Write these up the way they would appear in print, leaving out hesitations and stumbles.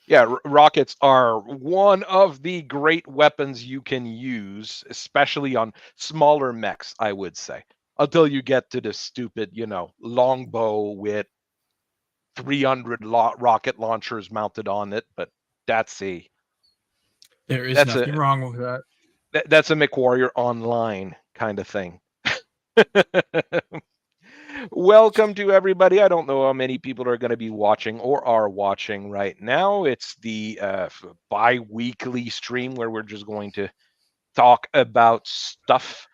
Yeah, rockets are one of the great weapons you can use, especially on smaller mechs, I would say. Until you get to the stupid, longbow with 300 rocket launchers mounted on it, but that's a There is that's a nothing wrong with that. that's a MechWarrior Online kind of thing. Welcome to everybody. I don't know how many people are going to be watching or are watching right now. It's the bi-weekly stream where we're just going to talk about stuff.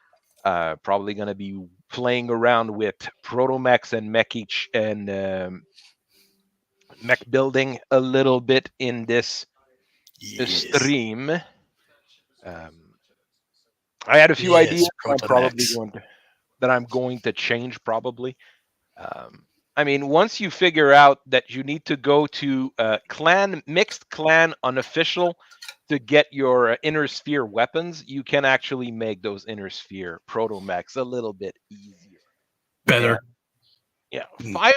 Probably going to be playing around with ProtoMechs and mech building a little bit in this Yes. stream. I had a few ideas Yes, ProtoMechs. that I'm going to change probably. I mean, once you figure out that you need to go to mixed clan unofficial to get your inner sphere weapons, you can actually make those inner sphere ProtoMechs a little bit easier. And Better. yeah, Mm. five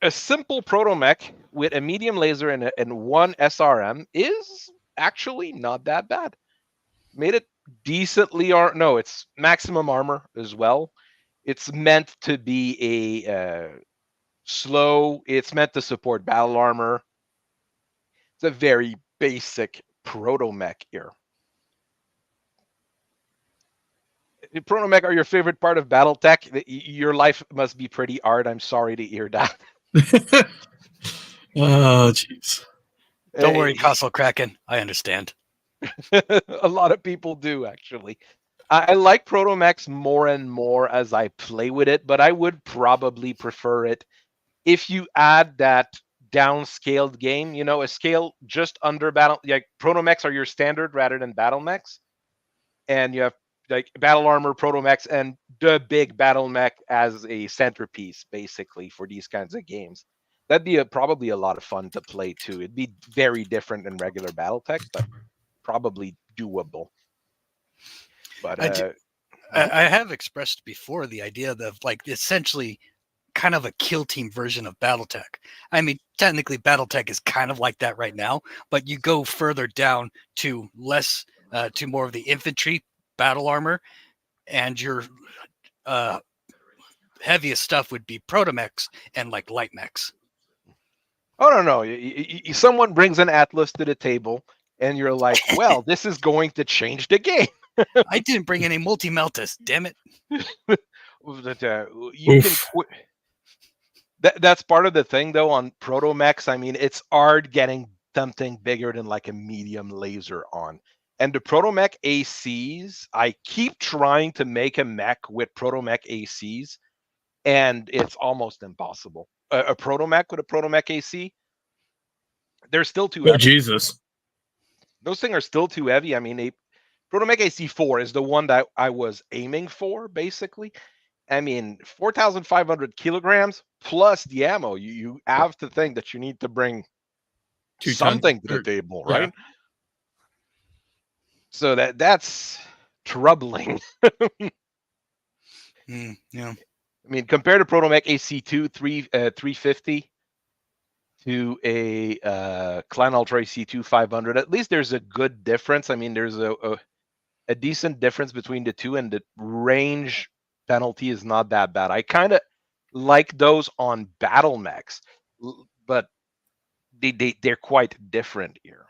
a simple ProtoMech with a medium laser and one SRM is actually not that bad. Made it decently no, it's maximum armor as well. It's meant to be a slow. It's meant to support battle armor. It's a very basic ProtoMech here. ProtoMech are your favorite part of Battletech. Your life must be pretty hard. I'm sorry to hear that. Oh, jeez. Don't worry, Castle Kraken. I understand. A lot of people do actually. I like ProtoMechs more and more as I play with it, but I would probably prefer it if you add that downscaled game, a scale just under battle. Like ProtoMechs are your standard rather than BattleMechs, and you have like battle armor, ProtoMechs, and the big BattleMech as a centerpiece, basically for these kinds of games. That'd be probably a lot of fun to play too. It'd be very different than regular BattleTech, but probably doable. But I, do, I have expressed before the idea of like essentially kind of a kill team version of Battletech. I mean, technically Battletech is kind of like that right now, but you go further down to to more of the infantry battle armor, and your uh, heaviest stuff would be ProtoMechs and like light mechs. oh no, someone brings an atlas to the table, and you're like, well, this is going to change the game. I didn't bring any multi-meltas, damn it. You can quit. That's part of the thing, though, on ProtoMechs. I mean, it's hard getting something bigger than like a medium laser on. And the ProtoMech ACs, I keep trying to make a mech with ProtoMech ACs, and it's almost impossible. A ProtoMech with a ProtoMech AC, they're still too Oh, heavy. Jesus. Those things are still too heavy. I mean, a ProtoMech AC4 is the one that I was aiming for, basically. I mean, 4,500 kilograms plus the ammo. You have to think that you need to bring 2 tons. something to the table, Yeah. right? So that's troubling. Yeah. I mean, compared to ProtoMech AC2 350 to a Clan Ultra AC2 500, at least there's a good difference. I mean, there's a decent difference between the two, and the range penalty is not that bad. I kind of like those on BattleMechs, but they're quite different here.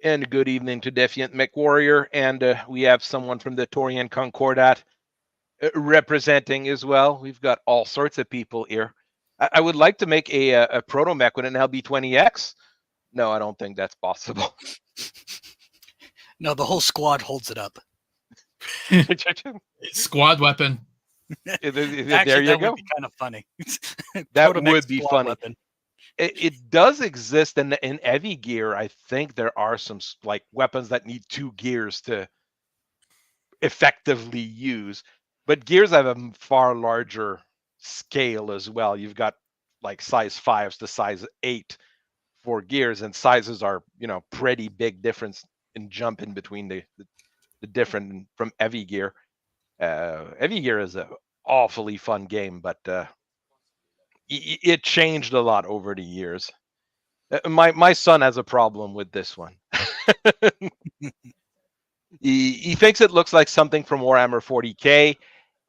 And good evening to Defiant MechWarrior, and we have someone from the Torian Concordat representing as well. We've got all sorts of people here. I would like to make a ProtoMech with an LB20X. No, I don't think that's possible. No, the whole squad holds it up. Squad weapon. Actually, there you that go. would be kind of funny. That ProtoMech would be squad funny. weapon. It does exist in heavy gear. I think there are some like weapons that need 2 gears to effectively use, but gears have a far larger scale as well. You've got like size 5s to size 8 for gears, and sizes are pretty big difference in jumping between the different from heavy gear. Heavy gear is a awfully fun game, but it changed a lot over the years. My son has a problem with this one. He thinks it looks like something from Warhammer 40K,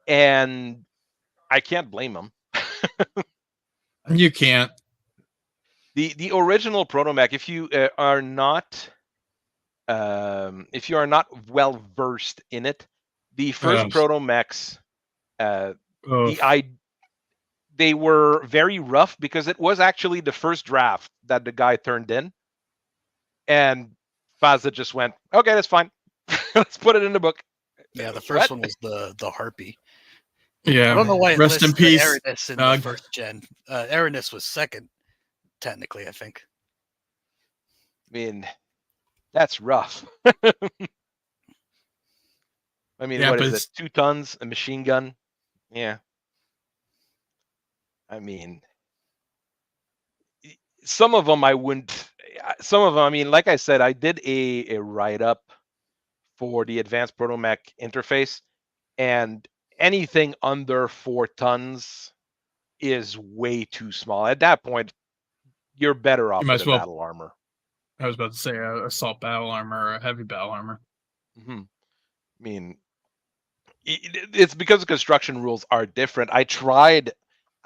and I can't blame him. You can't. The original ProtoMech, if you are not well versed in it, the first ProtoMechs, they were very rough because it was actually the first draft that the guy turned in, and Fazza just went, okay, that's fine. Let's put it in the book. Yeah, the first one was the Harpy. Yeah, I don't know why it rest in lists peace. Aranis in the first gen. Aranis was second, technically, I think. I mean, that's rough. I mean, yeah, what is it? 2 tons, a machine gun. Yeah. I mean, some of them I wouldn't. Some of them, I mean, like I said, I did a write up for the advanced ProtoMech interface, and anything under 4 tons is way too small. At that point, you're better off with a battle armor. I was about to say assault battle armor or a heavy battle armor. I mean, it's because the construction rules are different. I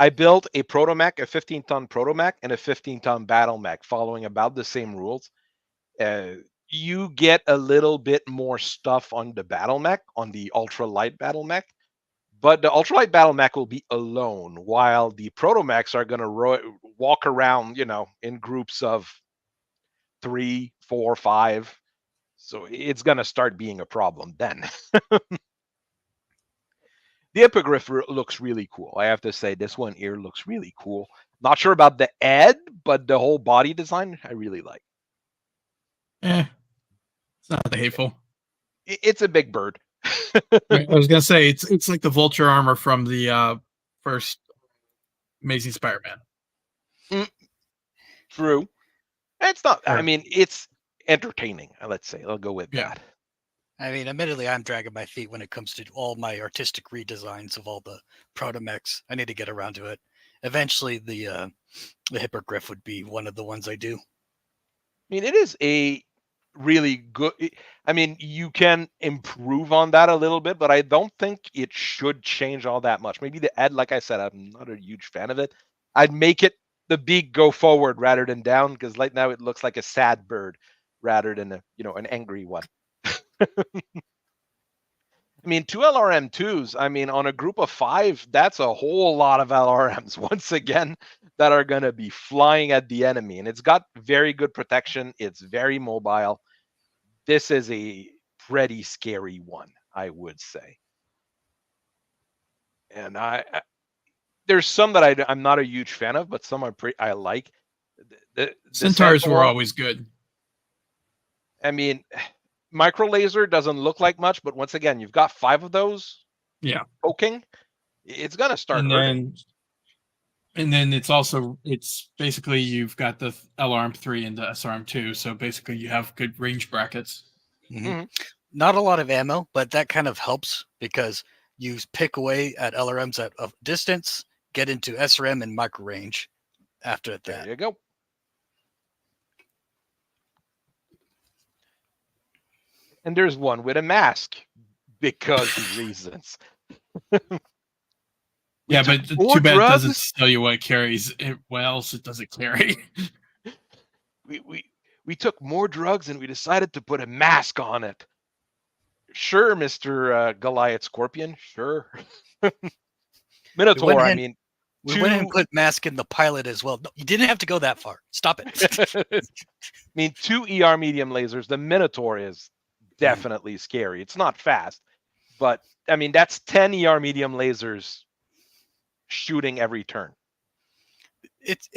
built a ProtoMech, a 15-ton ProtoMech, and a 15-ton BattleMech following about the same rules. You get a little bit more stuff on the BattleMech, on the ultralight BattleMech, but the ultralight BattleMech will be alone, while the ProtoMechs are going to walk around, in groups of 3, 4, 5. So it's going to start being a problem then. The hippogriff looks really cool. I have to say, this one here looks really cool. Not sure about the head, but the whole body design, I really like. It's not hateful. It's a big bird. I was gonna say it's like the vulture armor from the first Amazing Spider-Man. True. It's not. I mean, it's entertaining. Let's say I'll go with that. I mean, admittedly, I'm dragging my feet when it comes to all my artistic redesigns of all the ProtoMechs. I need to get around to it. Eventually, the hippogriff would be one of the ones I do. I mean, it is a really good. I mean, you can improve on that a little bit, but I don't think it should change all that much. Maybe the head, like I said, I'm not a huge fan of it. I'd make it the beak go forward rather than down, because right now it looks like a sad bird rather than an angry one. I mean, 2 LRM2s, I mean, on a group of 5, that's a whole lot of LRMs, once again, that are going to be flying at the enemy. And it's got very good protection. It's very mobile. This is a pretty scary one, I would say. And there's some that I'm not a huge fan of, but some I like. The Centaurs were always good. I mean, micro laser doesn't look like much, but once again, you've got 5 of those. Yeah. Poking. It's gonna start hurting. And then it's basically you've got the LRM3 and the SRM2, so basically you have good range brackets. Mm-hmm. Not a lot of ammo, but that kind of helps because you pick away at LRMs at a distance, get into SRM and micro range after that. There you go. And there's one with a mask because of reasons. Yeah, but too bad it doesn't tell you what it carries. What else it doesn't carry. We took more drugs and we decided to put a mask on it. Sure, Mr. Goliath Scorpion. Sure. Minotaur, I mean. We went and put mask in the pilot as well. No, you didn't have to go that far. Stop it. I mean, 2 ER medium lasers. The Minotaur is definitely scary. It's not fast, but I mean, that's 10 ER medium lasers shooting every turn. It's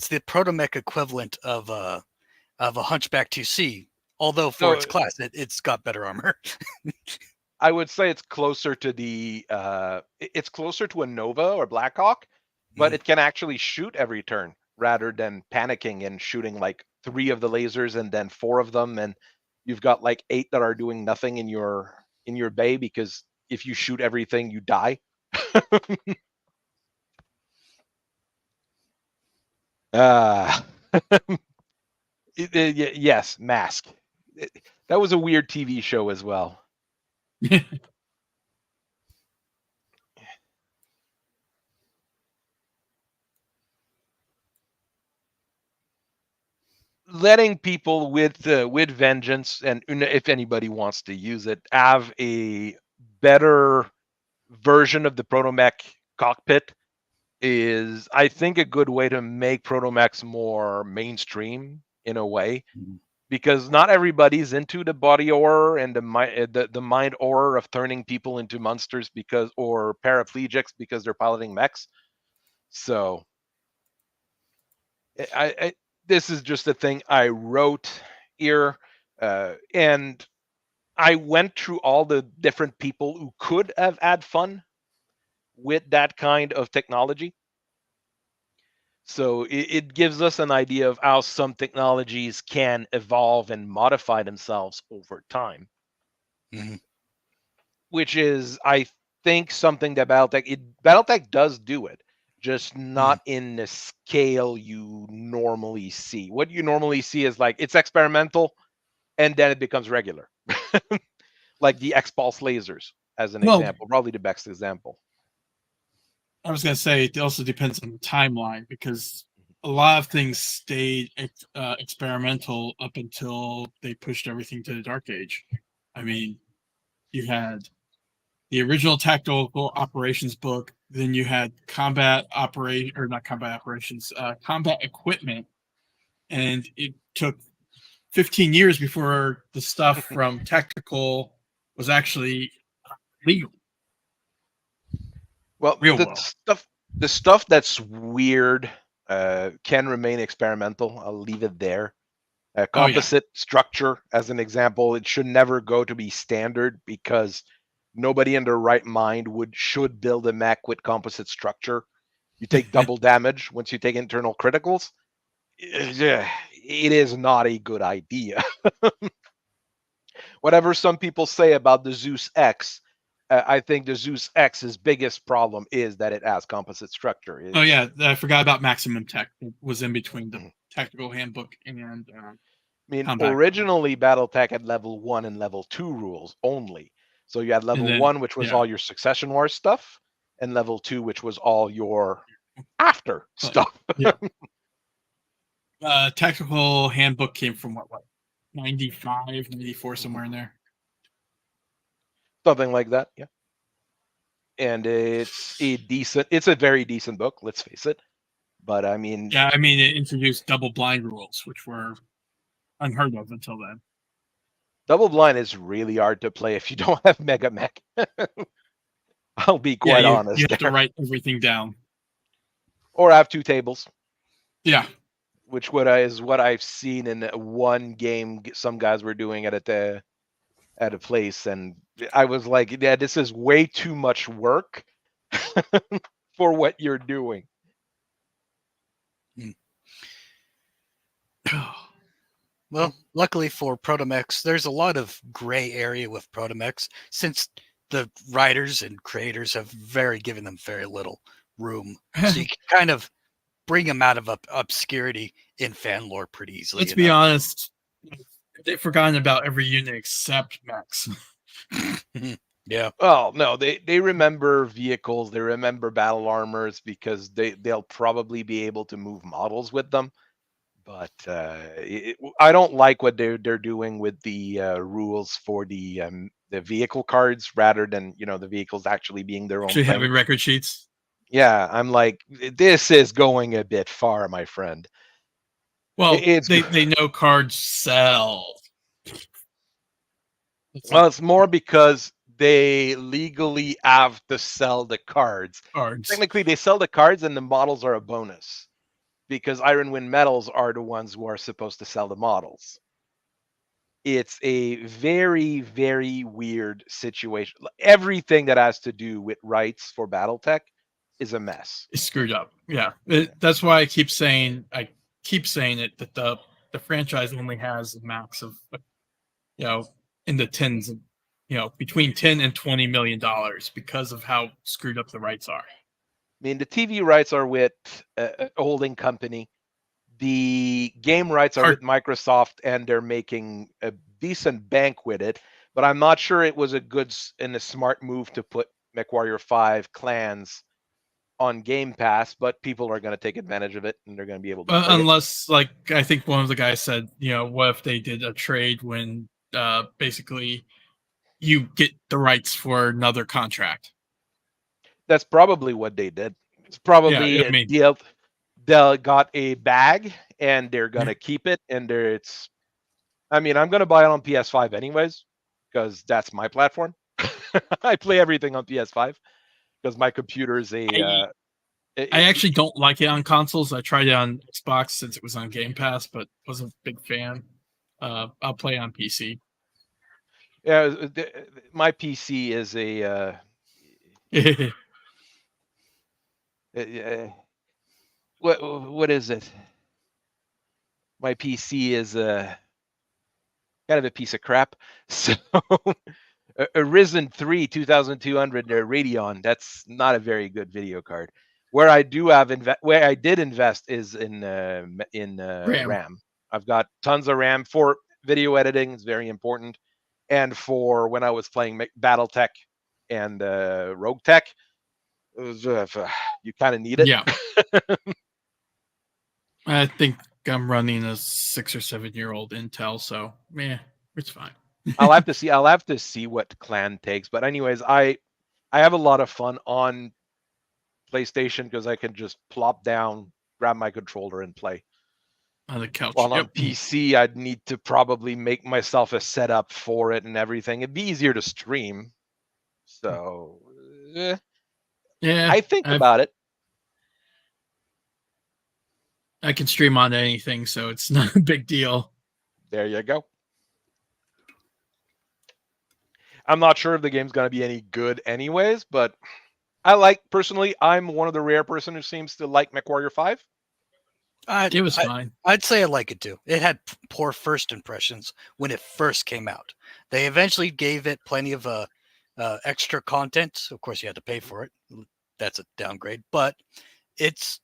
the ProtoMech equivalent of a Hunchback 2C, although for its class, it's got better armor. I would say it's closer to it's closer to a Nova or Blackhawk, but it can actually shoot every turn rather than panicking and shooting like 3 of the lasers and then 4 of them, and you've got like 8 that are doing nothing in your bay because if you shoot everything, you die. Uh, yes, Mask. That was a weird TV show as well. Letting people with vengeance, and if anybody wants to use it, have a better version of the ProtoMech cockpit is, I think, a good way to make ProtoMechs more mainstream in a way, because not everybody's into the body horror and the mind horror of turning people into monsters or paraplegics because they're piloting mechs. So I this is just a thing I wrote here, and I went through all the different people who could have had fun with that kind of technology. So it gives us an idea of how some technologies can evolve and modify themselves over time, which is, I think, something that BattleTech does do it, just not in the scale you normally see. What you normally see is like it's experimental, and then it becomes regular, like the X-Pulse lasers as an example, probably the best example. I was going to say it also depends on the timeline, because a lot of things stayed experimental up until they pushed everything to the Dark Age. I mean, you had the original tactical operations book, then you had combat equipment, and it took 15 years before the stuff from tactical was actually legal. Well, the stuff that's weird can remain experimental. I'll leave it there. Composite structure, as an example, it should never go to be standard, because nobody in their right mind should build a mech with composite structure. You take double damage once you take internal criticals. It is not a good idea. Whatever some people say about the Zeus X, I think the Zeus X's biggest problem is that it has composite structure. I forgot about Maximum Tech. It was in between the tactical handbook and I mean, originally Battletech had level 1 and level 2 rules only. So you had level 1, which was all your Succession War stuff, and level 2, which was all your after stuff. Tactical handbook came from what 95, 94, somewhere in there. Something like that, yeah. And it's a very decent book, let's face it. But I mean, it introduced double blind rules, which were unheard of until then. Double blind is really hard to play if you don't have Mega Mech. I'll be quite honest. You have to write everything down, or have 2 tables. Yeah, which is what I've seen in one game some guys were doing at a place, and I was like, yeah, this is way too much work for what you're doing. Well, luckily for ProtoMechs, there's a lot of gray area with ProtoMechs, since the writers and creators have given them very little room. So you can kind of bring them out of obscurity in fan lore pretty easily. Let's be honest, they've forgotten about every unit except mechs. Yeah. Well, no, they remember vehicles, they remember battle armors, because they'll probably be able to move models with them. But I don't like what they're doing with the rules for the vehicle cards, rather than the vehicles actually being their own thing. Having record sheets. Yeah, I'm like, this is going a bit far, my friend. Well, they know cards sell. Well, it's more because they legally have to sell the cards. Technically, they sell the cards and the models are a bonus, because Iron Wind Metals are the ones who are supposed to sell the models. It's a very, very weird situation. Everything that has to do with rights for Battletech is a mess. It's screwed up. Yeah, that's why I keep saying it, that the franchise only has a max of in the tens of between $10 and $20 million, because of how screwed up the rights are. I mean, the TV rights are with a holding company. the game rights are with Microsoft, and they're making a decent bank with it. But I'm not sure it was a good and a smart move to put MechWarrior 5 clans on Game Pass. But people are going to take advantage of it, and they're going to be able to play it. Unless, like, I think one of the guys said, what if they did a trade when basically you get the rights for another contract? That's probably what they did. It's probably a deal. They got a bag, and they're going to keep it. And I'm going to buy it on PS5 anyways, because that's my platform. I play everything on PS5 because my computer is I actually don't like it on consoles. I tried it on Xbox since it was on Game Pass, but wasn't a big fan. I'll play on PC. Yeah, my PC is a what is it? My PC is kind of a piece of crap. So a Ryzen 3 2200 Radeon, that's not a very good video card. Where I do have where I did invest is in RAM. I've got tons of RAM for video editing. It's very important, and for when I was playing Battletech and Rogue Tech, it was, you kind of need it. Yeah. I think I'm running a 6 or 7 year old Intel, so it's fine. I'll have to see what clan takes. But anyways, I have a lot of fun on PlayStation because I can just plop down, grab my controller, and play on the couch. While on PC, I'd need to probably make myself a setup for it and everything. It'd be easier to stream. So yeah, I think about it. I can stream on anything, so it's not a big deal. There you go. I'm not sure if the game's going to be any good anyways, but personally, I'm one of the rare person who seems to like MechWarrior 5. It was fine. I'd say I like it too. It had poor first impressions when it first came out. They eventually gave it plenty of extra content. Of course, you had to pay for it. That's a downgrade, but it's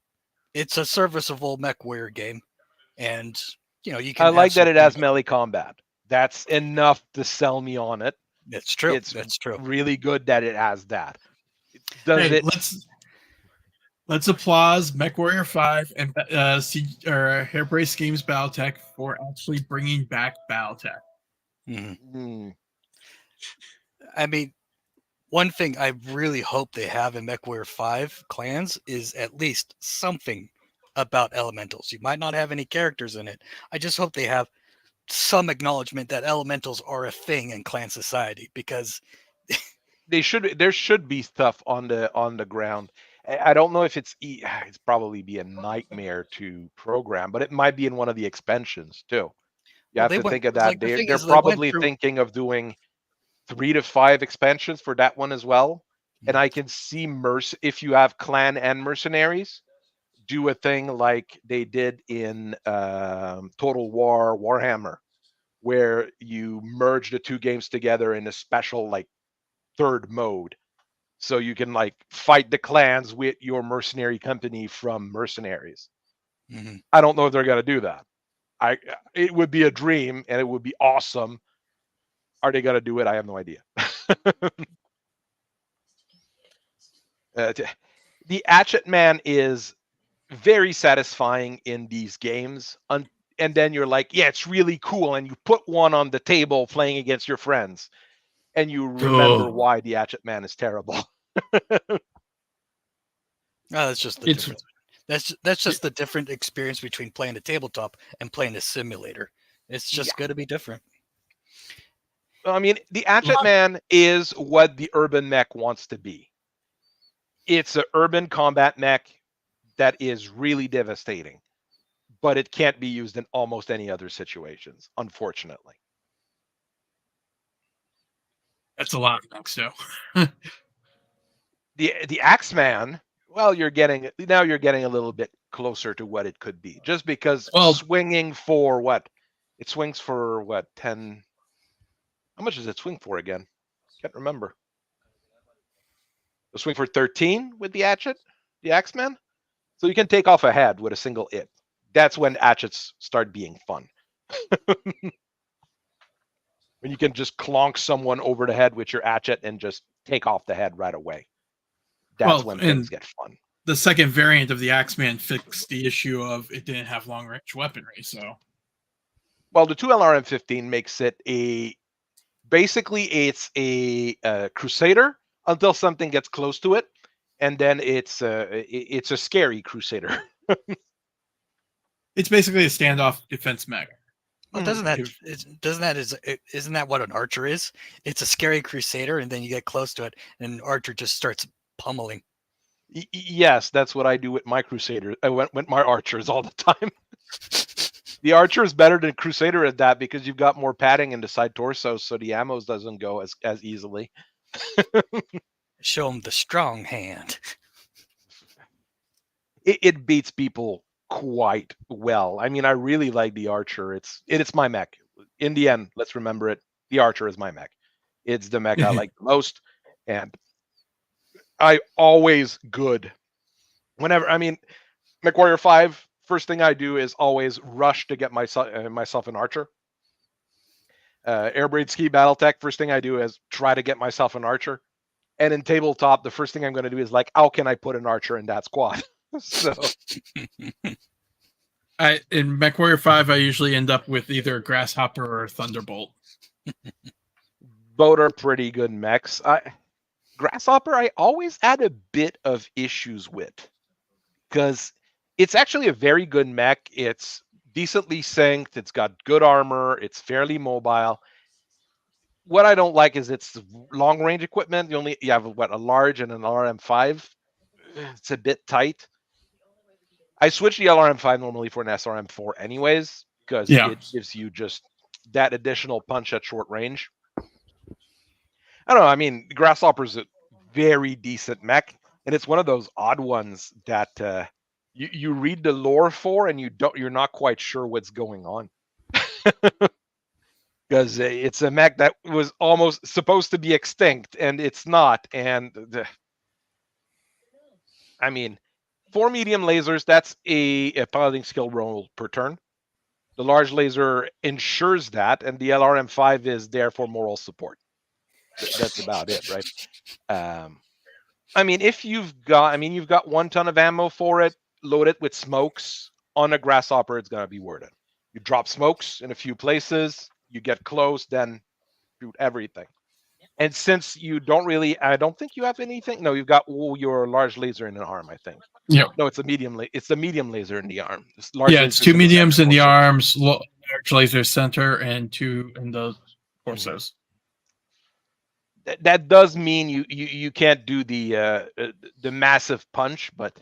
a serviceable MechWarrior game, and you can. I like that it has melee combat. That's enough to sell me on it. That's true. That's true. Really good that it has that. Let's applaud MechWarrior 5 and Hairbrace Games Battletech for actually bringing back Battletech. Mm-hmm. I mean, one thing I really hope they have in MechWarrior 5 clans is at least something about elementals. You might not have any characters in it. I just hope they have some acknowledgement that elementals are a thing in clan society, because there should be stuff on the ground. I don't know if it's probably be a nightmare to program, but it might be in one of the expansions too. You have to think of that. They're probably thinking of doing 3 to 5 expansions for that one as well. And I can see if you have clan and mercenaries, do a thing like they did in Total War Warhammer, where you merge the two games together in a special third mode. So you can fight the clans with your mercenary company from Mercenaries. Mm-hmm. I don't know if they're going to do that. It would be a dream and it would be awesome. Are they going to do it? I have no idea. The Hatchet Man is very satisfying in these games. And then you're like, yeah, it's really cool. And you put one on the table playing against your friends. And you remember why the Hatchet Man is terrible. That's just the difference. That's just the different experience between playing a tabletop and playing a simulator. It's just going to be different. I mean, the Hatchet Man is what the urban mech wants to be. It's an urban combat mech that is really devastating, but it can't be used in almost any other situations, unfortunately. That's a lot of mechs, so. The Axeman, well, you're getting a little bit closer to what it could be, just because swinging for what? It swings for what, 10? How much does it swing for again? Can't remember. It'll swing for 13 with the hatchet, the Axeman. So you can take off a head with a single hit. that's when hatchets start being fun. When you can just clonk someone over the head with your hatchet and just take off the head right away. That's when things get fun. The second variant of the Axeman fixed the issue of it didn't have long range weaponry. So, well, the 2LRM-15 makes it basically it's a Crusader until something gets close to it, and then it's a scary Crusader. it's basically a standoff defense mech. Well, isn't that what an archer is? It's a scary Crusader, and then you get close to it, and an archer just starts pummeling. Yes, that's what I do with my Crusader. I went with my archers all the time. The archer is better than Crusader at that because you've got more padding in the side torso, so the ammo doesn't go as easily. Show them the strong hand. It beats people quite well. I mean, I really like the archer. It's my mech. In the end, let's remember it. The archer is my mech. It's the mech I like the most, and I always good. Whenever, I mean, MechWarrior 5, first thing I do is always rush to get myself an archer. Airbraid Ski Battletech, first thing I do is try to get myself an archer. And in tabletop, the first thing I'm going to do is like, how can I put an archer in that squad? So in MechWarrior 5, I usually end up with either Grasshopper or Thunderbolt. Both are pretty good mechs. Grasshopper, I always had a bit of issues with because it's actually a very good mech. It's decently synced. It's got good armor. It's fairly mobile. What I don't like is its long range equipment. You have a large and an LRM-5. It's a bit tight. I switch the LRM-5 normally for an SRM-4 anyways because it gives you just that additional punch at short range. I don't know. I mean, Grasshopper's a very decent mech, and it's one of those odd ones that you read the lore for, and you're not quite sure what's going on. Because it's a mech that was almost supposed to be extinct, and it's not. And I mean, 4 medium lasers, that's a piloting skill roll per turn. The large laser ensures that, and the LRM-5 is there for moral support. That's about it, right? I mean, you've got 1 ton of ammo for it, load it with smokes. On a Grasshopper, it's going to be worth it. You drop smokes in a few places, you get close, then shoot everything. And since you don't really, I don't think you have anything. No, you've got your large laser in an arm, I think. Yeah. No, it's a medium. It's the medium laser in the arm. It's 2 mediums in the arms, large laser center, and 2 in the torsos. That does mean you can't do the massive punch, but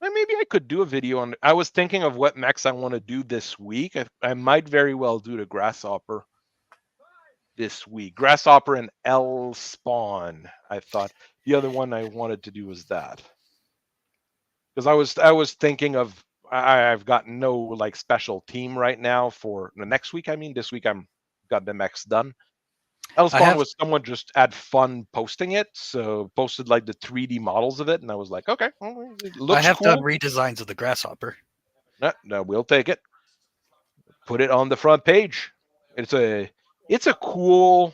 maybe I could do a video on. I was thinking of what mechs I want to do this week. I might very well do the Grasshopper this week. Grasshopper and L Spawn. I thought the other one I wanted to do was that because I was thinking of. I've got no like special team right now for the next week. I mean, this week I'm got the mechs done. L-Spawn was someone just had fun posting it, so posted like the 3D models of it, and I was like, okay, well, it looks I have cool. done redesigns of the Grasshopper. No, we'll take it. Put it on the front page. It's a cool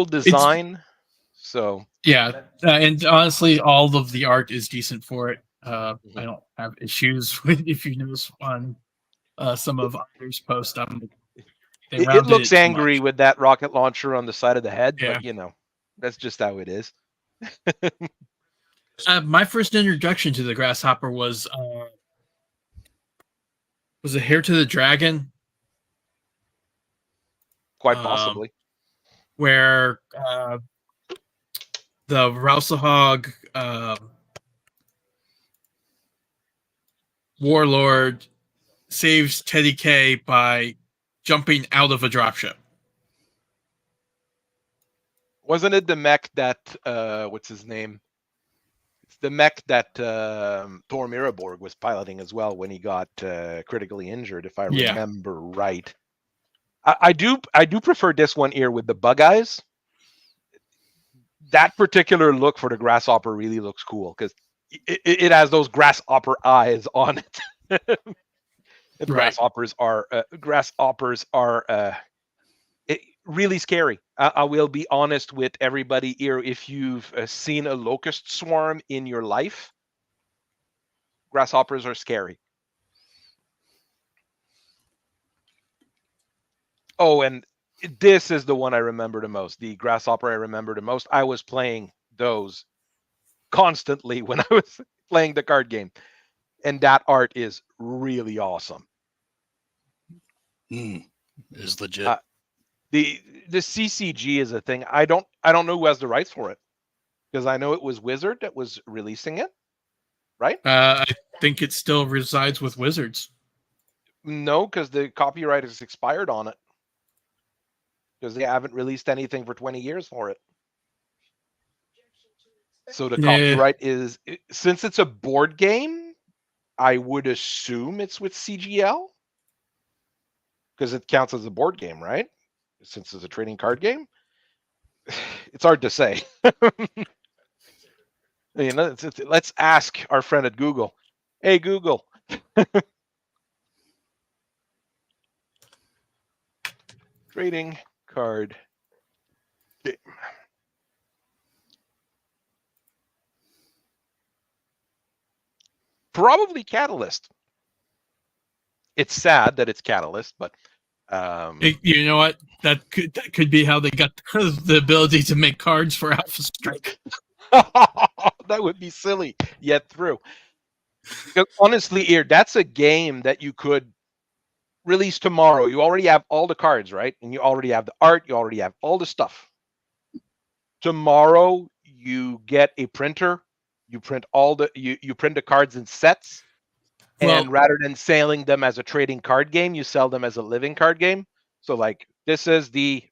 design. So yeah, and honestly, all of the art is decent for it. I don't have issues with if you notice on some of others' posts. It looks angry with that rocket launcher on the side of the head, but that's just how it is. My first introduction to the Grasshopper was it Hair to the Dragon? Quite possibly. Where the Rousahog warlord saves Teddy K by jumping out of a dropship. Wasn't it the mech that what's his name? It's the mech that Thor Miraborg was piloting as well when he got critically injured, if I remember right. I do prefer this one here with the bug eyes. That particular look for the Grasshopper really looks cool because it has those grasshopper eyes on it. And Right. grasshoppers are really scary. I will be honest with everybody here. If you've seen a locust swarm in your life, grasshoppers are scary. Oh, and this is the one I remember the most. The grasshopper I remember the most. I was playing those constantly when I was playing the card game, and that art is really awesome. Is legit. The CCG is a thing. I don't know who has the rights for it, because I know it was Wizard that was releasing it, right? I think it still resides with Wizards. No, because the copyright is expired on it, because they haven't released anything for 20 years for it. So the copyright is, since it's a board game, I would assume it's with CGL, because it counts as a board game, right? Since it's a trading card game. It's hard to say. You know, let's ask our friend at Google. Hey, Google. Trading card game. Probably Catalyst. It's sad that it's Catalyst, but you know what? That could be how they got the ability to make cards for Alpha Strike. That would be silly, yet true. Because honestly, here, that's a game that you could release tomorrow. You already have all the cards, right? And you already have the art. You already have all the stuff. Tomorrow, you get a printer. You print you print the cards in sets. And rather than selling them as a trading card game, you sell them as a living card game. So like, this is the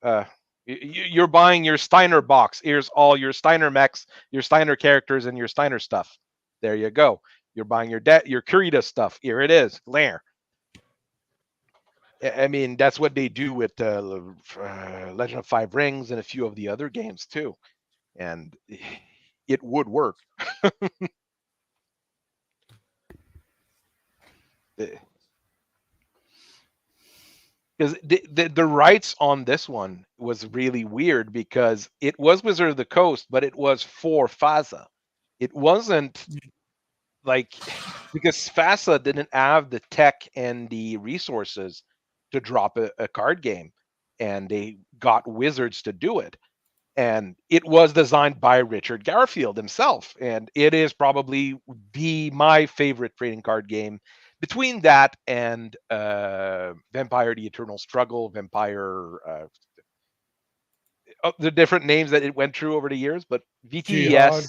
you're buying your Steiner box. Here's all your Steiner mechs, your Steiner characters, and your Steiner stuff. There you go. You're buying your Kurita stuff. Here it is. Lair. I mean, that's what they do with Legend of Five Rings and a few of the other games too, and it would work. Because the rights on this one was really weird, because it was Wizard of the Coast, but it was for FASA. It wasn't like, because FASA didn't have the tech and the resources to drop a card game, and they got Wizards to do it. And it was designed by Richard Garfield himself, and it is probably my favorite trading card game. Between that and Vampire: The Eternal Struggle, Vampire, the different names that it went through over the years, but VTES, Jihad.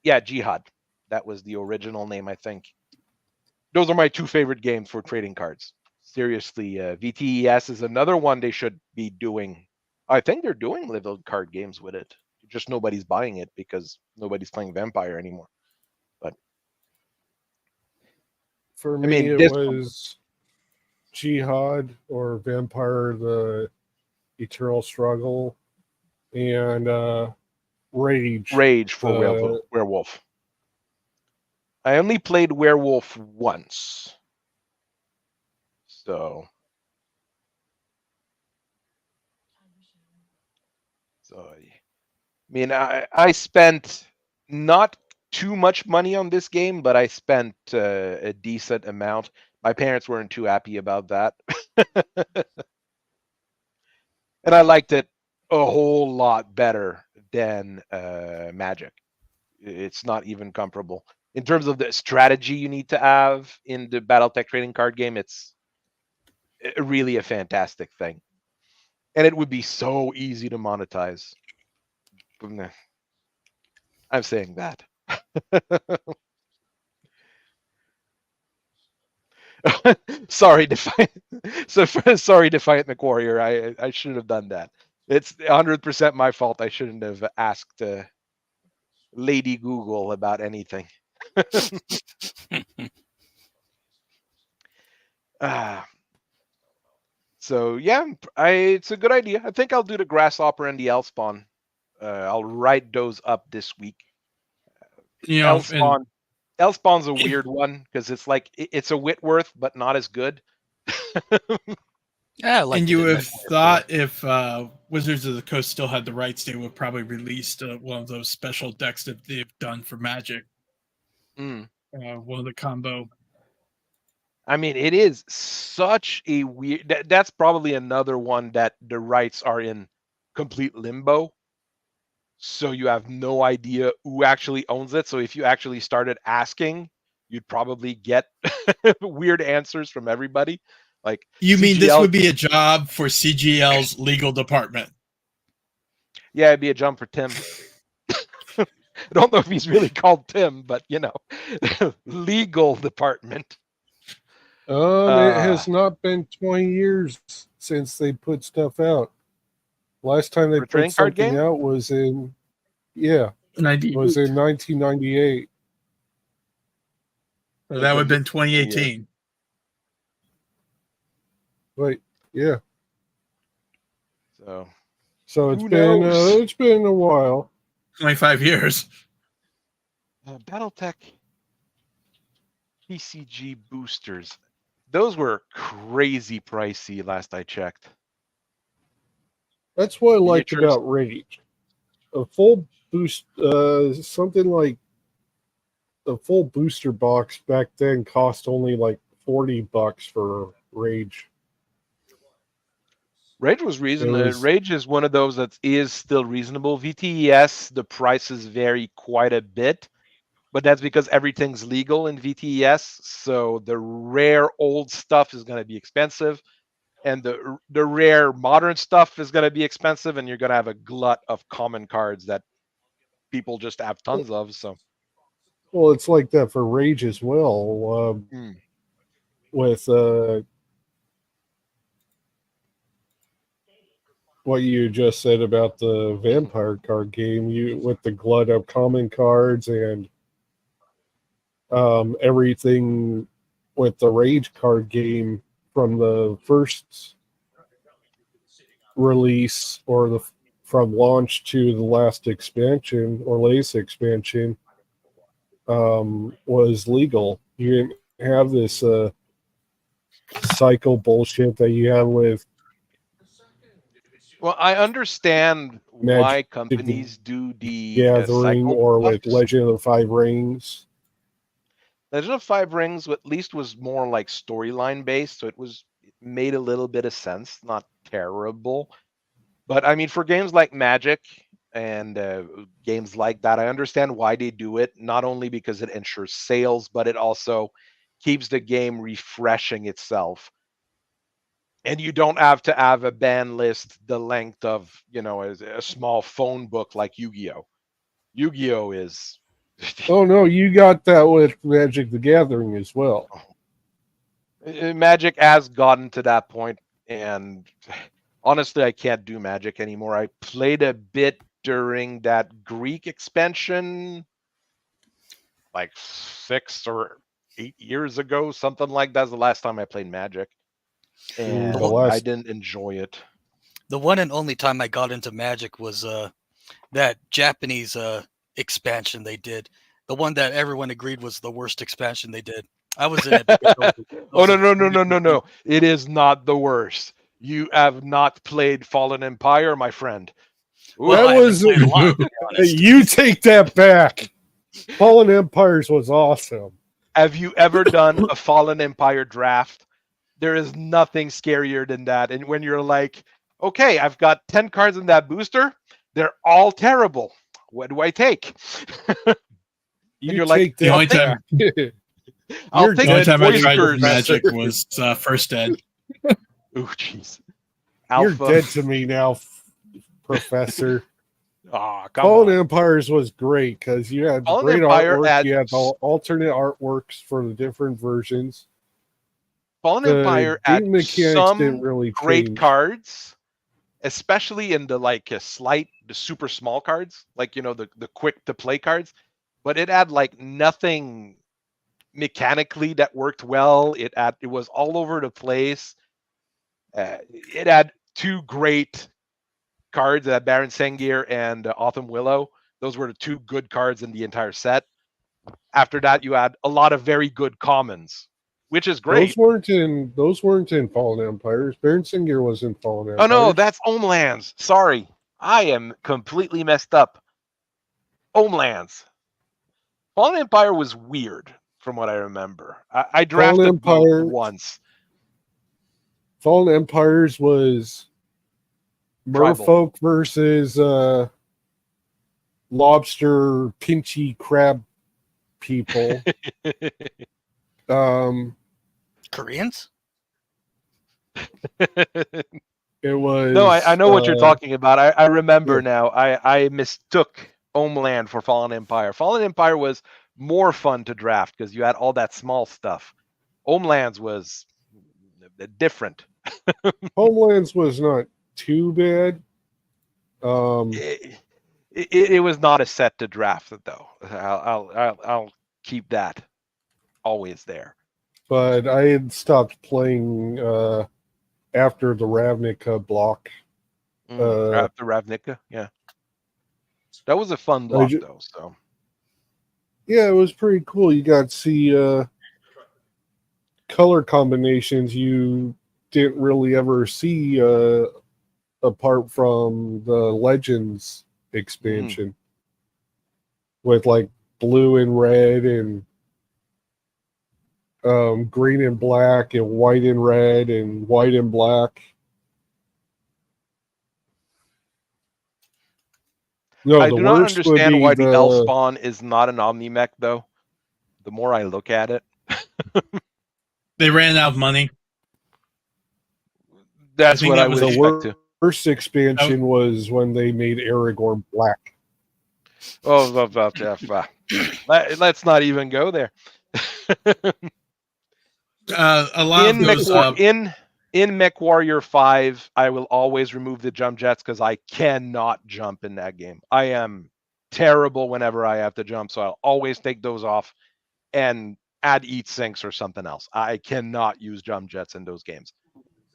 Yeah, Jihad. That was the original name, I think. Those are my two favorite games for trading cards. Seriously, VTES is another one they should be doing. I think they're doing little card games with it. Just nobody's buying it because nobody's playing Vampire anymore. But for me, it was Jihad or Vampire: The Eternal Struggle, and Rage. Rage for Werewolf. I only played Werewolf once. So I mean, I spent not too much money on this game, but I spent a decent amount. My parents weren't too happy about that. And I liked it a whole lot better than Magic. It's not even comparable. In terms of the strategy you need to have in the Battletech trading card game, it's really a fantastic thing. And it would be so easy to monetize. I'm saying that. Sorry, Defiant mechwarrior. I shouldn't have done that. It's 100% my fault. I shouldn't have asked Lady Google about anything. So yeah, it's a good idea. I think I'll do the Grasshopper and the Elspawn. I'll write those up this week. You know, Elspawn, Elspawn's a weird one because it's like it's a Whitworth, but not as good. Yeah, I like And you would have thought if Wizards of the Coast still had the rights, they would probably released one of those special decks that they've done for Magic. One of the combo. I mean, it is such a weird. That's probably another one that the rights are in complete limbo. So you have no idea who actually owns it. So if you actually started asking, you'd probably get weird answers from everybody. Like, you CGL, mean this would be a job for CGL's legal department? Yeah, it'd be a jump for Tim. I don't know if he's really called Tim, but you know, legal department. It has not been 20 years since they put stuff out. Last time they put something out was in, was in 1998. So that would have been 2018. Wait, yeah. So it's been a while. 25 years. Battletech PCG boosters. Those were crazy pricey last I checked. That's what I liked about Rage. A full boost, something like the full booster box back then cost only like $40 for Rage. Rage was reasonable. Rage is one of those that is still reasonable. VTES, the prices vary quite a bit, but that's because everything's legal in VTES. So the rare old stuff is going to be expensive, and the rare modern stuff is going to be expensive, and you're going to have a glut of common cards that people just have tons of. So, well, it's like that for Rage as well. With what you just said about the vampire card game, with the glut of common cards and everything with the Rage card game from the first release or from launch to the last expansion or latest expansion was legal. You didn't have this cycle bullshit that you have with. Well, I understand why companies do the Gathering or with Legend of the Five Rings. Legend of Five Rings at least was more like storyline based, so it made a little bit of sense, not terrible. But I mean, for games like Magic and games like that, I understand why they do it. Not only because it ensures sales, but it also keeps the game refreshing itself. And you don't have to have a ban list the length of, a small phone book like Yu-Gi-Oh. Yu-Gi-Oh is. Oh no, you got that with Magic the Gathering as well. Magic has gotten to that point, and honestly, I can't do Magic anymore. I played a bit during that Greek expansion, like 6 or 8 years ago, something like that's the last time I played Magic. And I didn't enjoy it. The one and only time I got into Magic was that Japanese expansion they did. The one that everyone agreed was the worst expansion they did. I was in it. Oh, no. It is not the worst. You have not played Fallen Empire, my friend. Well, that was a lot, you take that back. Fallen Empires was awesome. Have you ever done a Fallen Empire draft? There is nothing scarier than that. And when you're like, okay, I've got 10 cards in that booster, they're all terrible. What do I take? You're like, the only time I'll take the time I tried Magic was First Ed. Ooh, jeez. You're dead to me now, Professor. Fallen Empires was great because you had great artwork. You had the alternate artworks for the different versions. Fallen Empire had some great cards, especially in the super small cards, like the quick to play cards. But it had nothing mechanically that worked well. It was all over the place. It had 2 great cards, Baron Sengir and Autumn Willow. Those were the 2 good cards in the entire set. After that, you had a lot of very good commons, which is great. Those weren't in Fallen Empires. Barensinger was in Fallen Empires. Oh no, that's Homelands. Sorry, I am completely messed up. Homelands. Fallen Empire was weird, from what I remember. I drafted both once. Fallen Empires was Merfolk versus lobster pinchy crab people. Koreans? It was no, I know what you're talking about. I remember now. I mistook Homeland for Fallen Empire. Fallen Empire was more fun to draft because you had all that small stuff. Homelands was different. Homelands was not too bad. It was not a set to draft though. I'll keep that always there. But I had stopped playing after the Ravnica block. After Ravnica, yeah. That was a fun block though. So yeah, it was pretty cool. You got to see color combinations you didn't really ever see apart from the Legends expansion with like blue and red and green and black and white and red and white and black. No, I do not understand why the elf spawn is not an OmniMech though. The more I look at it, they ran out of money. That's what I would expect to. First expansion was when they made Aragorn black. Oh, let's not even go there. A lot of those, in MechWarrior 5, I will always remove the jump jets because I cannot jump in that game. I am terrible whenever I have to jump, so I'll always take those off and add eat sinks or something else. I cannot use jump jets in those games.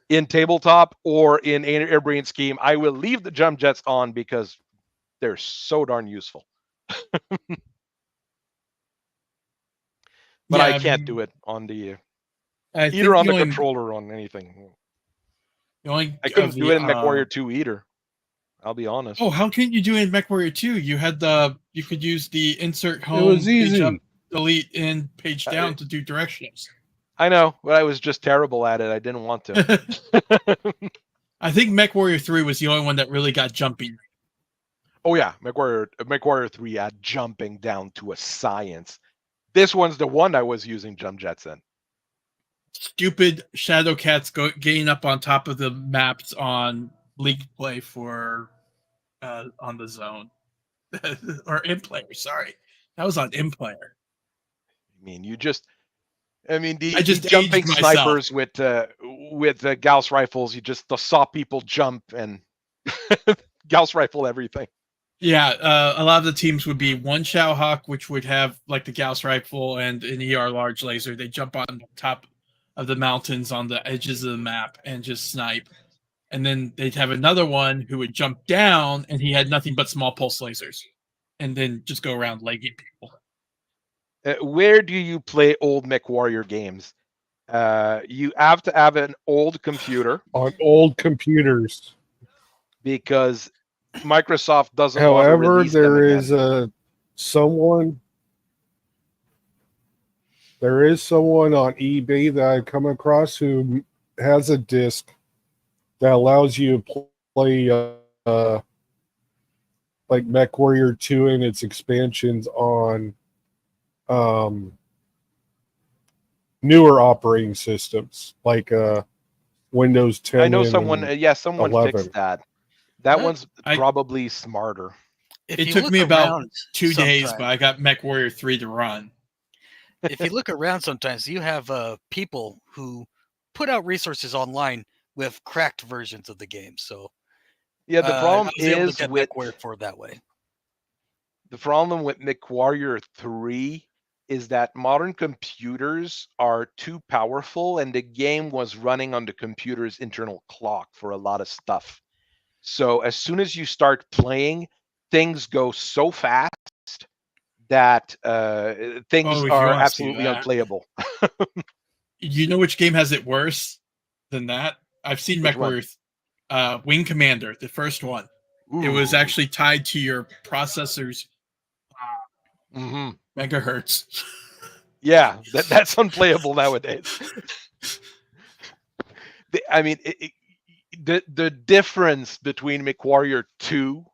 In tabletop or in Airbrain Scheme, I will leave the jump jets on because they're so darn useful. But I can't do it on the either on the controller or on anything. I couldn't do it in MechWarrior 2 either. I'll be honest. Oh, how can't you do it in MechWarrior 2? You had you could use the insert home, it was easy. Page up, delete, and page down to do directions. I know, but I was just terrible at it. I didn't want to. I think MechWarrior 3 was the only one that really got jumping. Oh yeah, MechWarrior 3 had jumping down to a science. This one's the one I was using jump jets in. Stupid shadow cats getting up on top of the maps on League Play for on the zone or in player. Sorry, that was on in player. I mean, the jumping snipers with Gauss rifles. You just saw people jump and Gauss rifle everything. Yeah, a lot of the teams would be one Shadowhawk, which would have like the Gauss rifle and an ER large laser. They jump on top of the mountains on the edges of the map and just snipe. And then they'd have another one who would jump down and he had nothing but small pulse lasers and then just go around legging people. Where do you play old MechWarrior games? You have to have an old computer. On old computers. Because Microsoft doesn't. However, there is someone on eBay that I've come across who has a disc that allows you to play like MechWarrior 2 and its expansions on newer operating systems like Windows 10. I know someone 11. fixed that. That one's probably smarter. It took me about 2 days, but I got MechWarrior 3 to run. If you look around sometimes, you have people who put out resources online with cracked versions of the game. So yeah, the problem is with MechWarrior 4 that way. The problem with MechWarrior 3 is that modern computers are too powerful and the game was running on the computer's internal clock for a lot of stuff. So as soon as you start playing, things go so fast that things are absolutely unplayable. You know which game has it worse than that? I've seen mechwarrior, Wing Commander, the first one. Ooh. It was actually tied to your processor's megahertz. Yeah, that's unplayable nowadays. I mean, the difference between MechWarrior 2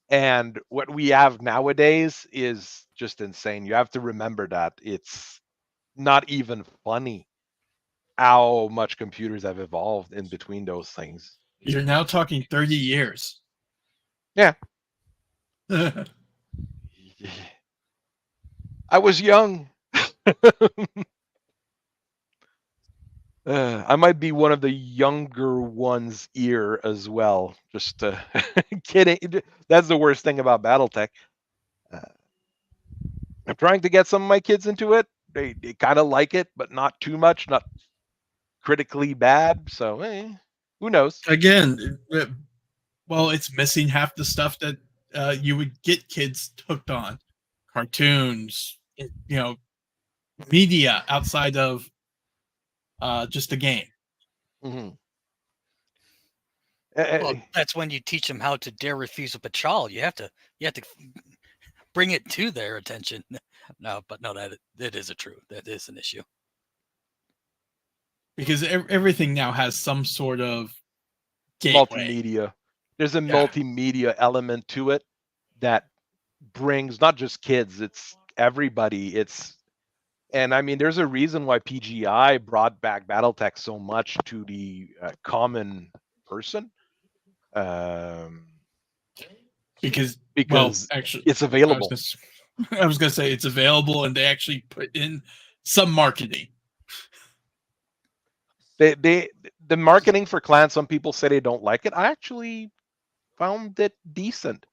and what we have nowadays is just insane. You have to remember that it's not even funny how much computers have evolved in between those things. You're now talking 30 years. Yeah. I was young. I might be one of the younger ones here as well. Just kidding. That's the worst thing about BattleTech. I'm trying to get some of my kids into it. They kind of like it, but not too much, not critically bad. So, who knows? Again, well, it's missing half the stuff that you would get kids hooked on. Cartoons, media outside of just a game. Mm-hmm. Well, that's when you teach them how to dare refuse a patrol. You have to bring it to their attention. No, that is that is an issue. Because everything now has some sort of gateway. Multimedia. There's a multimedia element to it that brings not just kids, it's everybody. And I mean, there's a reason why PGI brought back Battletech so much to the common person. Because well, actually, it's available. I was gonna say it's available, and they actually put in some marketing. The marketing for Clan, some people say they don't like it. I actually found it decent.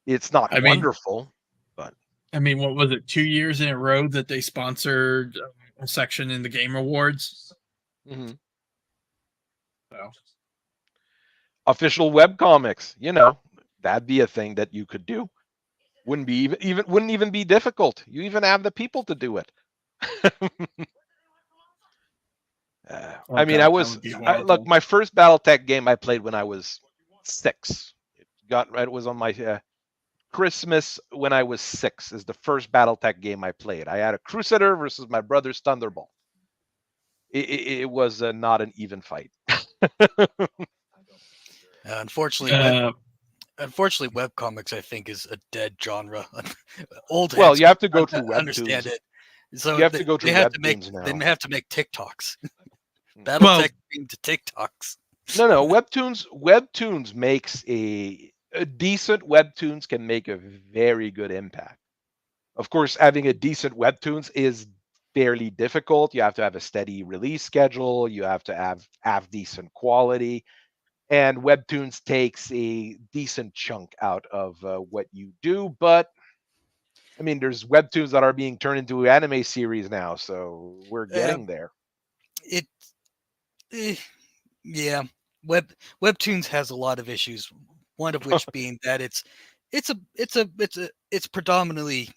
It's not wonderful, but I mean, what was it? 2 years in a row that they sponsored a section in the Game Awards. Mm-hmm. So. Official webcomics, that'd be a thing that you could do. Wouldn't even be difficult. You even have the people to do it. I mean, look, my first BattleTech game I played when I was 6. It was on my Christmas when I was 6 is the first BattleTech game I played. I had a Crusader versus my brother's Thunderbolt. It was not an even fight. Unfortunately, webcomics I think is a dead genre. Well, you have to go through webtoons. Understand it. So you have to go through webtoons now. They have to make TikToks. BattleTech being to TikToks. No. Webtoons makes a decent webtoons can make a very good impact. Of course, having a decent webtoons is fairly difficult. You have to have a steady release schedule. You have to have decent quality. And webtoons takes a decent chunk out of what you do. But, I mean, there's webtoons that are being turned into anime series now. So we're getting there. Webtoons has a lot of issues. One of which being that it's predominantly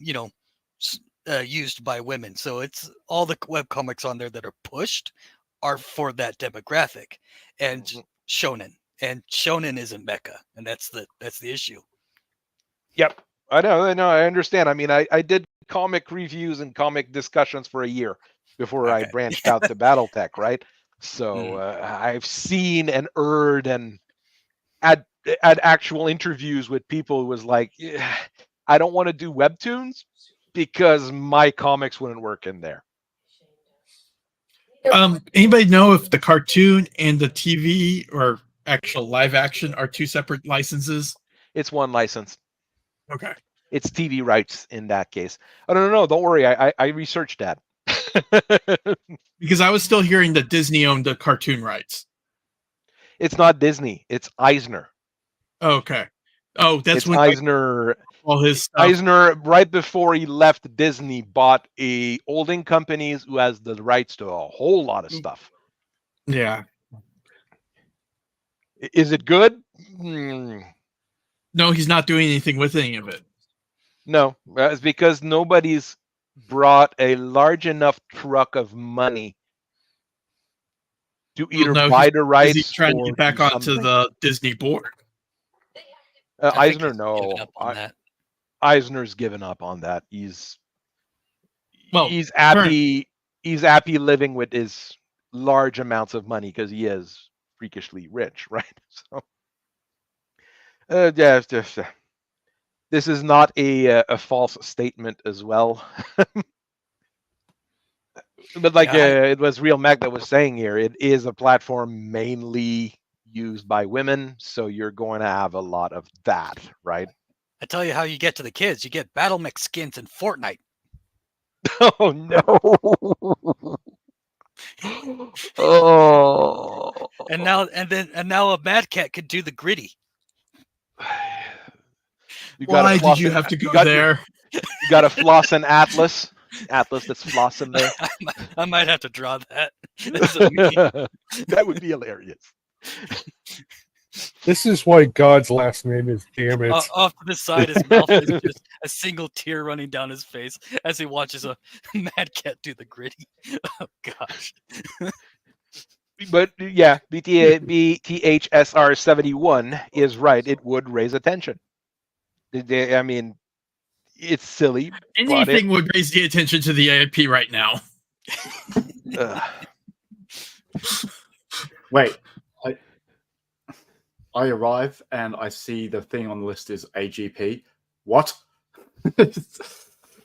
used by women. So it's all the webcomics on there that are pushed are for that demographic, and shonen isn't mecha, and that's the issue. Yep, I know, I understand. I mean, I did comic reviews and comic discussions for a year before I branched out to BattleTech, right? So I've seen and heard and had actual interviews with people who was like, I don't want to do webtoons because my comics wouldn't work in there. Anybody know if the cartoon and the TV or actual live action are two separate licenses? It's one license. Okay. It's TV rights in that case. Oh, no, don't worry. I researched that. Because I was still hearing that Disney owned the cartoon rights. It's not Disney. It's Eisner. Okay. Oh, that's when Eisner. All his stuff. Eisner, right before he left Disney, bought a holding companies who has the rights to a whole lot of stuff. Yeah. Is it good? No, he's not doing anything with any of it. No, it's because nobody's brought a large enough truck of money to either buy the rights he's trying to or get back do onto something. the Disney board. Eisner, no. Given up on that. Eisner's given up on that. He's Current- He's happy living with his large amounts of money because he is freakishly rich, right? So, yeah, this is not a false statement as well. But like it was Real Mech that was saying here, it is a platform mainly used by women, so you're going to have a lot of that, right? I tell you how you get to the kids. You get BattleMech skins in Fortnite. Oh no! Oh. And now a Mad Cat could do the gritty. Why did you have to go there? You got to floss an Atlas. Atlas that's flossing there. I might have to draw that. That would be hilarious. This is why God's last name is damn it. Off to the side, his mouth is just a single tear running down his face as he watches a Mad Cat do the gritty. Oh gosh. But yeah, BTHSR 71 is right. It would raise attention. I mean, it's silly. Anything would raise the attention to the AIP right now. Wait, I arrive and I see the thing on the list is AGP. What?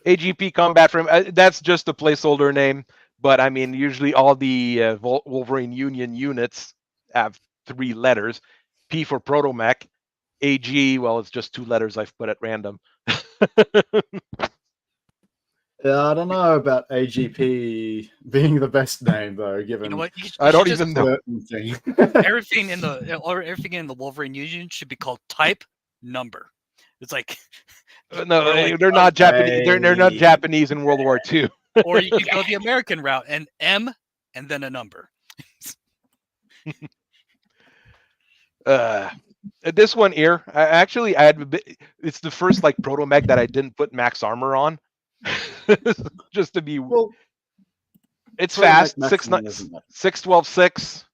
AGP combat frame. That's just a placeholder name. But I mean, usually all the Wolverine Union units have 3 letters. P for ProtoMech. AG, well, it's just 2 letters I've put at random. Yeah, I don't know about AGP being the best name though, given You know what? I don't even know. Everything in the Wolverine Union should be called type number. It's like No, they're not Japanese. They're not Japanese in World War II. Or you can go the American route and M and then a number. This one here, it's the first like ProtoMech that I didn't put max armor on. Just to be it's fast, 6.12.6,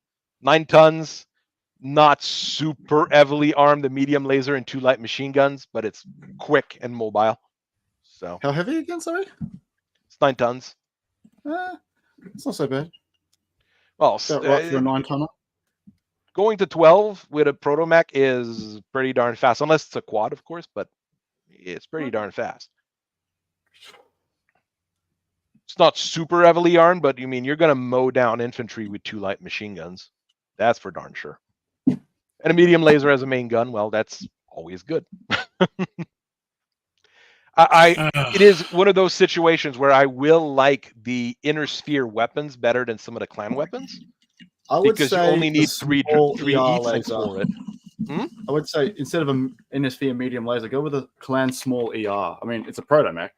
9 tons, not super heavily armed, the medium laser and 2 light machine guns, but it's quick and mobile. So how heavy again, sorry? It's 9 tons. It's not so bad. Well, right for a 9-tonner. Going to 12 with a ProtoMech is pretty darn fast, unless it's a quad, of course, but it's pretty darn fast. It's not super heavily armed, but you mean you're going to mow down infantry with 2 light machine guns. That's for darn sure. And a medium laser as a main gun, well, that's always good. It is one of those situations where I will like the inner sphere weapons better than some of the clan weapons. I would because say you only need three ER heat sinks laser. for it. I would say instead of an inner sphere medium laser, go with a clan small ER. I mean, it's a ProtoMech.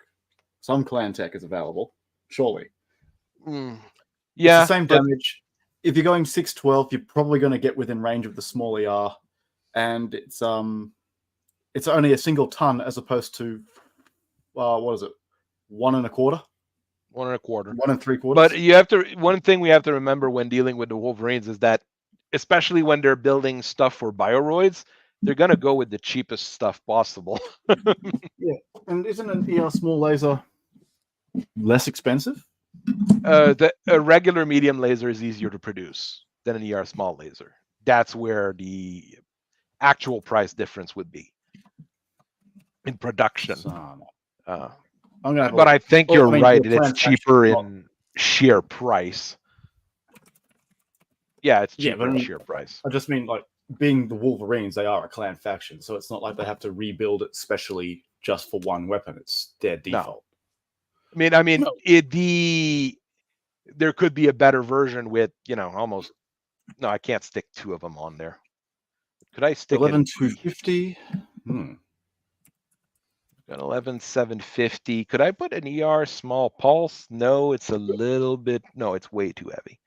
Some clan tech is available, surely. Yeah, it's the same damage. If you're going 612, you're probably going to get within range of the small ER, and it's only a single ton as opposed to what is it, 1 1/4? 1 1/4. 1 3/4. But you have to. One thing we have to remember when dealing with the Wolverines is that, especially when they're building stuff for bioroids, they're gonna go with the cheapest stuff possible. Yeah, and isn't an ER small laser less expensive? A regular medium laser is easier to produce than an ER small laser. That's where the actual price difference would be in production. But I think you're right. It's cheaper in sheer price. Yeah, it's cheaper in sheer price. I just mean, like, being the Wolverines, they are a clan faction, so it's not like they have to rebuild it specially just for one weapon. It's their default. No. I mean, there could be a better version with, almost. No, I can't stick 2 of them on there. Could I stick 11,250? Got 11,750. Could I put an ER small pulse? No, it's a little bit. No, it's way too heavy.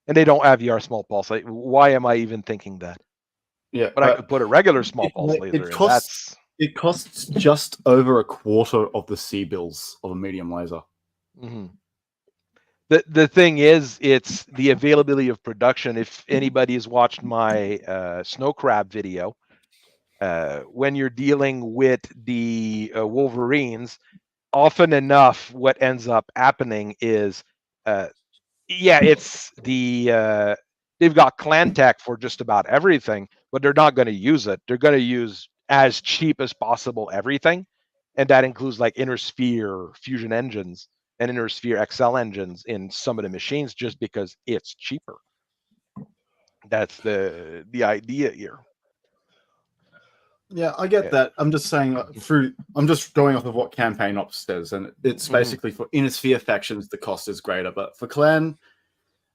And they don't have ER small pulse. Why am I even thinking that? Yeah, but I could put a regular small pulse laser. It costs just over a quarter of the C bills of a medium laser. Mm-hmm. The thing is, it's the availability of production. If anybody has watched my snow crab video, when you're dealing with the Wolverines, often enough, what ends up happening is, it's the they've got clan tech for just about everything, but they're not going to use it. They're going to use as cheap as possible everything, and that includes like inner sphere fusion engines and inner sphere XL engines in some of the machines, just because it's cheaper. That's the idea here. Yeah, I get that. I'm just saying I'm just going off of what Campaign Ops says, and it's basically for inner sphere factions the cost is greater, but for clan,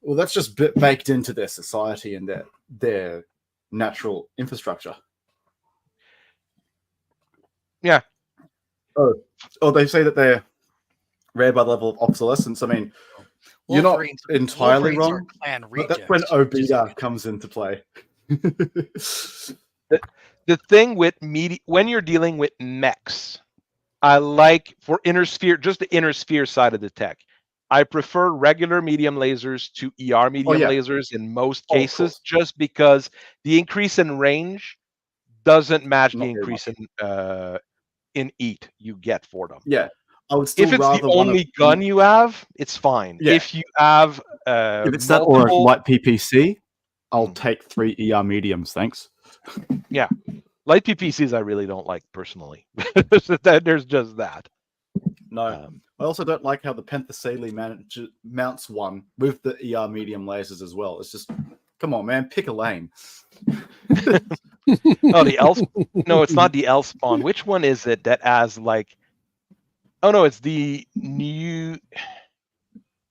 well, that's just baked into their society and their natural infrastructure. Yeah. Oh, they say that they're rare by the level of obsolescence. I mean, you're not entirely wrong, but that's when Obida comes into play. The thing with when you're dealing with mechs, I like for inner sphere, just the inner sphere side of the tech, I prefer regular medium lasers to ER medium lasers in most cases, just because the increase in range doesn't match the increase in EAT you get for them. Yeah. I would still if it's rather the only gun you have, it's fine. Yeah. If you have if it's that or a light PPC, I'll take 3 ER mediums, thanks. Yeah. Light PPCs I really don't like personally. There's just that. No. I also don't like how the Penthesilea mounts one with the ER medium lasers as well. It's just, come on, man, pick a lane. Oh, the L. No, it's not the L spawn. Which one is it that has like? Oh no, it's the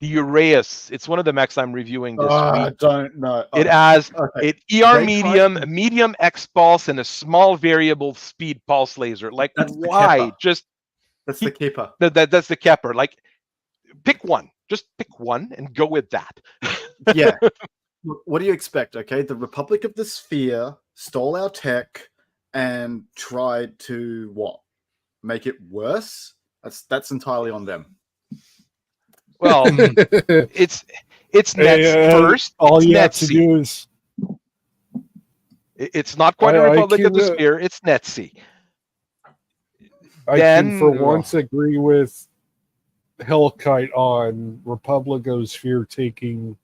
Uraeus. It's one of the mechs I'm reviewing this week. I don't know. It has ER medium X pulse, and a small variable speed pulse laser. Like, why? Just that's the keeper. That's the Kepper. Like, pick one. Just pick one and go with that. Yeah. What do you expect? Okay, the Republic of the Sphere stole our tech and tried to what? Make it worse? That's entirely on them. Well, it's Nets first. All you have to do is. It's not quite a Republic of the Sphere. It's Netsy. I can for once agree with Hellkite on Republic of the Sphere taking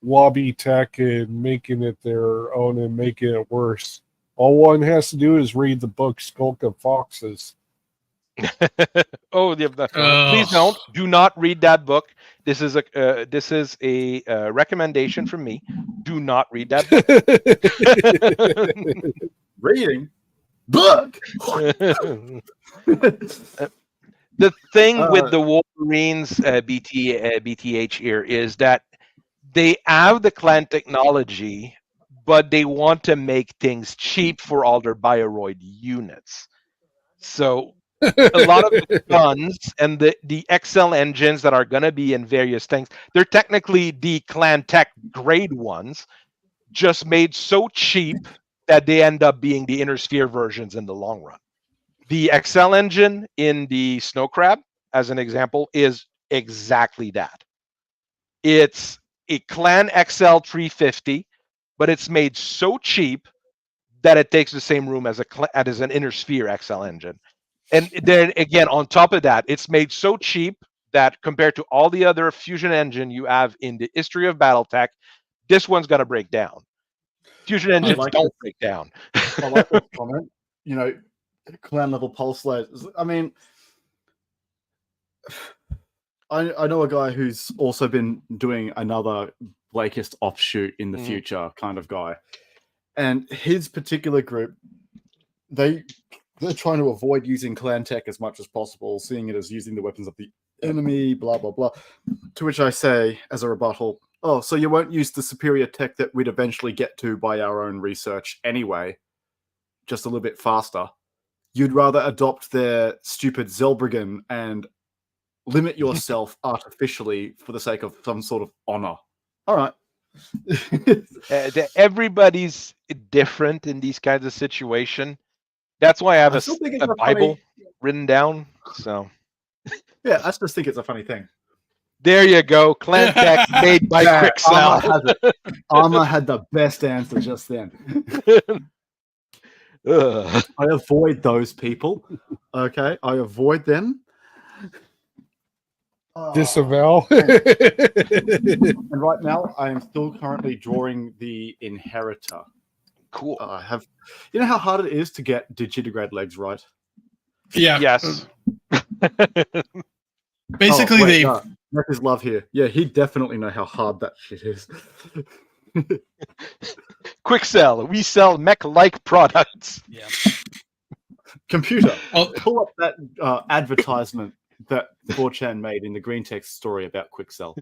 lobby tech and making it their own and making it worse. All one has to do is read the book Skulk of Foxes. Oh, please do not read that book. This is a recommendation from me. Do not read that book. Reading book. The thing with the Wolverines BTH here is that they have the clan technology, but they want to make things cheap for all their Bioroid units. So a lot of the guns and the XL engines that are going to be in various things, they're technically the clan tech grade ones, just made so cheap that they end up being the inner sphere versions in the long run. The XL engine in the Snow Crab, as an example, is exactly that. It's a clan XL 350, but it's made so cheap that it takes the same room as an inner sphere XL engine. And then again, on top of that, it's made so cheap that compared to all the other fusion engine you have in the history of Battletech, this one's going to break down. Fusion engines don't break down. I like that comment. You know, clan level pulse lasers. I mean, I know a guy who's also been doing another Blakist offshoot in the future kind of guy. And his particular group, they're trying to avoid using clan tech as much as possible, seeing it as using the weapons of the enemy, blah, blah, blah. To which I say, as a rebuttal, oh, so you won't use the superior tech that we'd eventually get to by our own research anyway, just a little bit faster. You'd rather adopt their stupid Zelbrigan and limit yourself artificially for the sake of some sort of honor. All right. Everybody's different in these kinds of situations. That's why I have still think it's a Bible written down. So yeah, I just think it's a funny thing. there you go. Clan Tech made by Quicksell. Armor had the best answer just then. I avoid those people. Okay, I avoid them. Disavow. And right now, I am still currently drawing the Inheritor. Cool. I have. You know how hard it is to get digitigrade legs right? Yeah. Yes. Basically, That's his love here. Yeah, he definitely know how hard that shit is. Quicksell. We sell mech-like products. Yeah. Computer, pull up that advertisement that 4chan made in the Green Text story about Quicksell.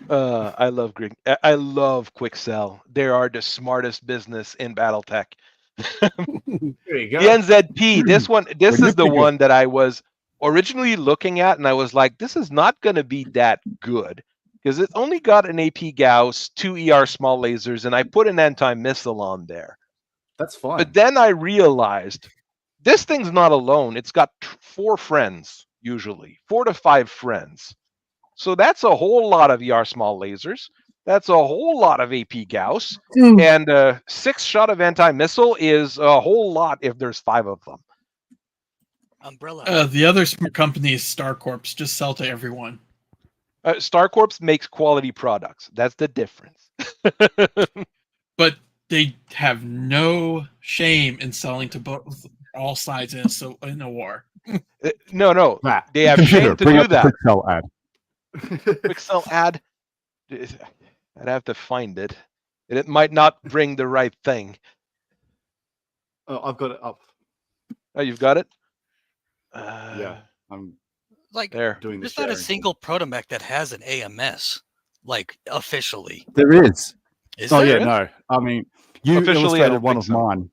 I love Quicksell. They are the smartest business in BattleTech. There you go. The NZP. This is the one that I was originally looking at, and I was like, this is not going to be that good because it's only got an AP Gauss, 2 ER small lasers, and I put an anti-missile on there. That's fine. But then I realized this thing's not alone. It's got 4 friends, usually 4 to 5 friends. So that's a whole lot of ER small lasers. That's a whole lot of AP Gauss. And 6 shot of anti-missile is a whole lot if there's 5 of them. Umbrella. The other smart company is StarCorps. Just sell to everyone. StarCorps makes quality products. That's the difference. But they have no shame in selling to both all sides in a war. No. Matt, They have shame to do that. Quicksell ad. Quicksell ad. I'd have to find it. It might not bring the right thing. Oh, I've got it up. Oh, you've got it? Yeah, I'm Like, there. doing the there's not a sharing. single ProtoMech that has an AMS, like, officially. There is. Is Oh there? yeah, no. I mean, you Officially, I illustrated don't one think of so. mine.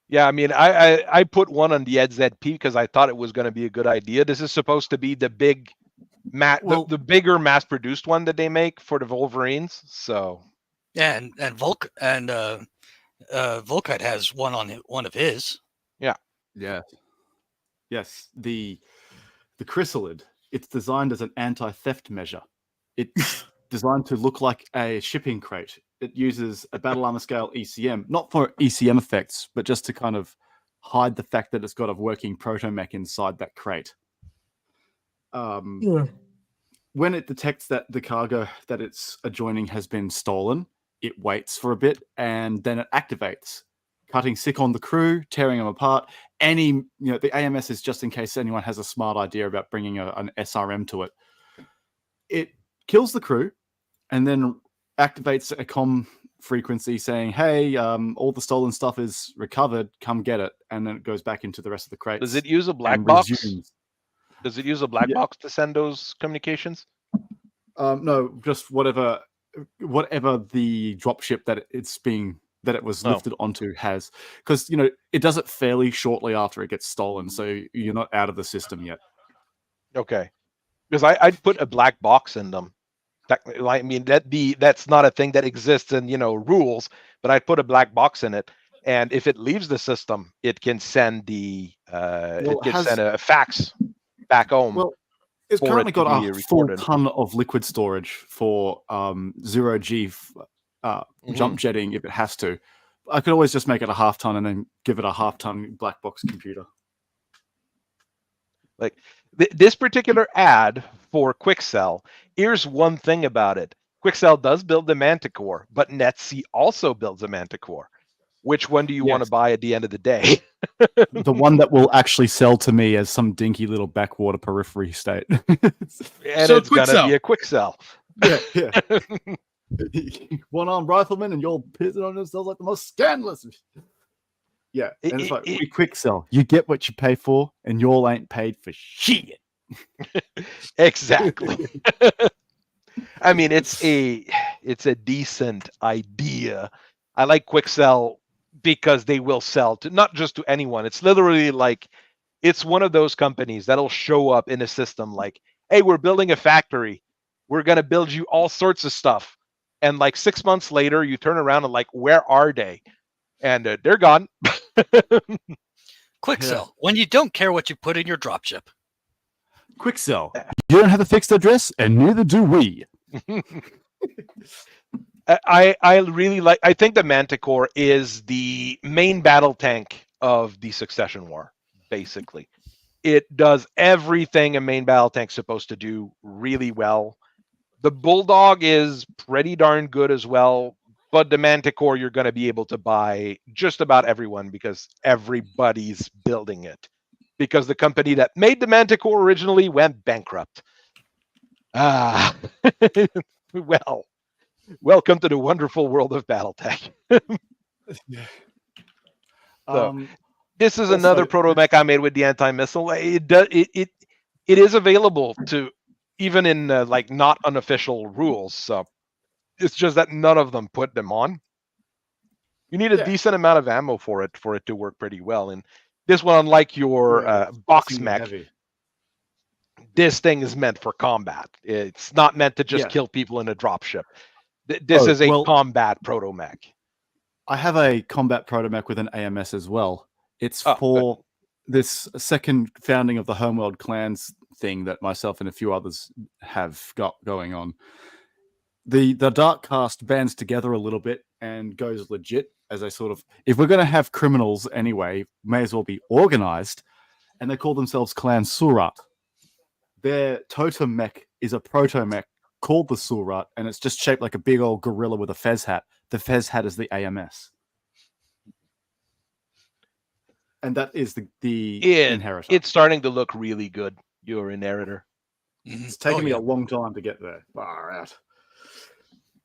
Yeah, I mean, I put one on the ZP because I thought it was going to be a good idea. This is supposed to be the big, the bigger mass-produced one that they make for the Wolverines. So Yeah, and Volkite has one of his. Yeah. Yes. The chrysalid. It's designed as an anti-theft measure. It's designed to look like a shipping crate. It uses a battle armor scale ECM, not for ECM effects, but just to kind of hide the fact that it's got a working ProtoMech inside that crate. When it detects that the cargo that it's adjoining has been stolen, it waits for a bit and then it activates, cutting sick on the crew, tearing them apart. The AMS is just in case anyone has a smart idea about bringing an SRM to it. It kills the crew and then activates a comm frequency saying, hey, all the stolen stuff is recovered, come get it. And then it goes back into the rest of the crates. does it use a black box? Does it use a black box to send those communications? No, just whatever the dropship that it was lifted onto has, because it does it fairly shortly after it gets stolen, so you're not out of the system yet. Okay, because I'd put a black box in them. I mean, that's not a thing that exists in rules, but I'd put a black box in it, and if it leaves the system, it can send send a fax back home. Well, it's currently got a full ton of liquid storage for 0G jump jetting if it has to. I could always just make it a half ton and then give it a half ton black box computer. Like this particular ad for Quicksell, here's one thing about it. Quicksell does build the Manticore, but Netsea also builds a Manticore. Which one do you want to buy at the end of the day? The one that will actually sell to me as some dinky little backwater periphery state. And so it's going to be a Quicksell. Yeah. One-armed rifleman and you're pissing on yourselves like the most scandalous. Yeah, and it's like, we Quicksell. You get what you pay for, and y'all ain't paid for shit. Exactly. I mean, it's a decent idea. I like Quicksell because they will sell to not just to anyone. It's literally like it's one of those companies that'll show up in a system like, hey, we're building a factory. We're going to build you all sorts of stuff. And like 6 months later, you turn around and like, where are they? and they're gone. Quick sell. When you don't care what you put in your dropship. Quick sell. You don't have a fixed address, and neither do we. I really like. I think the Manticore is the main battle tank of the Succession War. Basically, it does everything a main battle tank's supposed to do really well. The Bulldog is pretty darn good as well, but the Manticore you're going to be able to buy just about everyone because everybody's building it. Because the company that made the Manticore originally went bankrupt. Ah, well, welcome to the wonderful world of Battletech. This is another ProtoMech I made with the anti-missile. It is available to even in like not unofficial rules. So it's just that none of them put them on. You need a decent amount of ammo for it to work pretty well. And this one, unlike your box mech, this thing is meant for combat. It's not meant to just kill people in a dropship. This is a combat ProtoMech. I have a combat ProtoMech with an AMS as well. It's for this second founding of the Homeworld Clans thing that myself and a few others have got going on. The Dark Cast bands together a little bit and goes legit as a sort of, if we're going to have criminals anyway, may as well be organized. And they call themselves Clan Surat. Their totem mech is a ProtoMech called the Surat, and it's just shaped like a big old gorilla with a fez hat. The fez hat is the AMS. And that is the inheritor. It's starting to look really good, your inheritor. It's taken me a long time to get there. Far out.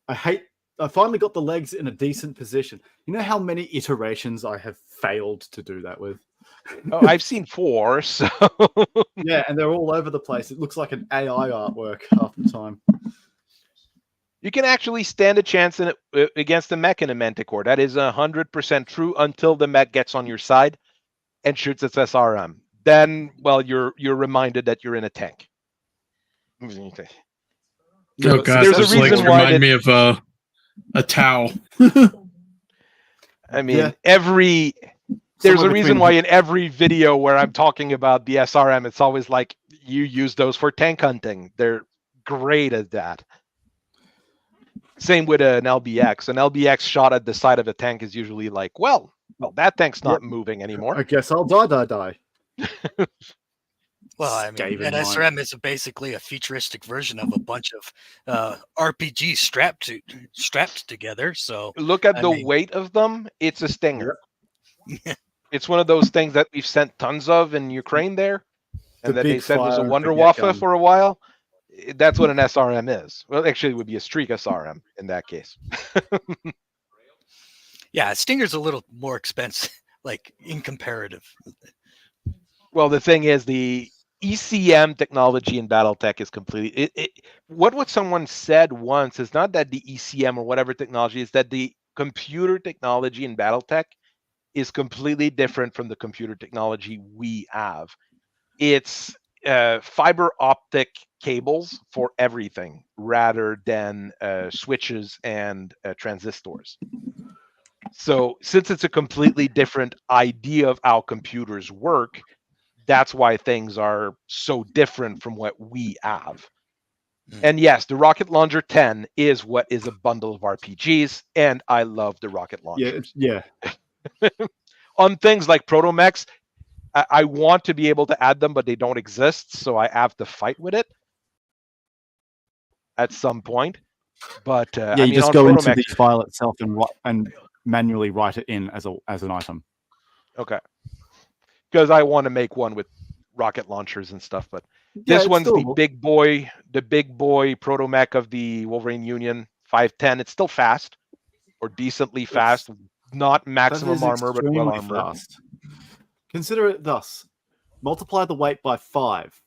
I finally got the legs in a decent position. You know how many iterations I have failed to do that with? Oh, I've seen 4, so... Yeah, and they're all over the place. It looks like an AI artwork half the time. You can actually stand a chance in it against the mech in a Manticore. That is 100% true until the mech gets on your side and shoots its SRM. Then, well, you're reminded that you're in a tank. Oh god, there's a reason why remind me of a Tau. I mean, there's a reason why in every video where I'm talking about the SRM, it's always like you use those for tank hunting. They're great at that. Same with an LBX. An LBX shot at the side of a tank is usually like, well, that tank's not moving anymore. I guess I'll die. Well, I mean, an SRM is basically a futuristic version of a bunch of RPGs strapped together. So look at the weight of them. It's a Stinger. Yeah. It's one of those things that we've sent tons of in Ukraine there, and that they said was a Wunderwaffe for a while. That's what an SRM is. Well, actually, it would be a Streak SRM in that case. Yeah, Stinger's a little more expensive, like in comparative. Well, the thing is, the ECM technology in Battletech is completely. What someone said once is not that the ECM or whatever technology is, that the computer technology in Battletech is completely different from the computer technology we have. It's fiber optic cables for everything rather than switches and transistors. So since it's a completely different idea of how computers work, that's why things are so different from what we have. And yes, the Rocket Launcher 10 is what is a bundle of RPGs, and I love the Rocket Launcher. Yeah. On things like ProtoMechs, I want to be able to add them, but they don't exist, so I have to fight with it at some point. But you just go into the file itself and manually write it in as an item. Okay. Because I want to make one with rocket launchers and stuff, but this one's the big boy ProtoMech of the Wolverine Union 510. It's still fast, or decently fast, not maximum armor, but well armored. Fast. Consider it thus: multiply the weight by 5.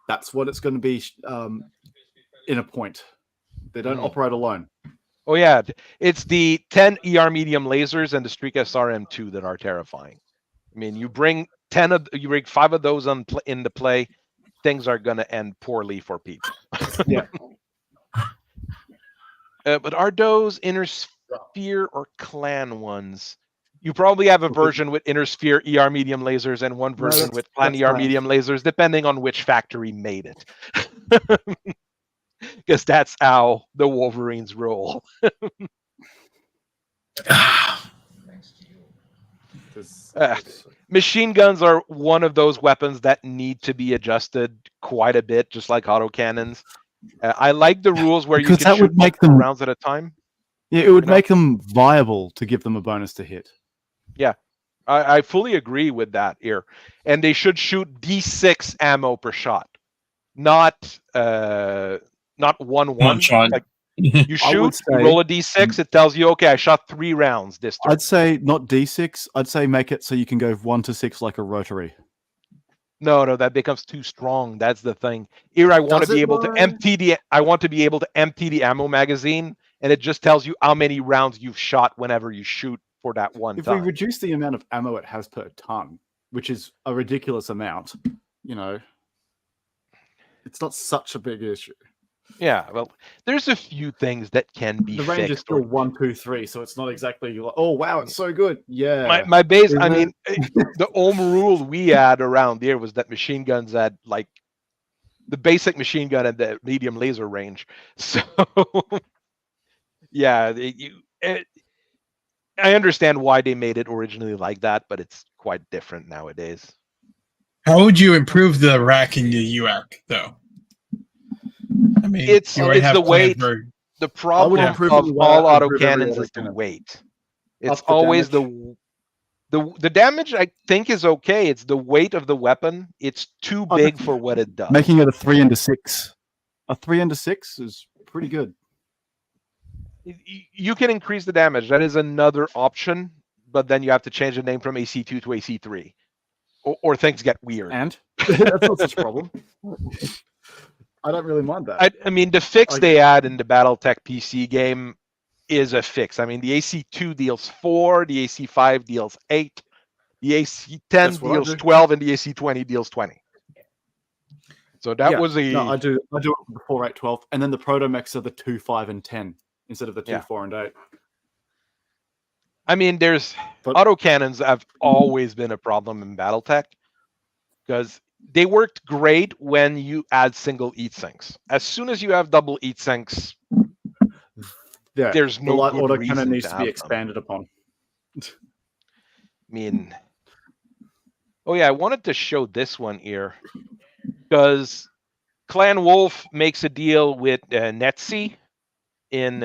That's what it's going to be in a point. They don't operate alone. Oh yeah, it's the 10 ER medium lasers and the Streak SRM2 that are terrifying. I mean, you bring 5 of those into play, things are going to end poorly for people. Yeah. But are those inner sphere or clan ones? You probably have a version with inner sphere ER medium lasers and one version with plan ER medium lasers, depending on which factory made it. Because that's how the Wolverines roll. Machine guns are one of those weapons that need to be adjusted quite a bit, just like autocannons. I like the rules where you can shoot multiple rounds at a time. Yeah, it would make them viable to give them a bonus to hit. Yeah, I fully agree with that here. And they should shoot D6 ammo per shot, not 1-1 shot. Like, you shoot, you roll a D6, it tells you, okay, I shot 3 rounds this turn. I'd say not D6. I'd say make it so you can go 1 to 6 like a rotary. No, that becomes too strong. That's the thing. Here, I want to be able to empty the. I want to be able to empty the ammo magazine, and it just tells you how many rounds you've shot whenever you shoot for that one time. If we reduce the amount of ammo it has per ton, which is a ridiculous amount, it's not such a big issue. Yeah, well, there's a few things that can be fixed. The range is still 1, 2, 3, so it's not exactly like, oh wow, it's so good. Yeah. My base, I mean, the home rule we had around here was that machine guns had like the basic machine gun and the medium laser range. So yeah, I understand why they made it originally like that, but it's quite different nowadays. How would you improve the rack in the UAC though? I mean, it's the weight. The problem of all autocannons is the weight. It's always the damage. I think is okay. It's the weight of the weapon. It's too big for what it does. Making it a 3 and a 6. A 3 and a 6 is pretty good. You can increase the damage. That is another option, but then you have to change the name from AC2 to AC3, or things get weird. And that's not such a problem. I don't really mind that. I mean, the fix they add in the Battletech PC game is a fix. I mean, the AC2 deals 4, the AC5 deals 8, the AC10 deals 12, and the AC20 deals 20. So that was a... No, I do it with the 4, 8, 12, and then the ProtoMechs are the 2, 5, and 10 instead of the 2, 4, and 8. I mean, autocannons have always been a problem in Battletech because they worked great when you add single heat sinks. As soon as you have double heat sinks, there's no light good autocannon reason needs to be have expanded them. upon. I mean, oh yeah, I wanted to show this one here because Clan Wolf makes a deal with Netsi in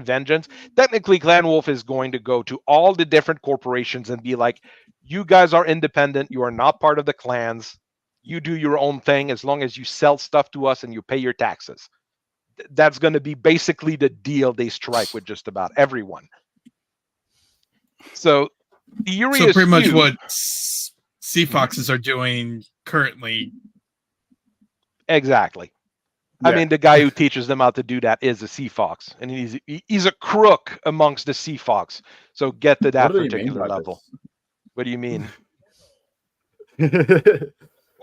Vengeance. Technically, Clan Wolf is going to go to all the different corporations and be like, you guys are independent. You are not part of the clans. You do your own thing as long as you sell stuff to us and you pay your taxes. That's going to be basically the deal they strike with just about everyone. So, so pretty much what Sea Foxes are doing currently. Exactly. Yeah. I mean, the guy who teaches them how to do that is a Sea Fox, and he's a crook amongst the Sea Fox. So get to that particular level. What do you mean?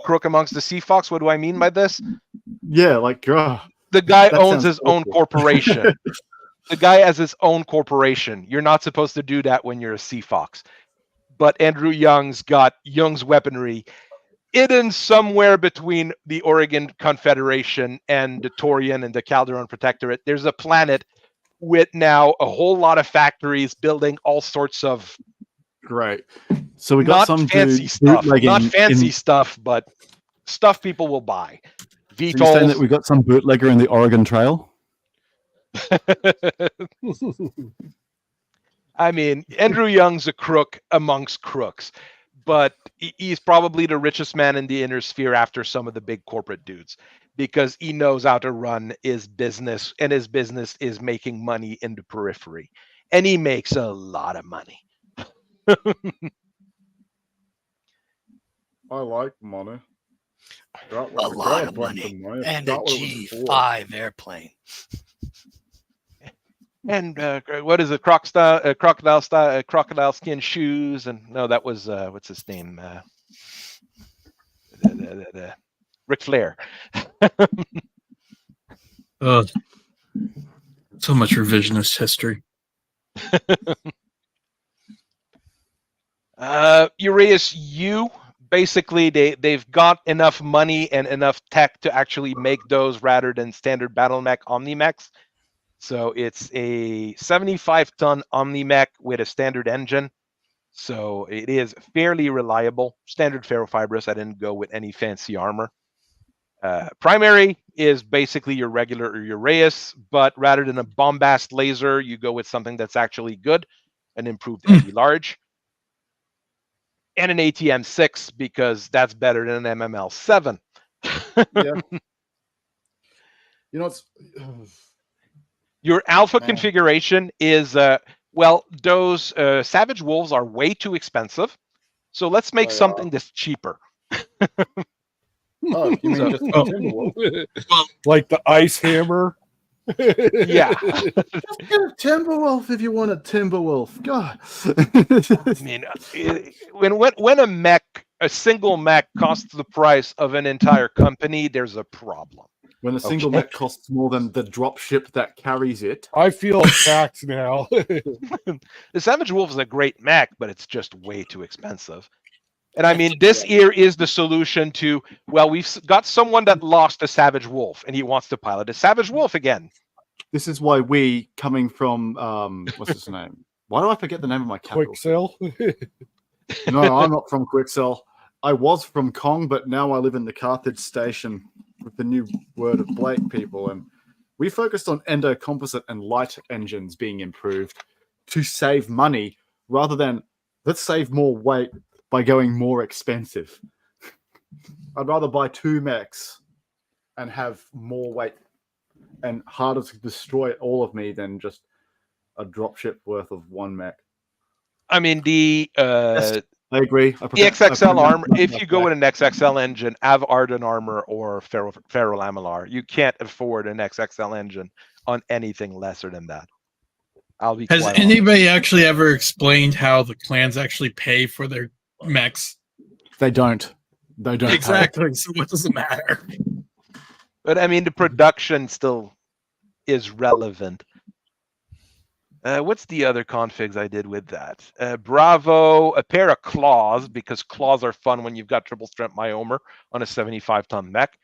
Crook amongst the Sea Fox? What do I mean by this? Yeah, like the guy owns his own corporation. The guy has his own corporation. You're not supposed to do that when you're a Sea Fox. But Andrew Young's got Young's weaponry hidden somewhere between the Oregon Confederation and the Torian and the Calderon Protectorate. There's a planet with now a whole lot of factories building all sorts of great. So we got some fancy stuff, not fancy stuff, but stuff people will buy. VTOLs. So you're saying that we got some bootlegger in the Oregon Trail? I mean, Andrew Young's a crook amongst crooks, but he's probably the richest man in the inner sphere after some of the big corporate dudes because he knows how to run his business, and his business is making money in the periphery, and he makes a lot of money. I like money. A lot of money. And a G5 airplane. And what is it? Crocodile skin shoes, and no, that was what's his name? Ric Flair. So much revisionist history. Uraeus U, basically they've got enough money and enough tech to actually make those rather than standard BattleMech OmniMechs. So it's a 75-ton OmniMech with a standard engine. So it is fairly reliable. Standard ferrofibrous. I didn't go with any fancy armor. Primary is basically your regular Uraeus, but rather than a bombast laser, you go with something that's actually good, an improved heavy large. And an ATM 6 because that's better than an MML 7. Yeah. You know, it's your alpha configuration is well, those Savage Wolves are way too expensive. So let's make something that's cheaper. Oh, you mean just Timberwolf? Like the ice hammer? Yeah. Just get a Timberwolf if you want a Timberwolf. God. I mean, when a single mech costs the price of an entire company, there's a problem. When a single mech costs more than the dropship that carries it. I feel attacked now. The Savage Wolf is a great mech, but it's just way too expensive. And I mean, this here is the solution to, well, we've got someone that lost a Savage Wolf, and he wants to pilot a Savage Wolf again. This is why we, coming from, what's his name? Why do I forget the name of my capital? Quicksell? No, I'm not from Quicksell. I was from Kong, but now I live in the Carthage station with the new word of Blake people. And we focused on endo-composite and light engines being improved to save money rather than let's save more weight by going more expensive. I'd rather buy 2 mechs and have more weight and harder to destroy all of me than just a dropship worth of 1 mech. I mean, the I agree. the XXL armor, if you go with an XXL engine, have Arden armor or ferrolamellar. You can't afford an XXL engine on anything lesser than that. I'll be Has anybody actually ever explained how the clans actually pay for their mechs? They don't. They don't. Exactly. So what does it matter? But I mean, the production still is relevant. What's the other configs I did with that? Bravo, a pair of claws, because claws are fun when you've got triple strength myomer on a 75-ton mech.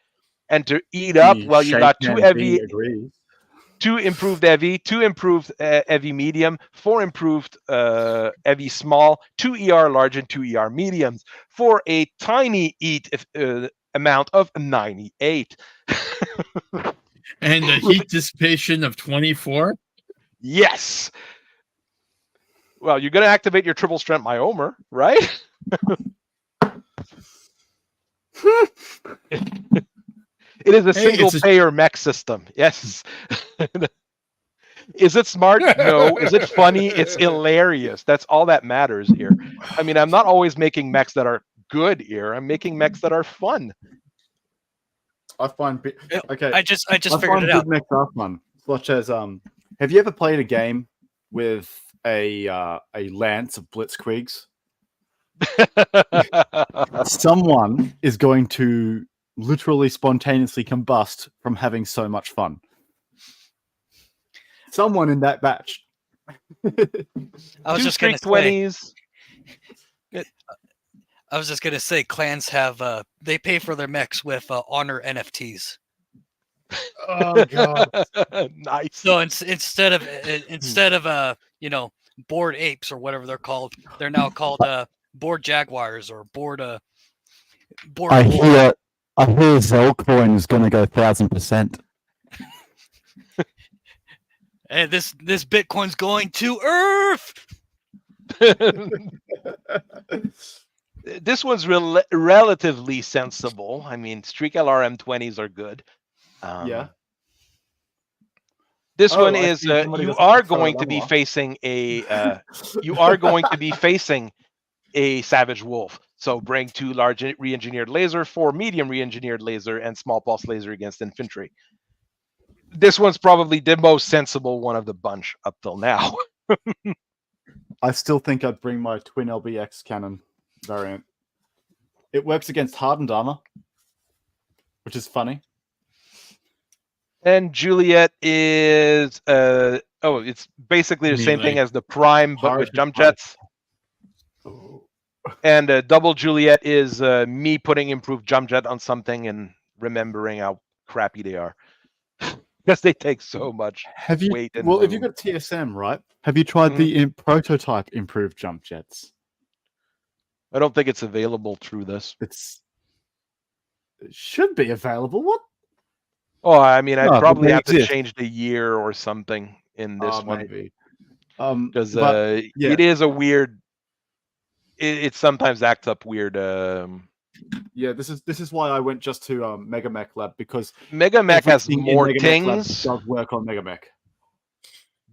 And to eat up, well, you got 2 heavy, 2 improved heavy, 2 improved heavy medium, 4 improved heavy small, 2 ER large, and 2 ER mediums for a tiny eat amount of 98. And a heat dissipation of 24? Yes. Well, you're going to activate your triple strength myomer, right? It is a single payer mech system. Yes. Is it smart? No. Is it funny? It's hilarious. That's all that matters here. I mean, I'm not always making mechs that are good here. I'm making mechs that are fun. I find okay. I just figured it out. Mechs are fun, such as have you ever played a game with a lance of blitzkriegs? Someone is going to literally spontaneously combust from having so much fun. Someone in that batch. I was just going to say. I was just going to say, clans have they pay for their mechs with honor NFTs. Oh god, nice. So instead of bored apes or whatever they're called, they're now called bored jaguars or bored. I hear Zelcoin is going to go 1,000%. And this Bitcoin's going to Earth. This one's relatively sensible. I mean, Streak LR M20s are good. Yeah. This one is you are going to be facing a Savage Wolf. So bring 2 large re-engineered laser, 4 medium re-engineered laser, and small pulse laser against infantry. This one's probably the most sensible one of the bunch up till now. I still think I'd bring my twin LBX cannon variant. It works against hardened armor, which is funny. And Juliet is it's basically the same thing as the Prime, but with jump jets. And Double Juliet is me putting improved jump jet on something and remembering how crappy they are. Because they take so much weight and Well, if room. you've got TSM, right? Have you tried the prototype improved jump jets? I don't think it's available through this. It should be available. What? Oh, I mean, I'd No, probably they have to exist. change the year or something in this one. Maybe. Because but, yeah. it is a weird. It sometimes acts up weird. Yeah, this is why I went just to MegaMech Lab, because MegaMech has everything in more MegaMech Lab things, does work on MegaMech.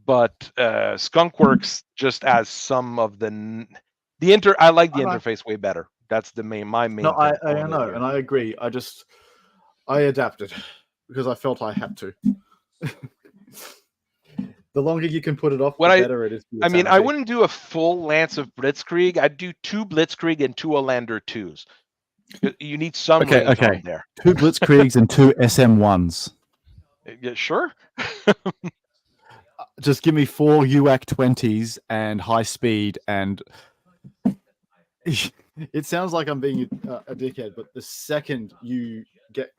but Skunkworks just has some of the I like the interface way better. That's my main. No, I component know, here. and I agree. I adapted because I felt I had to. The longer you can put it off, the better it is. For your I mean, I sanity. wouldn't do a full Lance of Blitzkrieg. I'd do 2 Blitzkrieg and 2 Olander 2s. You need some range on there. 2 Blitzkriegs and 2 SM1s. Yeah, sure. Just give me 4 UAC 20s and high speed, and it sounds like I'm being a dickhead, but the second you get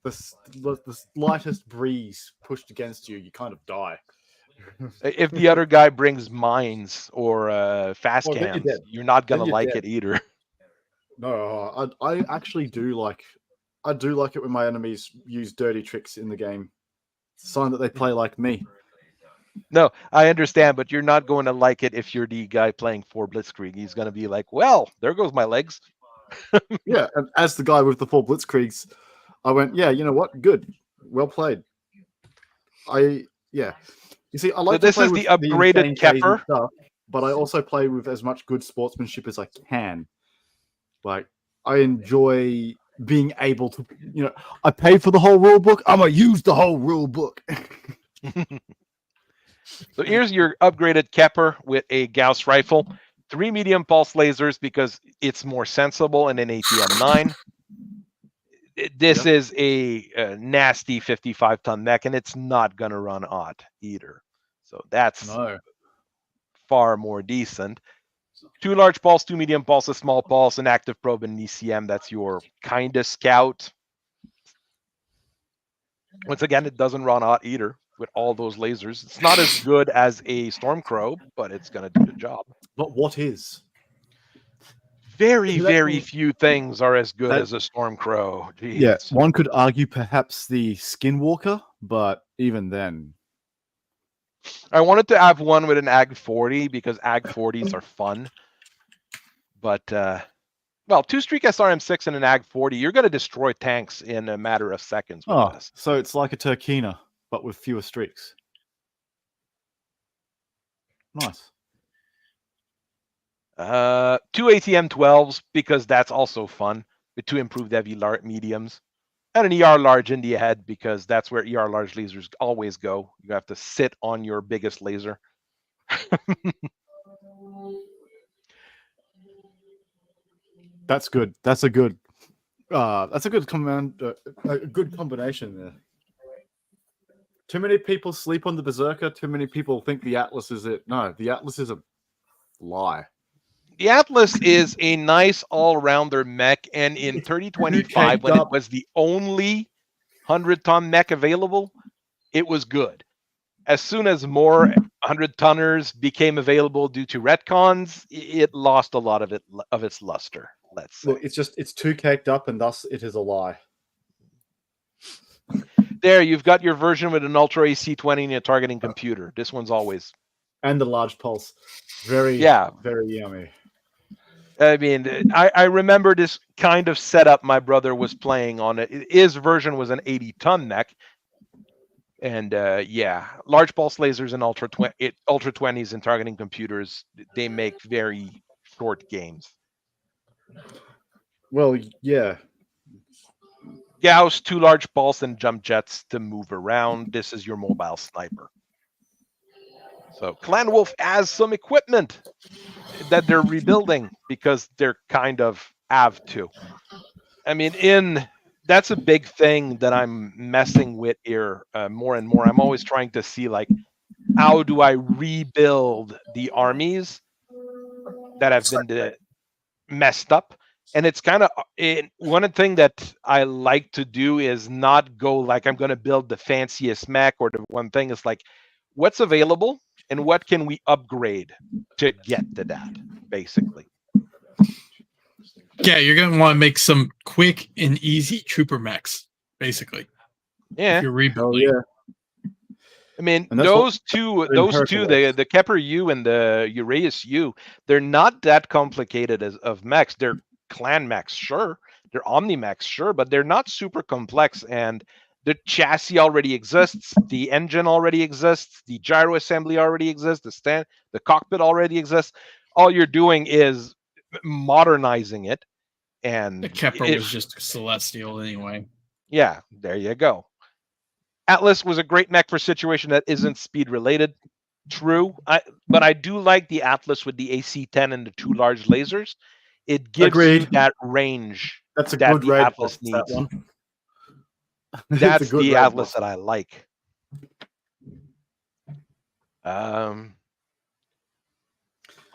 the slightest breeze pushed against you, you kind of die. If the other guy brings mines or fast cans, you're not gonna like it either. No, I actually do like. I do like it when my enemies use dirty tricks in the game. It's a sign that they play like me. No, I understand, but you're not going to like it if you're the guy playing 4 Blitzkrieg. He's going to be like, well, there goes my legs. Yeah, and as the guy with the 4 Blitzkriegs, I went, yeah, you know what? Good. Well played. Yeah. You see, I like this to play is with the upgraded Kepper, stuff, but I also play with as much good sportsmanship as I can. Like, I enjoy being able to, I paid for the whole rule book. I'm going to use the whole rule book. So here's your upgraded Kepper with a Gauss rifle, 3 medium pulse lasers because it's more sensible, and an ATM 9. This is a nasty 55-ton mech, and it's not going to run odd either. So that's far more decent. 2 large pulse, 2 medium pulse, a small pulse, an active probe, and an ECM. That's your kind of scout. Once again, it doesn't run odd either with all those lasers. It's not as good as a Stormcrow, but it's going to do the job. But what is? Very, very few things are as good as a Stormcrow. Jeez. Yeah, one could argue perhaps the Skinwalker, but even then. I wanted to have one with an AG 40 because AG 40s are fun. But, well, 2 Streak SRM6 and an AG 40, you're going to destroy tanks in a matter of seconds with this. So it's like a Turkina, but with fewer streaks. Nice. 2 ATM 12s because that's also fun with 2 improved heavy mediums, and an ER large in the head because that's where ER large lasers always go. You have to sit on your biggest laser. That's good. That's a good command. A good combination there. Too many people sleep on the Berserker. Too many people think the Atlas is it. No, the Atlas is a lie. The Atlas is a nice all-rounder mech, and in 3025, when it was the only 100-ton mech available, it was good. As soon as more 100-tonners became available due to retcons, it lost a lot of its luster. Let's say. Look, it's too caked up, and thus it is a lie. There, you've got your version with an Ultra AC-20 and a targeting computer. This one's always. And the large pulse. Very yummy. I mean, I remember this kind of setup my brother was playing on it. His version was an 80-ton mech. And large pulse lasers and Ultra 20s and targeting computers, they make very short games. Well, yeah. Gauss, 2 large pulse and jump jets to move around. This is your mobile sniper. So Clan Wolf has some equipment that they're rebuilding because they're kind of have to. I mean, that's a big thing that I'm messing with here more and more. I'm always trying to see, like, how do I rebuild the armies that have been messed up. And it's kind of one thing that I like to do is not go like I'm going to build the fanciest mech or the one thing. Is like, what's available and what can we upgrade to get to that, basically. Yeah, you're going to want to make some quick and easy trooper mechs, basically. Yeah. If you're rebuilding. Yeah. I mean, those two, the Kepler U and the Uraeus U, they're not that complicated of mechs. They're clan mechs, sure. They're OmniMechs, sure, but they're not super complex. And the chassis already exists, the engine already exists, the gyro assembly already exists, the cockpit already exists. All you're doing is modernizing it. And the Kepler was just celestial anyway. Yeah, there you go. Atlas was a great mech for a situation that isn't speed related. True, but I do like the Atlas with the AC-10 and the 2 large lasers. It gives you that range. That's a that good the raid Atlas box, needs. that one. That's the Atlas that I like.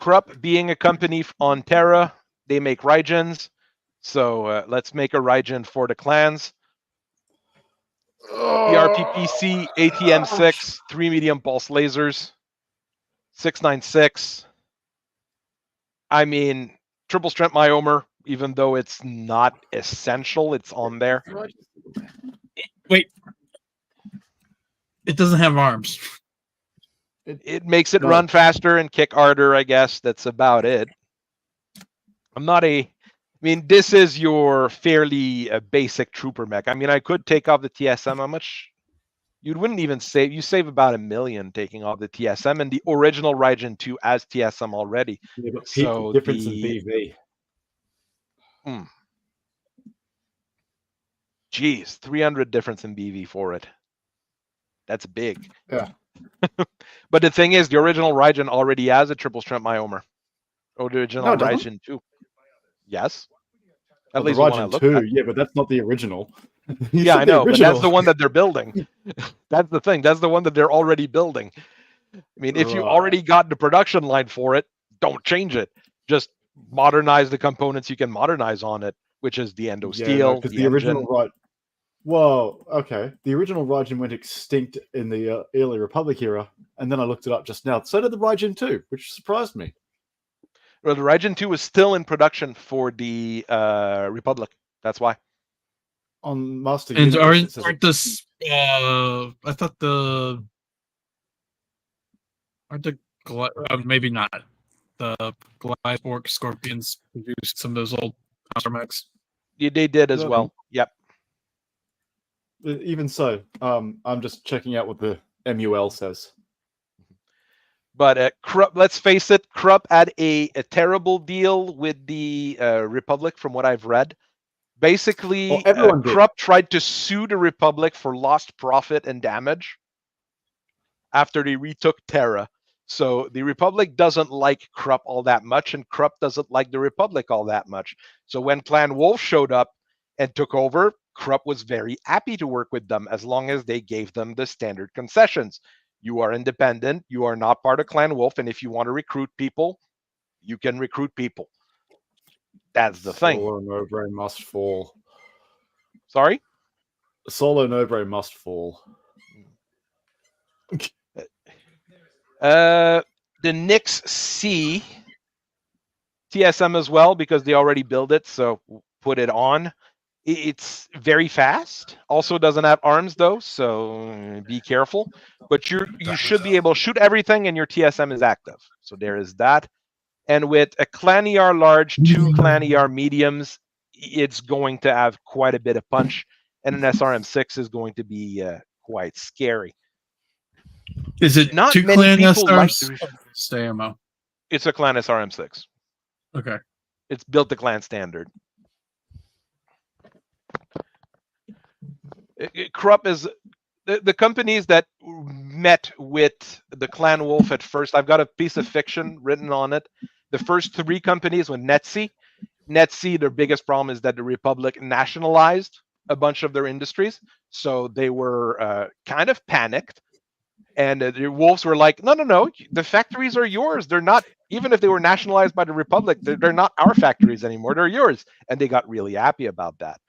Krupp being a company on Terra, they make Rygens. So let's make a Rygen for the clans. ERPPC, ATM6, 3 medium pulse lasers, 696. I mean, triple strength myomer, even though it's not essential, it's on there. Wait. It doesn't have arms. It makes it run faster and kick harder, I guess. That's about it. I mean, this is your fairly basic trooper mech. I mean, I could take off the TSM. How much? You wouldn't even save. You save about $1 million taking off the TSM, and the original Rygen 2 as TSM already. Yeah, but so difference in BV. Geez, 300 difference in BV for it. That's big. Yeah. But the thing is, the original Rygen already has a triple strength myomer. Or the original Rygen 2. Yes. At least the Rygen 2, yeah, but that's not the original. Yeah, I know, but that's the one that they're building. That's the thing. That's the one that they're already building. I mean, if you already got the production line for it, don't change it. Just modernize the components you can modernize on it, which is the endo steel. Because the original Whoa, okay. The original Rygen went extinct in the early Republic era, and then I looked it up just now. So did the Rygen 2, which surprised me. Well, the Rygen 2 was still in production for the Republic. That's why. On Master and aren't this? I thought maybe not the Glyborg Scorpions produced some of those old mechs. Yeah, they did as well. Yep. Even so, I'm just checking out what the MUL says. But Krupp, let's face it, Krupp had a terrible deal with the Republic, from what I've read. Basically, Krupp tried to sue the Republic for lost profit and damage after they retook Terra. So the Republic doesn't like Krupp all that much, and Krupp doesn't like the Republic all that much. So when Clan Wolf showed up and took over, Krupp was very happy to work with them as long as they gave them the standard concessions. You are independent, you are not part of Clan Wolf, and if you want to recruit people, you can recruit people. That's the thing. Solo Nobre must fall. Sorry? Solo Nobre must fall. The Nix C TSM as well, because they already built it, so put it on. It's very fast. Also doesn't have arms though, so be careful. But you should be able to shoot everything, and your TSM is active. So there is that. And with a Clan ER large, 2 Clan ER mediums, it's going to have quite a bit of punch, and an SRM6 is going to be quite scary. Is it not 2 many Clan people SRMs? Stay ammo. It's a Clan SRM6. Okay. It's built to Clan standard. Krupp is the companies that met with the Clan Wolf at first. I've got a piece of fiction written on it. The first 3 companies with Netsi. Netsi, their biggest problem is that the Republic nationalized a bunch of their industries. So they were kind of panicked. And the Wolves were like, no, the factories are yours. They're not even if they were nationalized by the Republic, they're not our factories anymore. They're yours. And they got really happy about that.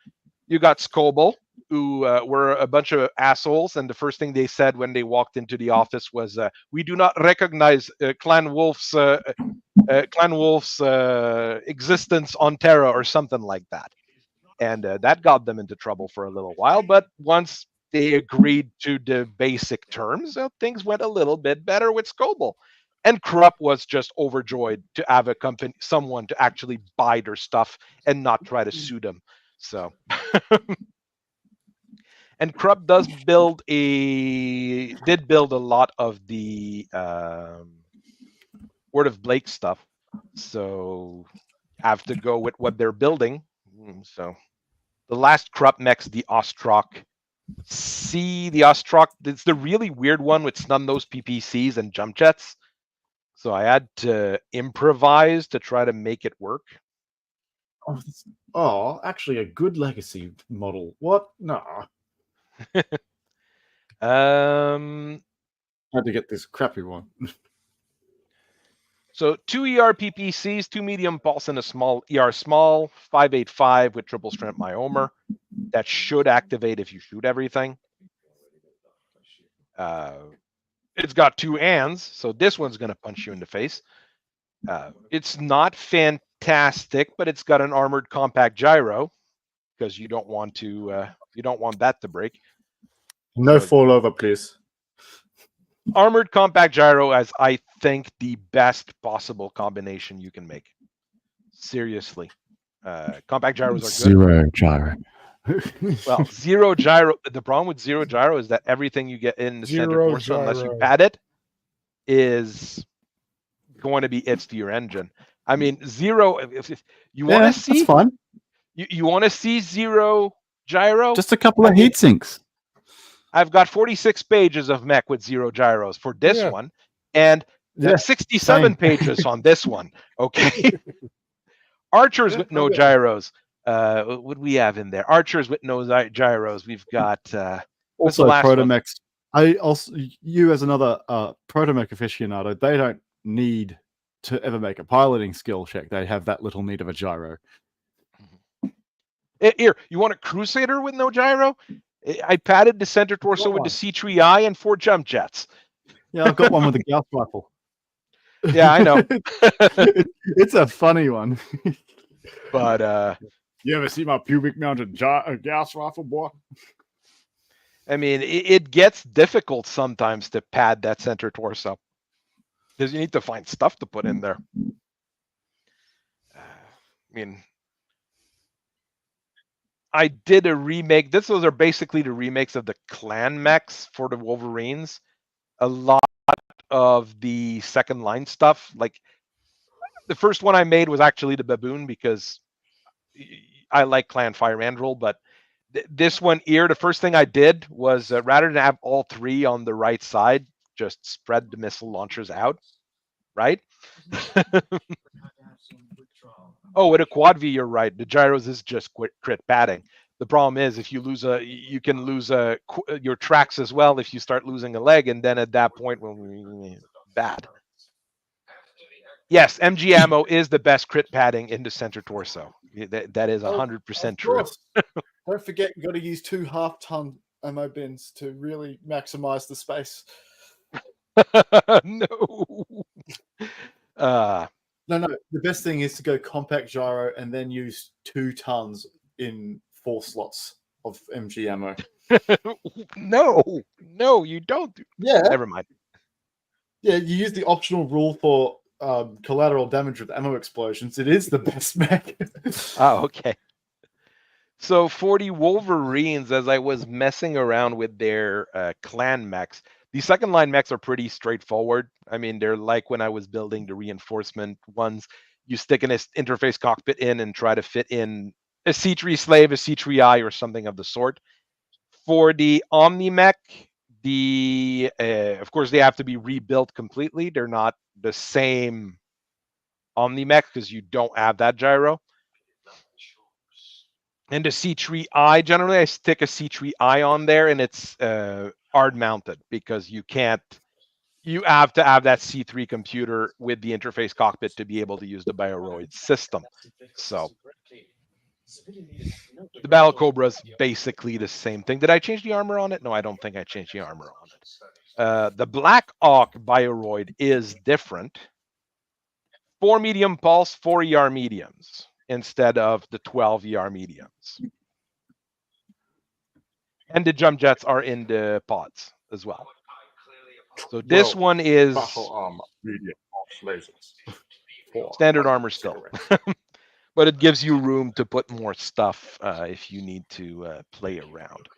You got Scoble, who were a bunch of assholes, and the first thing they said when they walked into the office was, "We do not recognize Clan Wolf's existence on Terra," or something like that. And that got them into trouble for a little while. But once they agreed to the basic terms, things went a little bit better with Scoble. And Krupp was just overjoyed to have a company, someone to actually buy their stuff and not try to sue them. So, and Krupp did build a lot of the Word of Blake stuff. So, have to go with what they're building. So, the last Krupp mech's the Ostrock. See, the Ostrock, it's the really weird one with snub-nosed PPCs and jump jets. So I had to improvise to try to make it work. Oh, actually a good legacy model. What? No. Had to get this crappy one. So 2 ER PPCs, 2 medium pulse, and a small ER small, 585 with triple strength myomer. That should activate if you shoot everything. It's got 2 ands, so this one's going to punch you in the face. It's not fantastic, but it's got an armored compact gyro because you don't want that to break. No fall over, please. Armored compact gyro as I think the best possible combination you can make. Seriously, compact gyros are good. Zero gyro. Well, zero gyro. The problem with zero gyro is that everything you get in the center torso, unless you pad it, is going to be hits to your engine. I mean, zero. If you want to see, that's fine. You want to see zero gyro? Just a couple of heat sinks. I've got 46 pages of mech with zero gyros for this one, and 67 pages on this one. Okay. Archers with no gyros. What do we have in there? Archers with no gyros. We've got also ProtoMechs. You as another ProtoMech aficionado, they don't need to ever make a piloting skill check. They have that little need of a gyro. Here, you want a Crusader with no gyro? I padded the center torso with the C3I and 4 jump jets. Yeah, I've got one with a Gauss rifle. Yeah, I know. It's a funny one. But you ever see my pubic mounted Gauss rifle, boy? I mean, it gets difficult sometimes to pad that center torso because you need to find stuff to put in there. I mean, I did a remake. Those are basically the remakes of the clan mechs for the Wolverines. A lot of the second line stuff. Like the first one I made was actually the Baboon because I like Clan Fire Mandrill, but this one here, the first thing I did was rather than have all 3 on the right side, just spread the missile launchers out, right? Oh, with a quad V, you're right. The gyros is just crit padding. The problem is if you lose you can lose your tracks as well if you start losing a leg, and then at that point, bad. Yes, MG ammo is the best crit padding in the center torso. That is 100% true. Don't forget, you got to use 2 half-ton ammo bins to really maximize the space. No. No. The best thing is to go compact gyro and then use 2 tons in 4 slots of MG ammo. No, you don't. Yeah. Never mind. Yeah, you use the optional rule for collateral damage with ammo explosions. It is the best mech. Oh, okay. So for the Wolverines, as I was messing around with their clan mechs, the second line mechs are pretty straightforward. I mean, they're like when I was building the reinforcement ones. You stick an interface cockpit in and try to fit in a C3 slave, a C3I, or something of the sort. For the OmniMech, of course, they have to be rebuilt completely. They're not the same OmniMech because you don't have that gyro. And the C3I, generally, I stick a C3I on there, and it's hard mounted because you can't you have to have that C3 computer with the interface cockpit to be able to use the Bioroid system. So the Battle Cobra is basically the same thing. Did I change the armor on it? No, I don't think I changed the armor on it. The Black Hawk Bioroid is different. 4 medium pulse, 4 ER mediums instead of the 12 ER mediums. And the jump jets are in the pods as well. So this one is battle armor, medium lasers. Standard armor still. But it gives you room to put more stuff if you need to play around.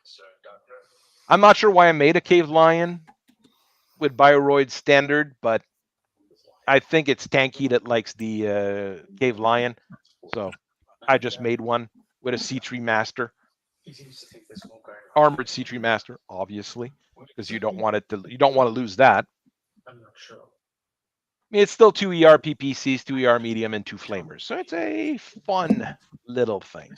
I'm not sure why I made a Cave Lion with Bioroid standard, but I think it's tanky that likes the Cave Lion. So I just made one with a C3 Master. Armored C3 Master, obviously, because you don't want to lose that. I mean, it's still 2 ER PPCs, 2 ER medium, and 2 flamers. So it's a fun little thing.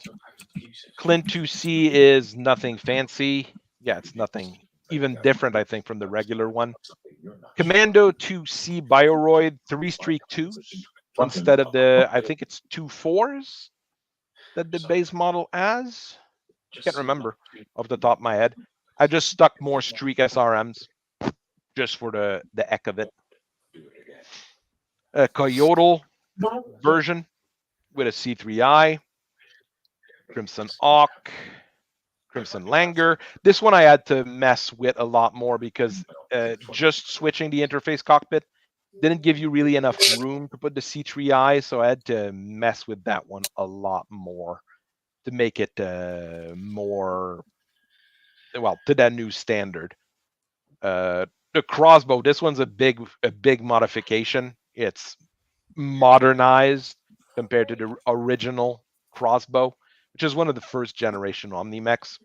Clint 2C is nothing fancy. Yeah, it's nothing even different, I think, from the regular one. Commando 2C Bioroid, 3 streak 2s instead of the, I think it's 2 4s that the base model has. I can't remember off the top of my head. I just stuck more streak SRMs just for the heck of it. A Coyote version with a C3I, Crimson Hawk, Crimson Langer. This one I had to mess with a lot more because just switching the interface cockpit didn't give you really enough room to put the C3I, so I had to mess with that one a lot more to make it more, well, to that new standard. The crossbow, this one's a big modification. It's modernized compared to the original crossbow, which is one of the first generation OmniMechs.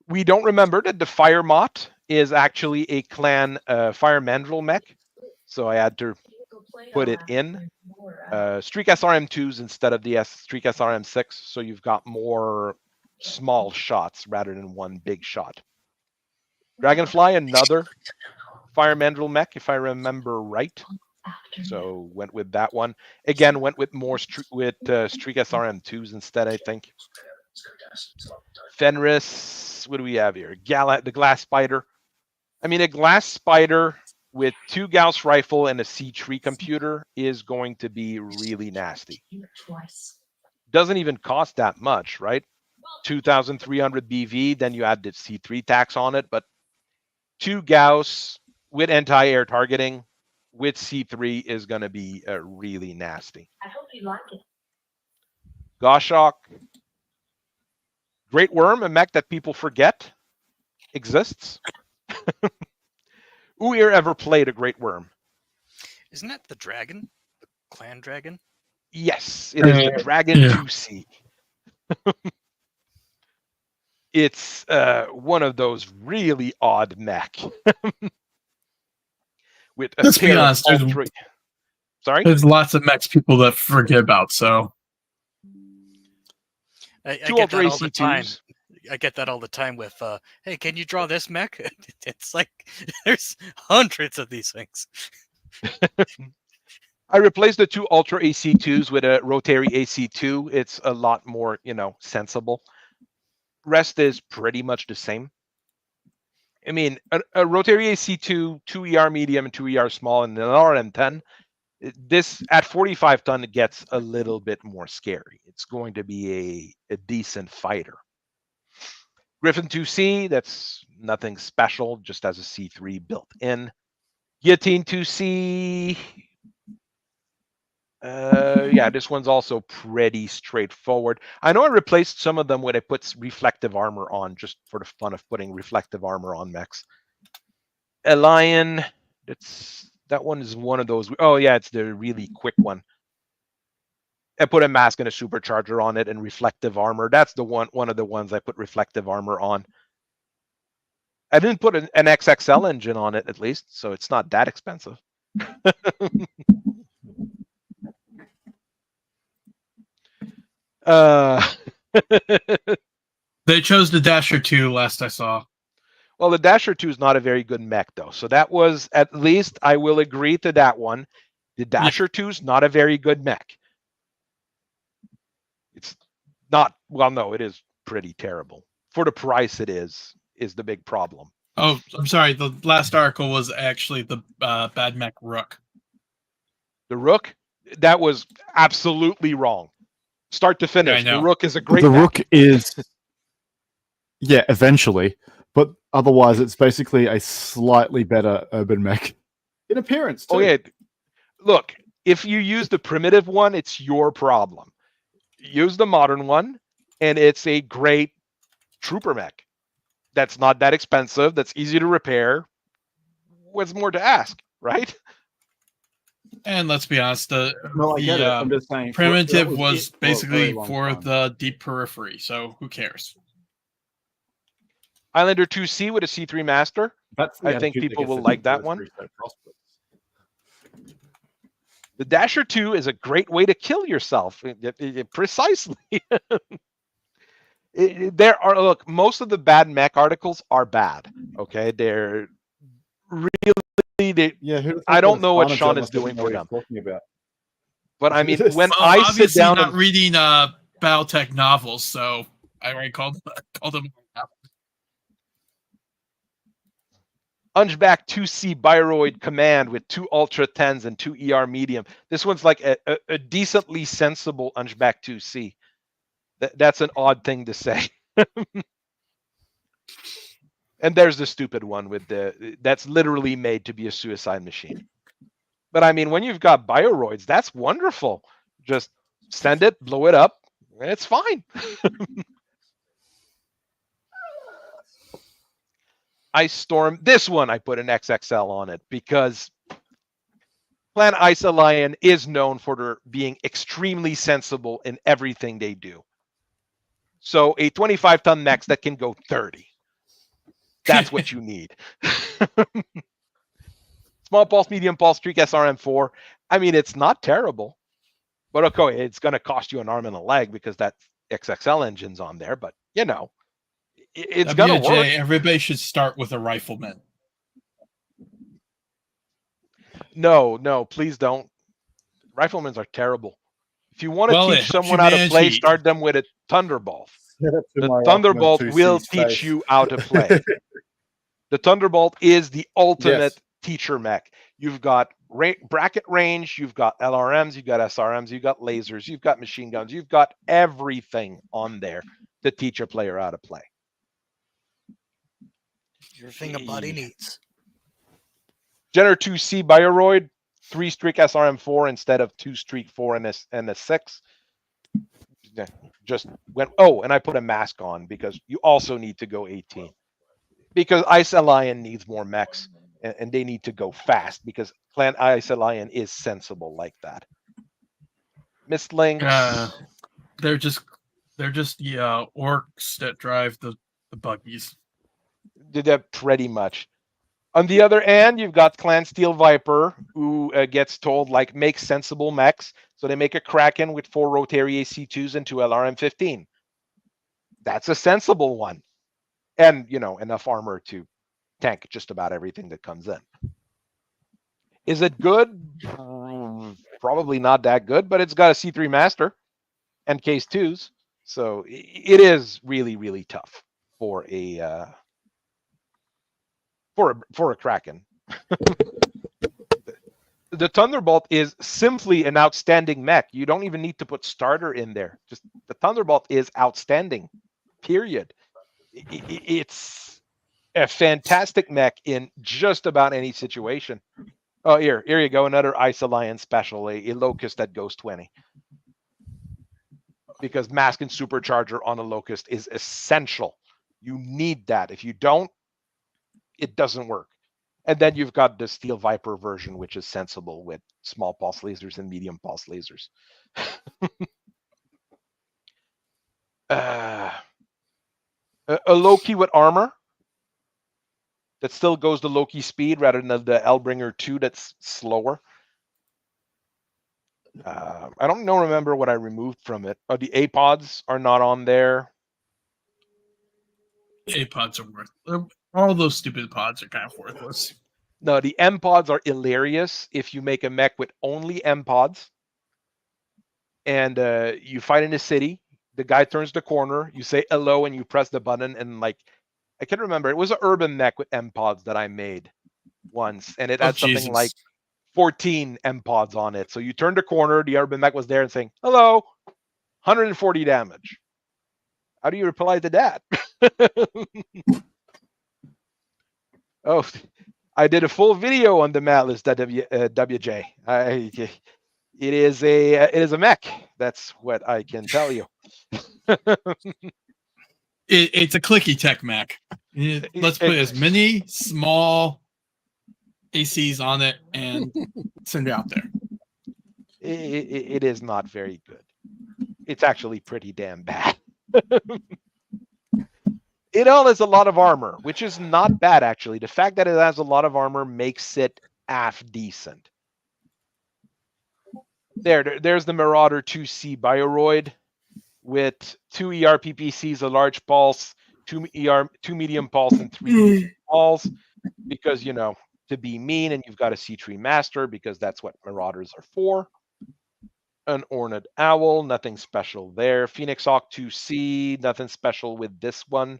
We don't remember that the Fire Mott is actually a clan Fire Mandrill mech, so I had to put it in. Streak SRM2s instead of the Streak SRM6, so you've got more small shots rather than one big shot. Dragonfly, another Fire Mandrill mech, if I remember right. So went with that one. Again, went with more Streak SRM2s instead, I think. Fenris, what do we have here? The Glass Spider. I mean, a Glass Spider with 2 Gauss rifle and a C3 computer is going to be really nasty. Doesn't even cost that much, right? 2,300 BV, then you add the C3 tax on it, but 2 Gauss with anti-air targeting with C3 is going to be really nasty. I hope you like it. Goshawk. Great Worm, a mech that people forget exists. Who here ever played a Great Worm? Isn't that the dragon? The clan dragon? Yes, it is the Dragon 2C. It's one of those really odd mech. With a Let's be honest, Sorry? There's lots of mechs people that forget about, so. I get that all the time. I get that all the time with, hey, can you draw this mech? It's like, there's hundreds of these things. I replaced the 2 Ultra AC2s with a Rotary AC2. It's a lot more, sensible. Rest is pretty much the same. I mean, a Rotary AC2, 2 ER medium and 2 ER small, and an RM10. This, at 45 ton, it gets a little bit more scary. It's going to be a decent fighter. Griffin 2C, that's nothing special, just has a C3 built in. Guillotine 2C, yeah, this one's also pretty straightforward. I know I replaced some of them when I put reflective armor on, just for the fun of putting reflective armor on mechs. A Lion, that one is one of those. Oh yeah, it's the really quick one. I put a mask and a supercharger on it and reflective armor. That's the one of the ones I put reflective armor on. I didn't put an XXL engine on it, at least, so it's not that expensive. They chose the Dasher 2 last I saw. Well, the Dasher 2 is not a very good mech, though. So that was, at least I will agree to that one. The Dasher 2 is not a very good mech. It's not, well, no, it is pretty terrible. For the price it is the big problem. Oh, I'm sorry. The last article was actually the Bad Mech Rook. The Rook? That was absolutely wrong. Start to finish. Yeah, the Rook is a great The mech. Rook is, yeah, eventually, but otherwise it's basically a slightly better urban mech in appearance too. Oh yeah, look, if you use the primitive one, it's your problem. Use the modern one, and it's a great trooper mech. That's not that expensive. That's easy to repair. What's more to ask, right? And let's be honest, No, I get it. I'm just saying, primitive that was it for a basically very long for time. the deep periphery, so who cares? Islander 2C with a C3 Master. That's the I think attitude people gets will the like that Deep one. Periphery so prosperous. The Dasher 2 is a great way to kill yourself. Precisely. There are, look, most of the bad mech articles are bad. Okay, they're really Yeah, I don't know what Sean is doing for them. Talking about. But I mean, when Well, I sit obviously down not and reading Battletech novels, so I already called them. Hunchback 2C Bioroid Command with 2 Ultra 10s and 2 ER Medium. This one's like a decently sensible Hunchback 2C. That's an odd thing to say. And there's the stupid one with that's literally made to be a suicide machine. But I mean, when you've got Bioroids, that's wonderful. Just send it, blow it up, it's fine. Ice Storm, this one I put an XXL on it because Clan Ice Alliance is known for their being extremely sensible in everything they do. So a 25-ton mech that can go 30. That's what you need. Small pulse, medium pulse, streak SRM4. I mean, it's not terrible. But okay, it's going to cost you an arm and a leg because that XXL engine's on there. But, you know, it's going to work. Everybody should start with a rifleman. No, please don't. Riflemen are terrible. If you want to teach someone how to play, start them with a Thunderbolt. The Thunderbolt will teach you how to play. The Thunderbolt is the ultimate teacher mech. You've got bracket range, you've got LRMs, you've got SRMs, you've got lasers, you've got machine guns, you've got everything on there to teach a player how to play. Everything a body needs. Jenner 2C Bioroid, 3 streak SRM4 instead of 2 streak 4 and a 6. Just went, oh, and I put a mask on because you also need to go 18. Because Ice Alliance needs more mechs, and they need to go fast because Clan Ice Alliance is sensible like that. Mist Links. They're just the orcs that drive the buggies. They're pretty much. On the other hand, you've got Clan Steel Viper, who gets told, like, make sensible mechs. So they make a Kraken with 4 Rotary AC2s and 2 LRM-15. That's a sensible one. And, you know, enough armor to tank just about everything that comes in. Is it good? Probably not that good, but it's got a C3 Master and Case 2s. So it is really, really tough for a for a Kraken. The Thunderbolt is simply an outstanding mech. You don't even need to put starter in there. Just the Thunderbolt is outstanding. Period. It's a fantastic mech in just about any situation. Oh, here you go. Another Ice Alliance special, a Locust that goes 20. Because mask and supercharger on a Locust is essential. You need that. If you don't, it doesn't work. And then you've got the Steel Viper version, which is sensible with small pulse lasers and medium pulse lasers. A Loki with armor that still goes the Loki speed rather than the Hellbringer 2 that's slower. I don't remember what I removed from it. Oh, the APODs are not on there. A pods are worth. All those stupid pods are kind of worthless. No, the M pods are hilarious if you make a mech with only M pods, and you fight in a city. The guy turns the corner. You say hello, and you press the button, and like I can remember, it was an urban mech with M pods that I made once, and it had something like 14 M pods on it. So you turn the corner, the urban mech was there and saying hello, 140 damage. How do you reply to that? Oh, I did a full video on the Matless WJ. It is a mech. That's what I can tell you. It's a clicky tech mech. Let's put as many small ACs on it and send it out there. It is not very good. It's actually pretty damn bad. It all has a lot of armor, which is not bad, actually. The fact that it has a lot of armor makes it half decent. There's the Marauder 2C Bioroid with 2 ER PPCs, a large pulse, 2 medium pulse, and 3 pulse. Because, you know, to be mean, and you've got a C3 Master, because that's what Marauders are for. An Ornate Owl, nothing special there. Phoenix Hawk 2C, nothing special with this one.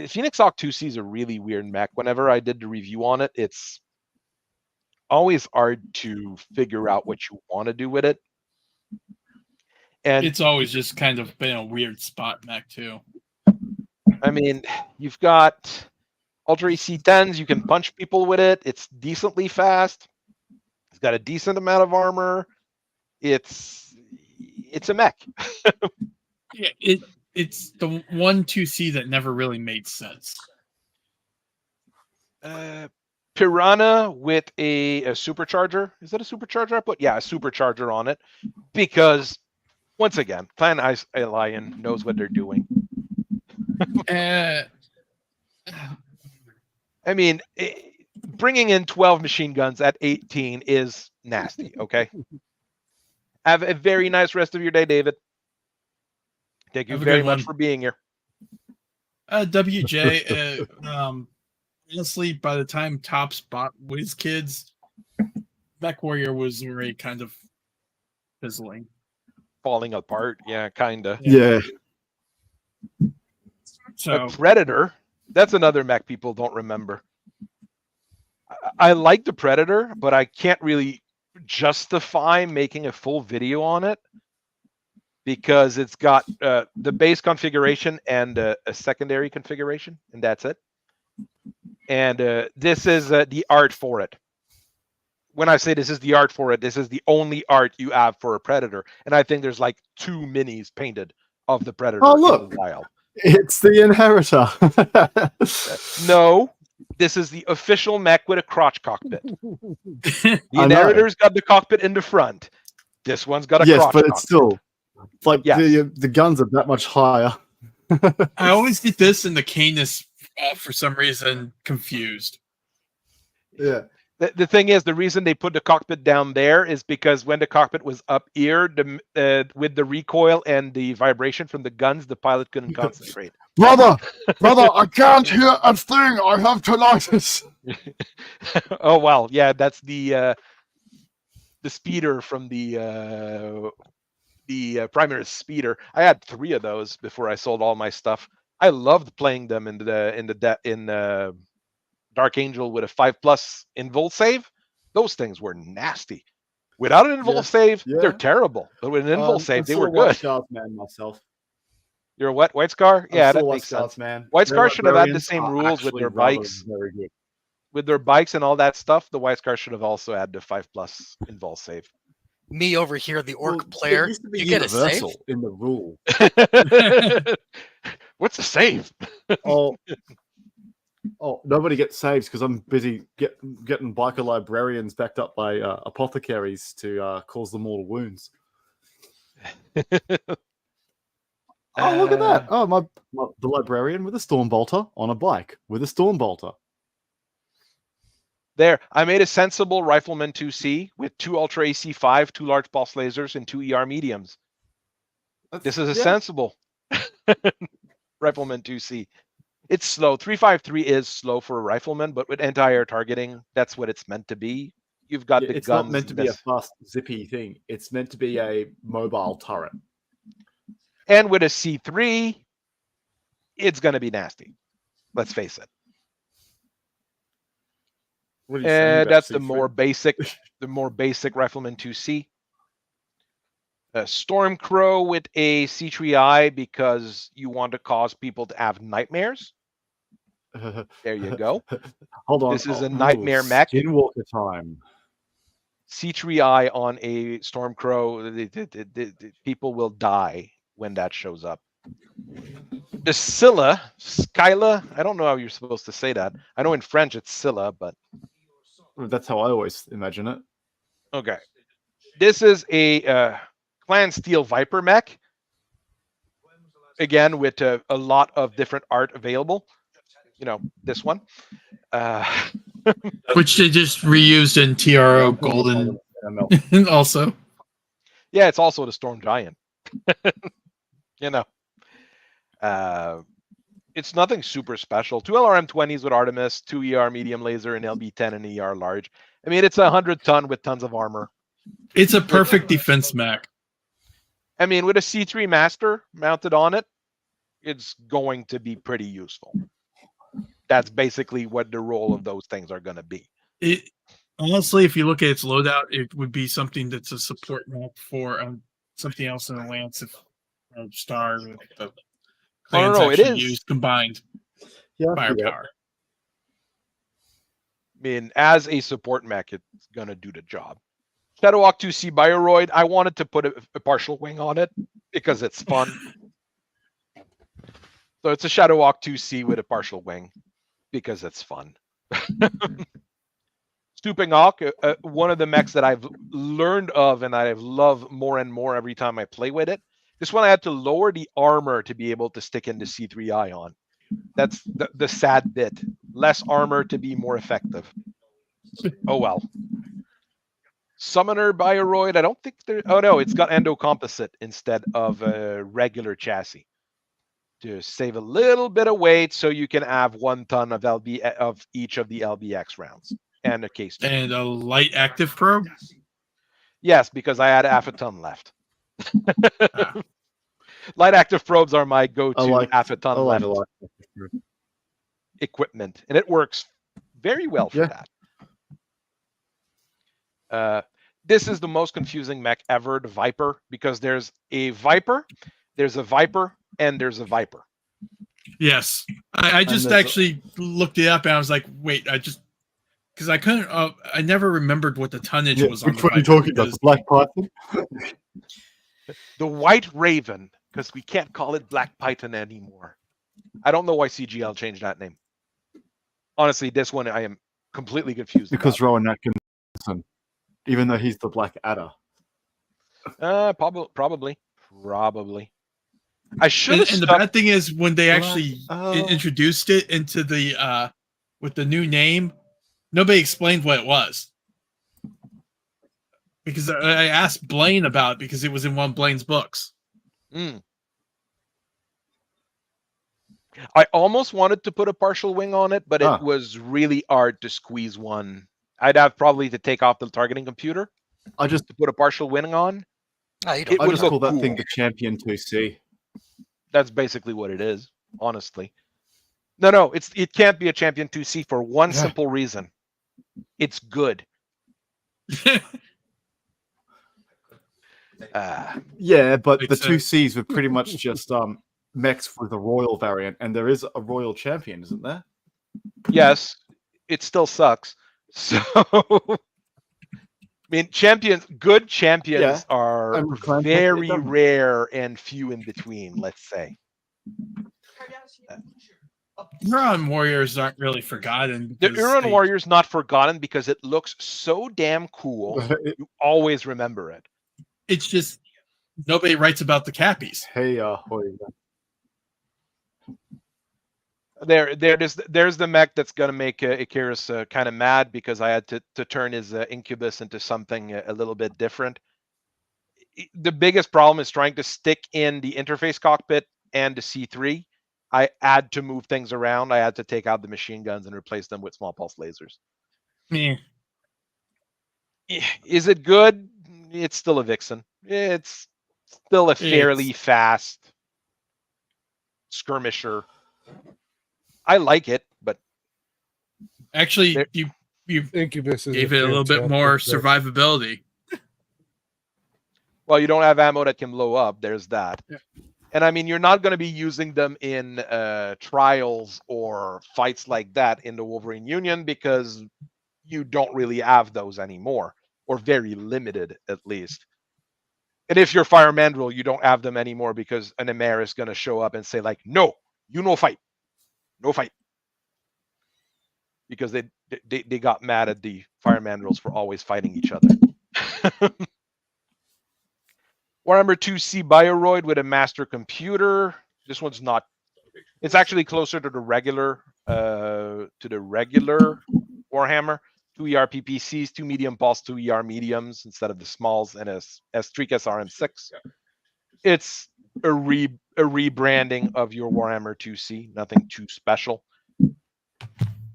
Phoenix Hawk 2C is a really weird mech. Whenever I did the review on it, it's always hard to figure out what you want to do with it. And it's always just kind of been a weird spot mech too. I mean, you've got Ultra AC-10s, you can punch people with it. It's decently fast. It's got a decent amount of armor. It's a mech. Yeah, it's the 1-2C that never really made sense. Piranha with a supercharger. Is that a supercharger I put? Yeah, a supercharger on it. Because, once again, Clan Lion knows what they're doing. I mean, bringing in 12 machine guns at 18 is nasty, okay? Have a very nice rest of your day, David. Thank you very much for being here. WJ, honestly, by the time Topps bought WizKids, mechwarrior was already kind of fizzling. Falling apart, yeah, kind of. Yeah. So, a Predator, that's another mech people don't remember. I like the Predator, but I can't really justify making a full video on it because it's got the base configuration and a secondary configuration, and that's it. And this is the art for it. When I say this is the art for it, this is the only art you have for a Predator. And I think there's like 2 minis painted of the Predator in the wild. It's the Inheritor. No, this is the official mech with a crotch cockpit. The Inheritor's got the cockpit in the front. This one's got a crotch cockpit. Yes, but it's still like the guns are that much higher. I always get this and the Canis for some reason confused. Yeah. The thing is, the reason they put the cockpit down there is because when the cockpit was up here, with the recoil and the vibration from the guns, the pilot couldn't concentrate. Brother, I can't hear a thing. I have tinnitus. Oh well, yeah, that's the speeder from the Primaris speeder. I had 3 of those before I sold all my stuff. I loved playing them in Dark Angel with a 5+ invul save. Those things were nasty. Without an invul save, they're terrible. But with an invul save, they were good. White Scars man myself. You're a what? White Scar? Yeah, that makes Scars sense. Man. White Scar should have had the same rules with their bikes. Very good. With their bikes and all that stuff, the White Scar should have also had the 5+ invul save. Me over here, the orc player, you get a save in the rule. What's the save? Oh, nobody gets saves because I'm busy getting biker librarians backed up by apothecaries to cause them mortal wounds. Oh, look at that! Oh, the librarian with a Stormbolter on a bike with a Stormbolter. There, I made a sensible Rifleman 2C with 2 Ultra AC5, 2 large pulse lasers, and 2 ER mediums. This is a sensible. Rifleman 2C. It's slow. 353 is slow for a rifleman, but with anti-air targeting, that's what it's meant to be. You've got the It's guns. not meant to be a fast, zippy thing. It's meant to be a mobile turret. And with a C3, it's going to be nasty. Let's face it. What are you saying about That's C3? the more basic Rifleman 2C. Stormcrow with a C3I because you want to cause people to have nightmares. There you go. Hold on. This is a nightmare mech. Skinwalker time. C3I on a Stormcrow, people will die when that shows up. The Scylla, I don't know how you're supposed to say that. I know in French it's Scylla, but That's how I always imagine it. okay. This is a Clan Steel Viper mech. Again, with a lot of different art available. You know, this one. Which they just reused in TRO Golden also. Yeah, it's also the Storm Giant. You know. It's nothing super special. 2 LRM-20s with Artemis, 2 ER medium laser, and LB-10 and ER large. I mean, it's a 100-ton with tons of armor. It's a perfect defense mech. I mean, with a C3 Master mounted on it, it's going to be pretty useful. That's basically what the role of those things are going to be. Honestly, if you look at its loadout, it would be something that's a support mech for something else in the Lance of Star. No, it is used combined firepower. I mean, as a support mech, it's going to do the job. Shadowhawk 2C Bioroid, I wanted to put a partial wing on it because it's fun. So it's a Shadowhawk 2C with a partial wing because it's fun. Stooping Hawk, one of the mechs that I've learned of and I love more and more every time I play with it. This one I had to lower the armor to be able to stick into C3I on. That's the sad bit. Less armor to be more effective. Oh well. Summoner Bioroid, I don't think there. Oh no, it's got endocomposite instead of a regular chassis to save a little bit of weight, so you can have 1 ton of of each of the LBX rounds and a case. And a light active probe. Yes, because I had half a ton left. Light active probes are my go-to half a ton left equipment, and it works very well for that. This is the most confusing mech ever, the Viper, because there's a Viper, and there's a Viper. Yes, I just actually looked it up and I was like, wait, because I couldn't, I never remembered what the tonnage was on the Viper. Which one are you talking about? The Black Python? The White Raven, because we can't call it Black Python anymore. I don't know why CGL changed that name. Honestly, this one I am completely confused because Rowan Atkinson, even though he's the Black Adder. Probably. I should. And the bad thing is when they actually introduced it into the with the new name, nobody explained what it was. Because I asked Blaine about it because it was in one of Blaine's books. I almost wanted to put a partial wing on it, but it was really hard to squeeze one. I'd have probably to take off the targeting computer. To put a partial wing on. I just call that thing the Champion 2C. That's basically what it is, honestly. No, it can't be a Champion 2C for one simple reason. It's good. Yeah, but the 2Cs were pretty much just mechs with a royal variant, and there is a royal champion, isn't there? Yes, it still sucks. So, I mean, good champions are very rare and few in between, let's say. Huron Warriors aren't really forgotten. The Huron Warrior's not forgotten because it looks so damn cool. You always remember it. It's just nobody writes about the Cappies. Hey, There's the mech that's gonna make Icarus kind of mad because I had to turn his Incubus into something a little bit different. The biggest problem is trying to stick in the interface cockpit and the C3 I had to move things around. I had to take out the machine guns and replace them with small pulse lasers. Yeah. Is it good? It's still a Vixen. It's still a fairly fast skirmisher. I like it, but actually, you Incubus is gave it a little bit more survivability. Well, you don't have ammo that can blow up. There's that. Yeah. And I mean, you're not going to be using them in trials or fights like that in the Wolverine Union because you don't really have those anymore, or very limited at least. And if you're Fire Mandrill, you don't have them anymore because an Emer is going to show up and say like, no, you no fight. No fight. Because they got mad at the Fire Mandrills for always fighting each other. Warhammer 2C Bioroid with a master computer. This one's not. It's actually closer to the regular Warhammer. 2 ER PPCs, 2 medium pulse, 2 ER mediums instead of the smalls, and a Streak SRM6. It's a rebranding of your Warhammer 2C. Nothing too special.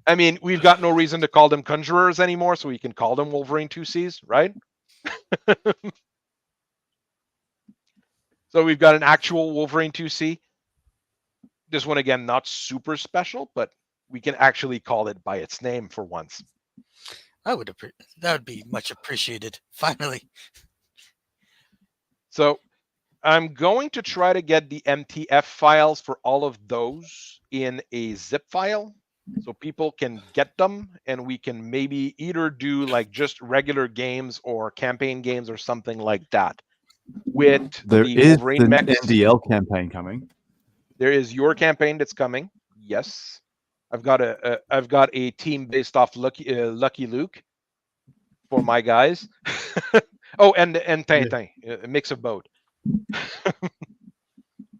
I mean, we've got no reason to call them Conjurers anymore, so we can call them Wolverine 2Cs, right? So we've got an actual Wolverine 2C. This one, again, not super special, but we can actually call it by its name for once. That would be much appreciated, finally. So I'm going to try to get the MTF files for all of those in a zip file so people can get them, and we can maybe either do like just regular games or campaign games or something like that. With there the is Wolverine an mechs. NDL campaign coming. There is your campaign that's coming. Yes, I've got a team based off Lucky Luke for my guys. Oh, and Tintin, a mix of both.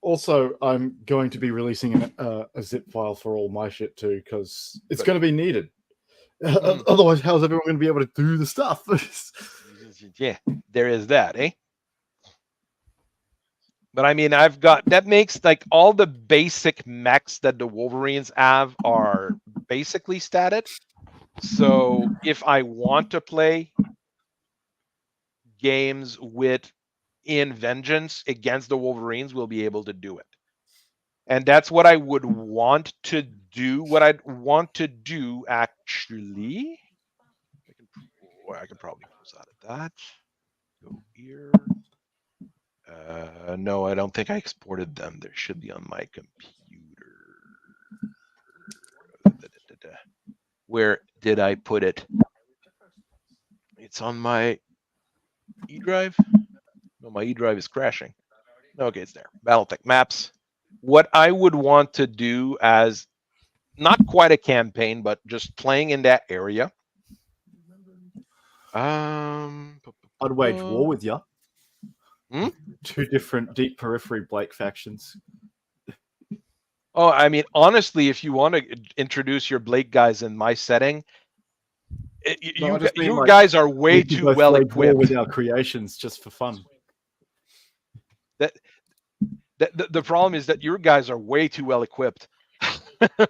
Also, I'm going to be releasing a zip file for all my shit too, because it's going to be needed. Otherwise, how's everyone going to be able to do the stuff? Yeah, there is that, eh? But I mean, I've got, that makes like all the basic mechs that the Wolverines have are basically statted. So if I want to play games with in Vengeance against the Wolverines, we'll be able to do it. And that's what I would want to do. What I'd want to do, actually, I can probably close out of that. Go here. No, I don't think I exported them. They should be on my computer. Where did I put it? It's on my E drive. No, my E drive is crashing. Okay, it's there. Battletech maps. What I would want to do as not quite a campaign, but just playing in that area. I'd wage war with you. Hmm? 2 different deep periphery Blake factions. Oh, I mean, honestly, if you want to introduce your Blake guys in my setting, you guys are way too well equipped with our creations just for fun. The problem is that your guys are way too well equipped. But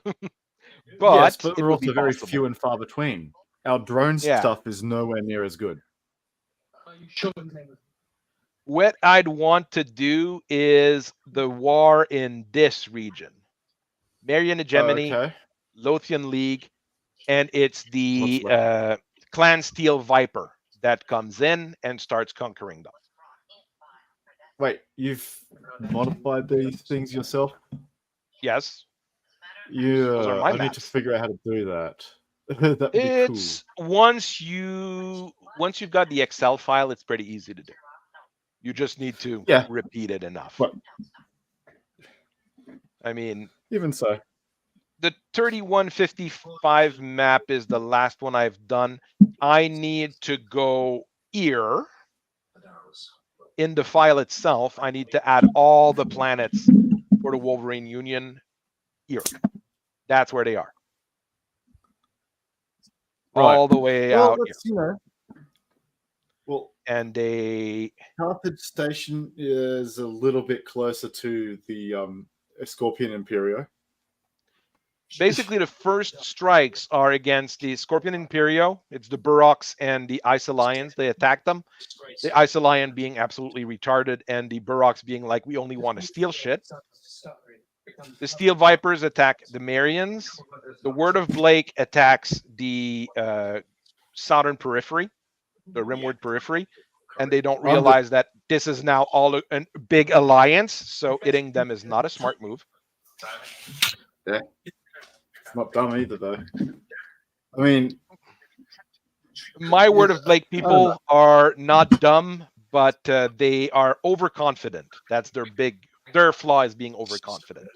we're also very few and far between. Our drone stuff is nowhere near as good. What I'd want to do is the war in this region. Marian Hegemony, Lothian League, and it's the Clan Steel Viper that comes in and starts conquering them. Wait, you've modified these things yourself? Yes. Yeah, I need to figure out how to do that. That'd be cool. Once you've got the Excel file, it's pretty easy to do. You just need to repeat it enough. But, I mean, even so. The 3155 map is the last one I've done. I need to go here in the file itself. I need to add all the planets for the Wolverine Union here. That's where they are. All the way out here. You know. Well, and a Carthage Station is a little bit closer to the Scorpion Imperio. Basically, the first strikes are against the Scorpion Imperio. It's the Burroks and the Ice Alliance. They attack them. The Ice Alliance being absolutely retarded, and the Burroks being like, we only want to steal shit. The Steel Vipers attack the Marians. The Word of Blake attacks the Southern Periphery, the Rimward Periphery, and they don't realize that this is now all a big alliance, so hitting them is not a smart move. Yeah. It's not dumb either, though. I mean... My Word of Blake people are not dumb, but they are overconfident. That's their flaw is being overconfident.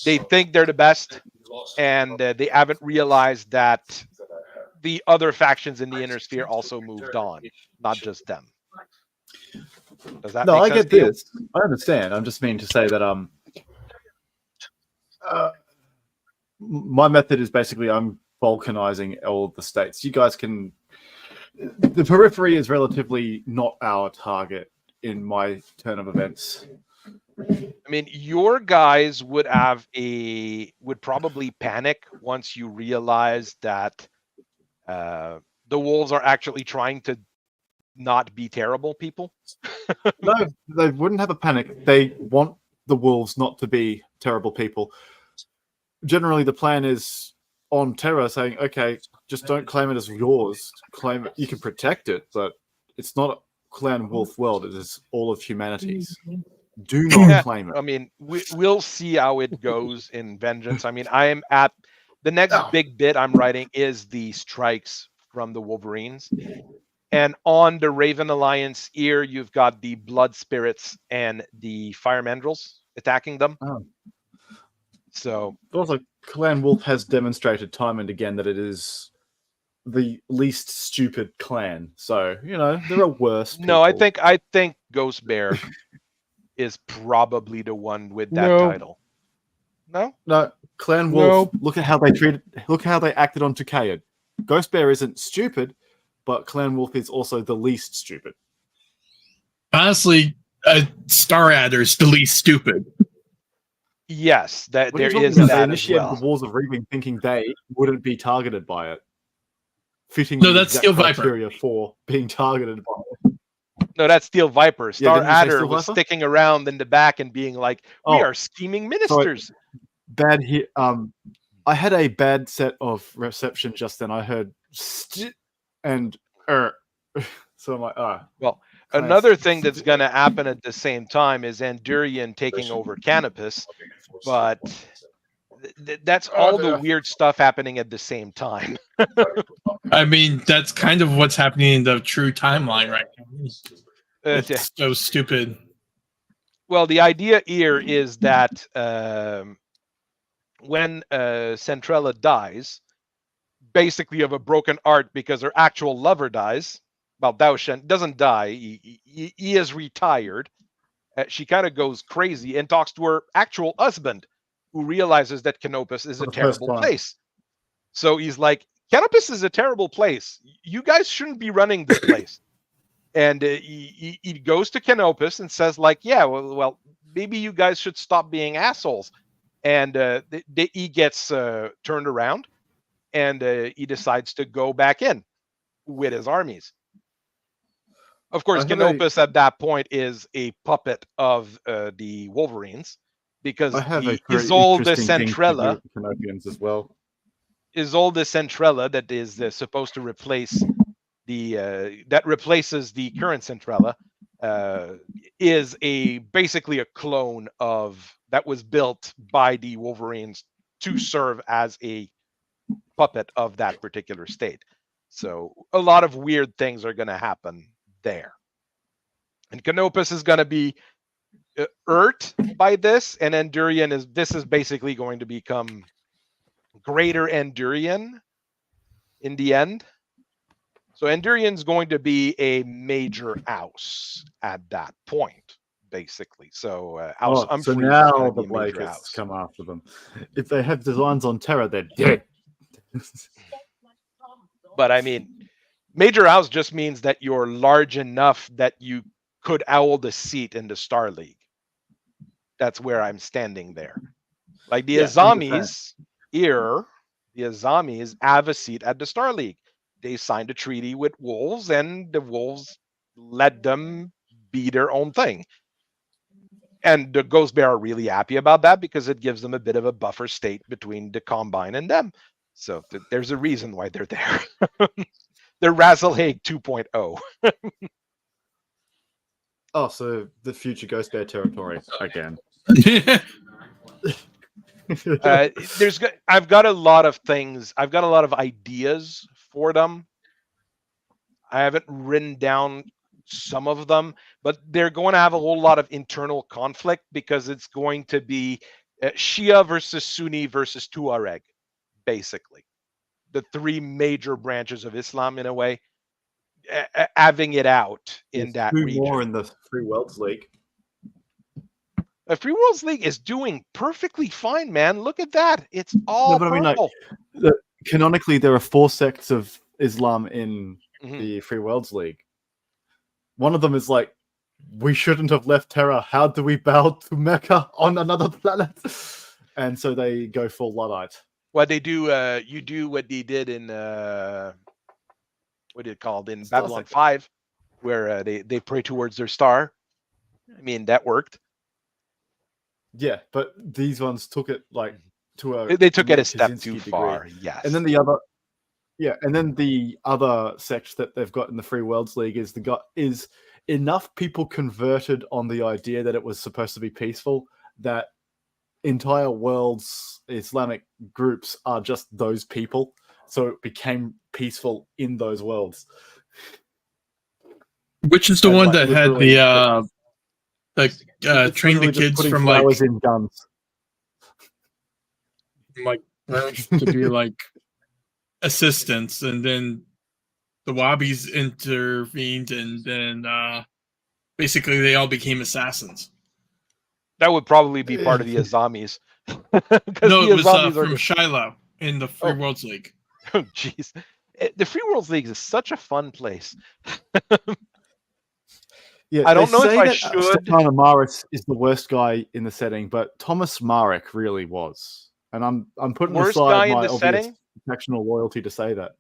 They think they're the best, and they haven't realized that the other factions in the Inner Sphere also moved on, not just them. Does that make sense? I get this. I understand. I'm just meaning to say that my method is basically I'm balkanizing all of the states. You guys can... The periphery is relatively not our target in my turn of events. I mean, your guys would probably panic once you realize that the wolves are actually trying to not be terrible people. No, they wouldn't have a panic. They want the wolves not to be terrible people. Generally, the plan is on Terra saying, okay, just don't claim it as yours. Claim it. You can protect it, but it's not a clan wolf world. It is all of humanity's. Do not claim it. I mean, we'll see how it goes in Vengeance. I mean, I am at the next big bit I'm writing is the strikes from the Wolverines. And on the Raven Alliance here, you've got the Blood Spirits and the Fire Mandrels attacking them. Oh. So also, Clan Wolf has demonstrated time and again that it is the least stupid clan. So, you know, there are worse people. No, I think Ghost Bear is probably the one with that title. No, Clan Wolf. No. Look at how they acted on Tukayan. Ghost Bear isn't stupid, but Clan Wolf is also the least stupid. Honestly, Star Adder is the least stupid. Yes, there is that. They initiated the Wars of Reaving thinking they wouldn't be targeted by it. Fitting that's Steel criteria Viper for being targeted by it. No, that's Steel Viper. Star Adder was sticking around in the back and being like, "We are scheming ministers." Sorry. Bad here. I had a bad set of reception just then. I heard and so I'm like, well, another thing that's going to happen at the same time is Andurian taking over Canopus, but that's all the weird stuff happening at the same time. I mean, that's kind of what's happening in the true timeline right now. It's so stupid. Well, the idea here is that when Centrella dies, basically of a broken heart because her actual lover dies. Well, Daoshen doesn't die. He is retired. She kind of goes crazy and talks to her actual husband, who realizes that Canopus is a terrible place. So he's like, Canopus is a terrible place. You guys shouldn't be running this place. And he goes to Canopus and says, like, yeah, well, maybe you guys should stop being assholes. And he gets turned around, and he decides to go back in with his armies. Of course, Canopus at that point is a puppet of the Wolverines, because Isolde Centrella as well. Isolde Centrella that is supposed to replace that replaces the current Centrella is basically a clone of that was built by the Wolverines to serve as a puppet of that particular state. So a lot of weird things are going to happen there. And Canopus is going to be hurt by this, and Andurian this is basically going to become Greater Andurian in the end. So Andurian's going to be a major house at that point, basically. So so now the Blakers come after them. If they have designs on Terra, they're dead. But I mean, major house just means that you're large enough that you could hold a seat in the Star League. That's where I'm standing there. Like the Azamis, here, the Azamis have a seat at the Star League. They signed a treaty with Wolves, and the Wolves let them be their own thing. And the Ghost Bear are really happy about that because it gives them a bit of a buffer state between the Combine and them. So there's a reason why they're there. They're Razzlehague 2.0. Oh, so the future Ghost Bear territory again. I've got a lot of things. I've got a lot of ideas for them. I haven't written down some of them, but they're going to have a whole lot of internal conflict because it's going to be Shia versus Sunni versus Tuareg, basically. The three major branches of Islam, in a way, having it out in that region. More in the Free Worlds League. The Free Worlds League is doing perfectly fine, man. Look at that. It's all purple. I mean, canonically, there are 4 sects of Islam in the Free Worlds League. One of them is like, we shouldn't have left Terra. How do we bow to Mecca on another planet? And so they go full Luddite. What they do, you do what they did in, what it called, in Babylon 5, where they pray towards their star. I mean, that worked. Yeah, but these ones took it like to a... They took it a step too far, yes. And then the other sect that they've got in the Free Worlds League is enough people converted on the idea that it was supposed to be peaceful that entire world's Islamic groups are just those people. So it became peaceful in those worlds. Which is the one that had train the kids from like in guns, like to be like assistants, and then the Wobbies intervened, and then basically they all became assassons. That would probably be part of the Azamis. No, it was from Shiloh in the Free Worlds League. Oh, jeez. The Free Worlds League is such a fun place. Yeah, I don't know if I should. Stefan Amaris is the worst guy in the setting, but Thomas Marek really was. And I'm putting aside my obvious factional loyalty to say that.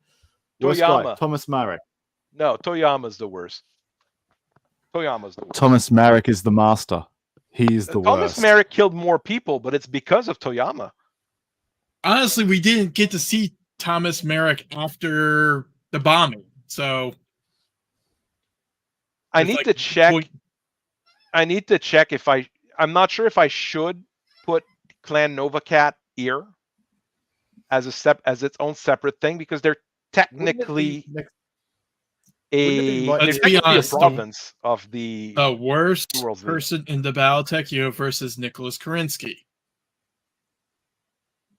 Worst guy, Thomas Marek. No, Toyama's the worst. Thomas Marek is the master. He's the worst. Thomas Marek killed more people, but it's because of Toyama. Honestly, we didn't get to see Thomas Marek after the bombing, so I need to check. I need to check if I'm not sure if I should put Clan Novacat here as its own separate thing, because they're technically a province of the worst person in the Battletech universe is Nicholas Karinsky.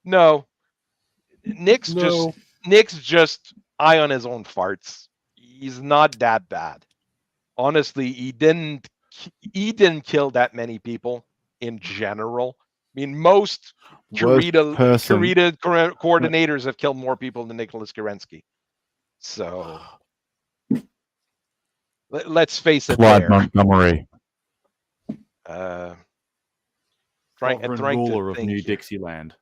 No, Nick's just eye on his own farts. He's not that bad. Honestly, he didn't kill that many people in general. I mean, most Kurita coordinators have killed more people than Nicholas Kerensky. So let's face it. Clyde Montgomery, ruler of New Dixieland.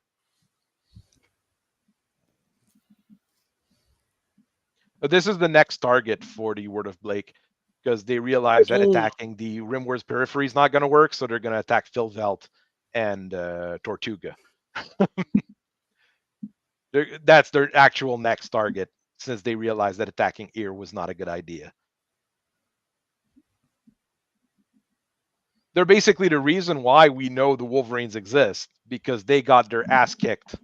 But this is the next target for the Word of Blake, because they realize that attacking the Rimwar's periphery is not going to work, so they're going to attack Filvelt and Tortuga. That's their actual next target, since they realized that attacking Ear was not a good idea. They're basically the reason why we know the Wolverines exist, because they got their ass kicked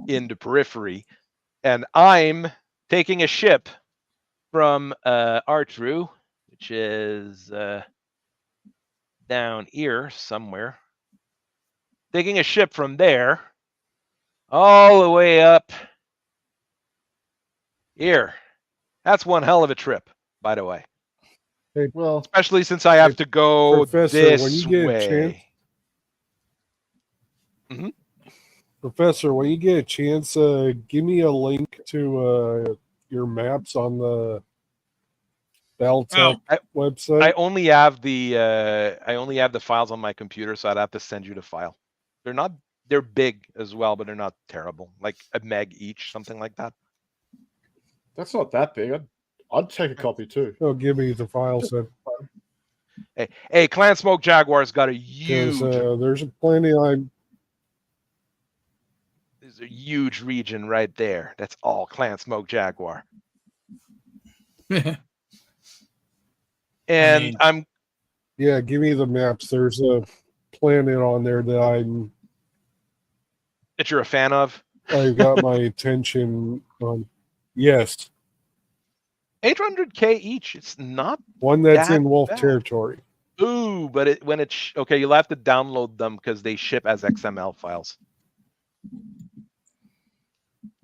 in the periphery. And I'm taking a ship from Artru, which is down here somewhere. Taking a ship from there all the way up here. That's one hell of a trip, by the way. Hey, well, especially since I have to go Professor, this when you get way. A chance, Professor, when you get a chance, give me a link to your maps on the Battletech website. I only have the files on my computer, so I'd have to send you the file. They're not They're big as well, but they're not terrible. Like a meg each, something like that. That's not that big. I'd take a copy too. Oh, give me the files then. Hey, Clan Smoke Jaguar's got a huge. There's plenty. There's a huge region right there. That's all Clan Smoke Jaguar. And I'm. Yeah, give me the maps. There's a planet on there that That you're a fan of. I've got my attention on. Yes. 800K each. It's not one that's that in Wolf bad. territory. Ooh, but when it's okay, you'll have to download them because they ship as XML files.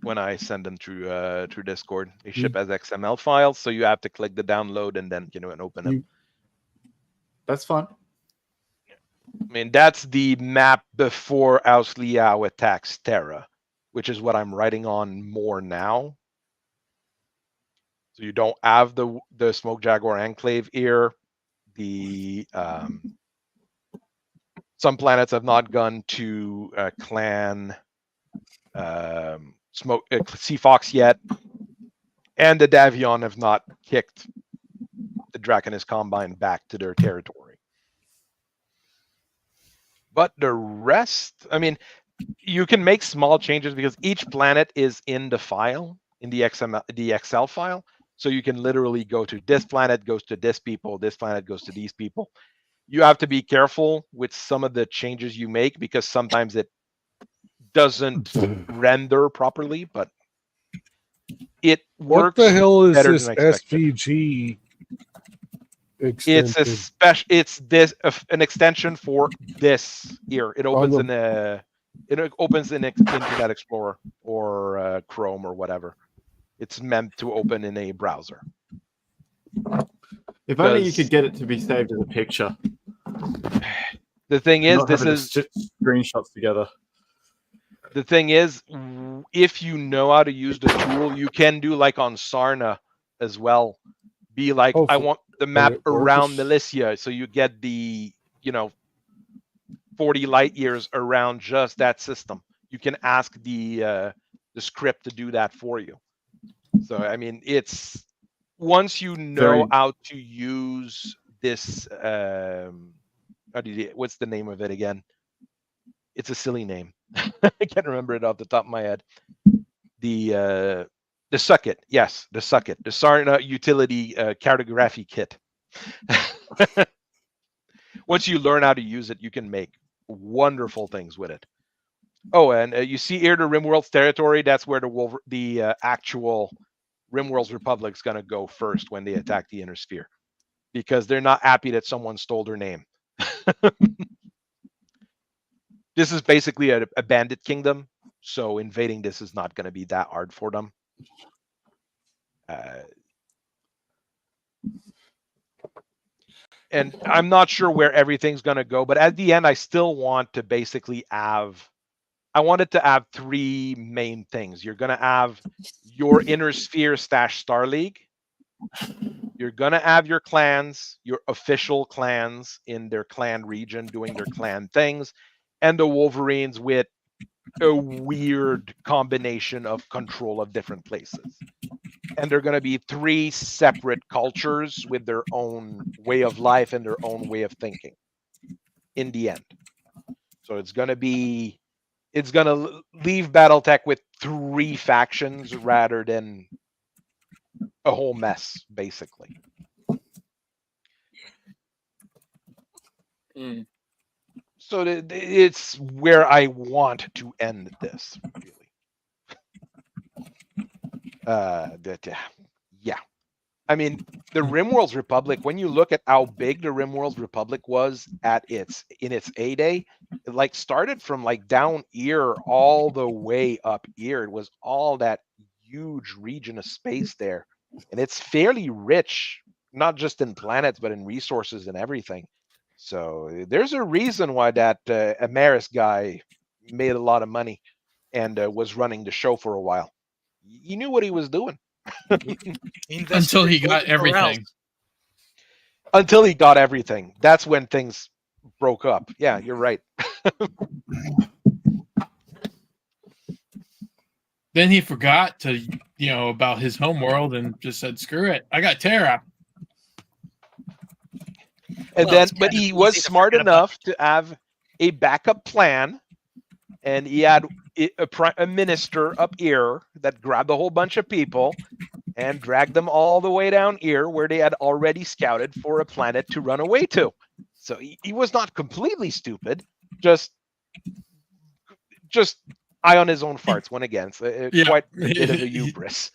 When I send them through Discord, they ship as XML files, so you have to click the download and then and open them. That's fine. I mean, that's the map before Aus Liao attacks Terra, which is what I'm writing on more now. So you don't have the Smoke Jaguar Enclave here. Some planets have not gone to Clan Sea Fox yet, and the Davion have not kicked the Draconis Combine back to their territory. But the rest, I mean, you can make small changes because each planet is in the file, in the Excel file. So you can literally go to this planet goes to this people, this planet goes to these people. You have to be careful with some of the changes you make because sometimes it doesn't render properly, but it works. What the hell is better this than expected. SVG extension? It's a special. It's this an extension for this here. It opens it opens in Internet Explorer or Chrome or whatever. It's meant to open in a browser. If only you could get it to be saved as a picture. The thing is, this is screenshots together. The thing is, if you know how to use the tool, you can do like on Sarna as well. Be like, I want the map around Militia, so you get the 40 light years around just that system. You can ask the script to do that for you. So I mean, it's once you know how to use this. What's the name of it again? It's a silly name. I can't remember it off the top of my head. The Suckit, yes, the Suckit, the Sarna utility cartography kit. Once you learn how to use it, you can make wonderful things with it. Oh, and you see here the Rimworld's territory. That's where the actual Rimworld's Republic's going to go first when they attack the Inner Sphere, because they're not happy that someone stole their name. This is basically a bandit kingdom, so invading this is not going to be that hard for them. And I'm not sure where everything's going to go, but at the end, I still want to basically have. I wanted to have three main things. You're going to have your Inner Sphere / Star League. You're going to have your clans, your official clans in their clan region doing their clan things, and the Wolverines with a weird combination of control of different places. And they're going to be three separate cultures with their own way of life and their own way of thinking in the end. So it's going to leave Battletech with three factions rather than a whole mess, basically. So it's where I want to end this, really. Yeah. I mean, the Rimworld's Republic, when you look at how big the Rimworld's Republic was in its heyday, it like started from like down here all the way up here. It was all that huge region of space there. And it's fairly rich, not just in planets, but in resources and everything. So there's a reason why that Amaris guy made a lot of money and was running the show for a while. He knew what he was doing. Until he got everything. Until he got everything. That's when things broke up. Yeah, you're right. Then he forgot to, about his home world and just said, "Screw it, I got Terra." And Well, but he was smart enough to have a backup plan, and he had a minister up here that grabbed a whole bunch of people and dragged them all the way down here where they had already scouted for a planet to run away to. So he was not completely stupid, just eye on his own farts when against quite a bit of a hubris.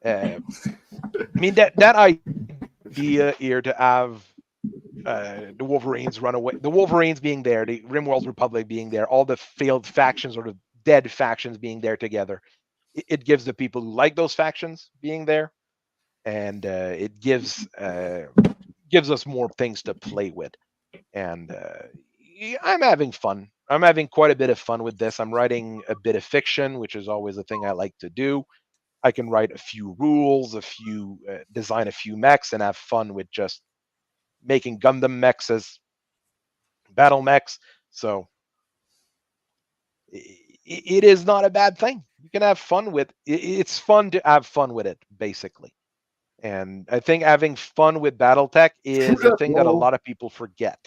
I mean that idea here to have the Wolverines run away, the Wolverines being there, the Rimworld Republic being there, all the failed factions or the dead factions being there together. It gives the people who like those factions being there, and it gives us more things to play with. And I'm having fun. I'm having quite a bit of fun with this. I'm writing a bit of fiction, which is always a thing I like to do. I can write a few rules, design a few mechs, and have fun with just making Gundam mechs as BattleMechs. So it is not a bad thing. You can have fun with it. It's fun to have fun with it, basically. And I think having fun with Battletech is a thing that a lot of people forget.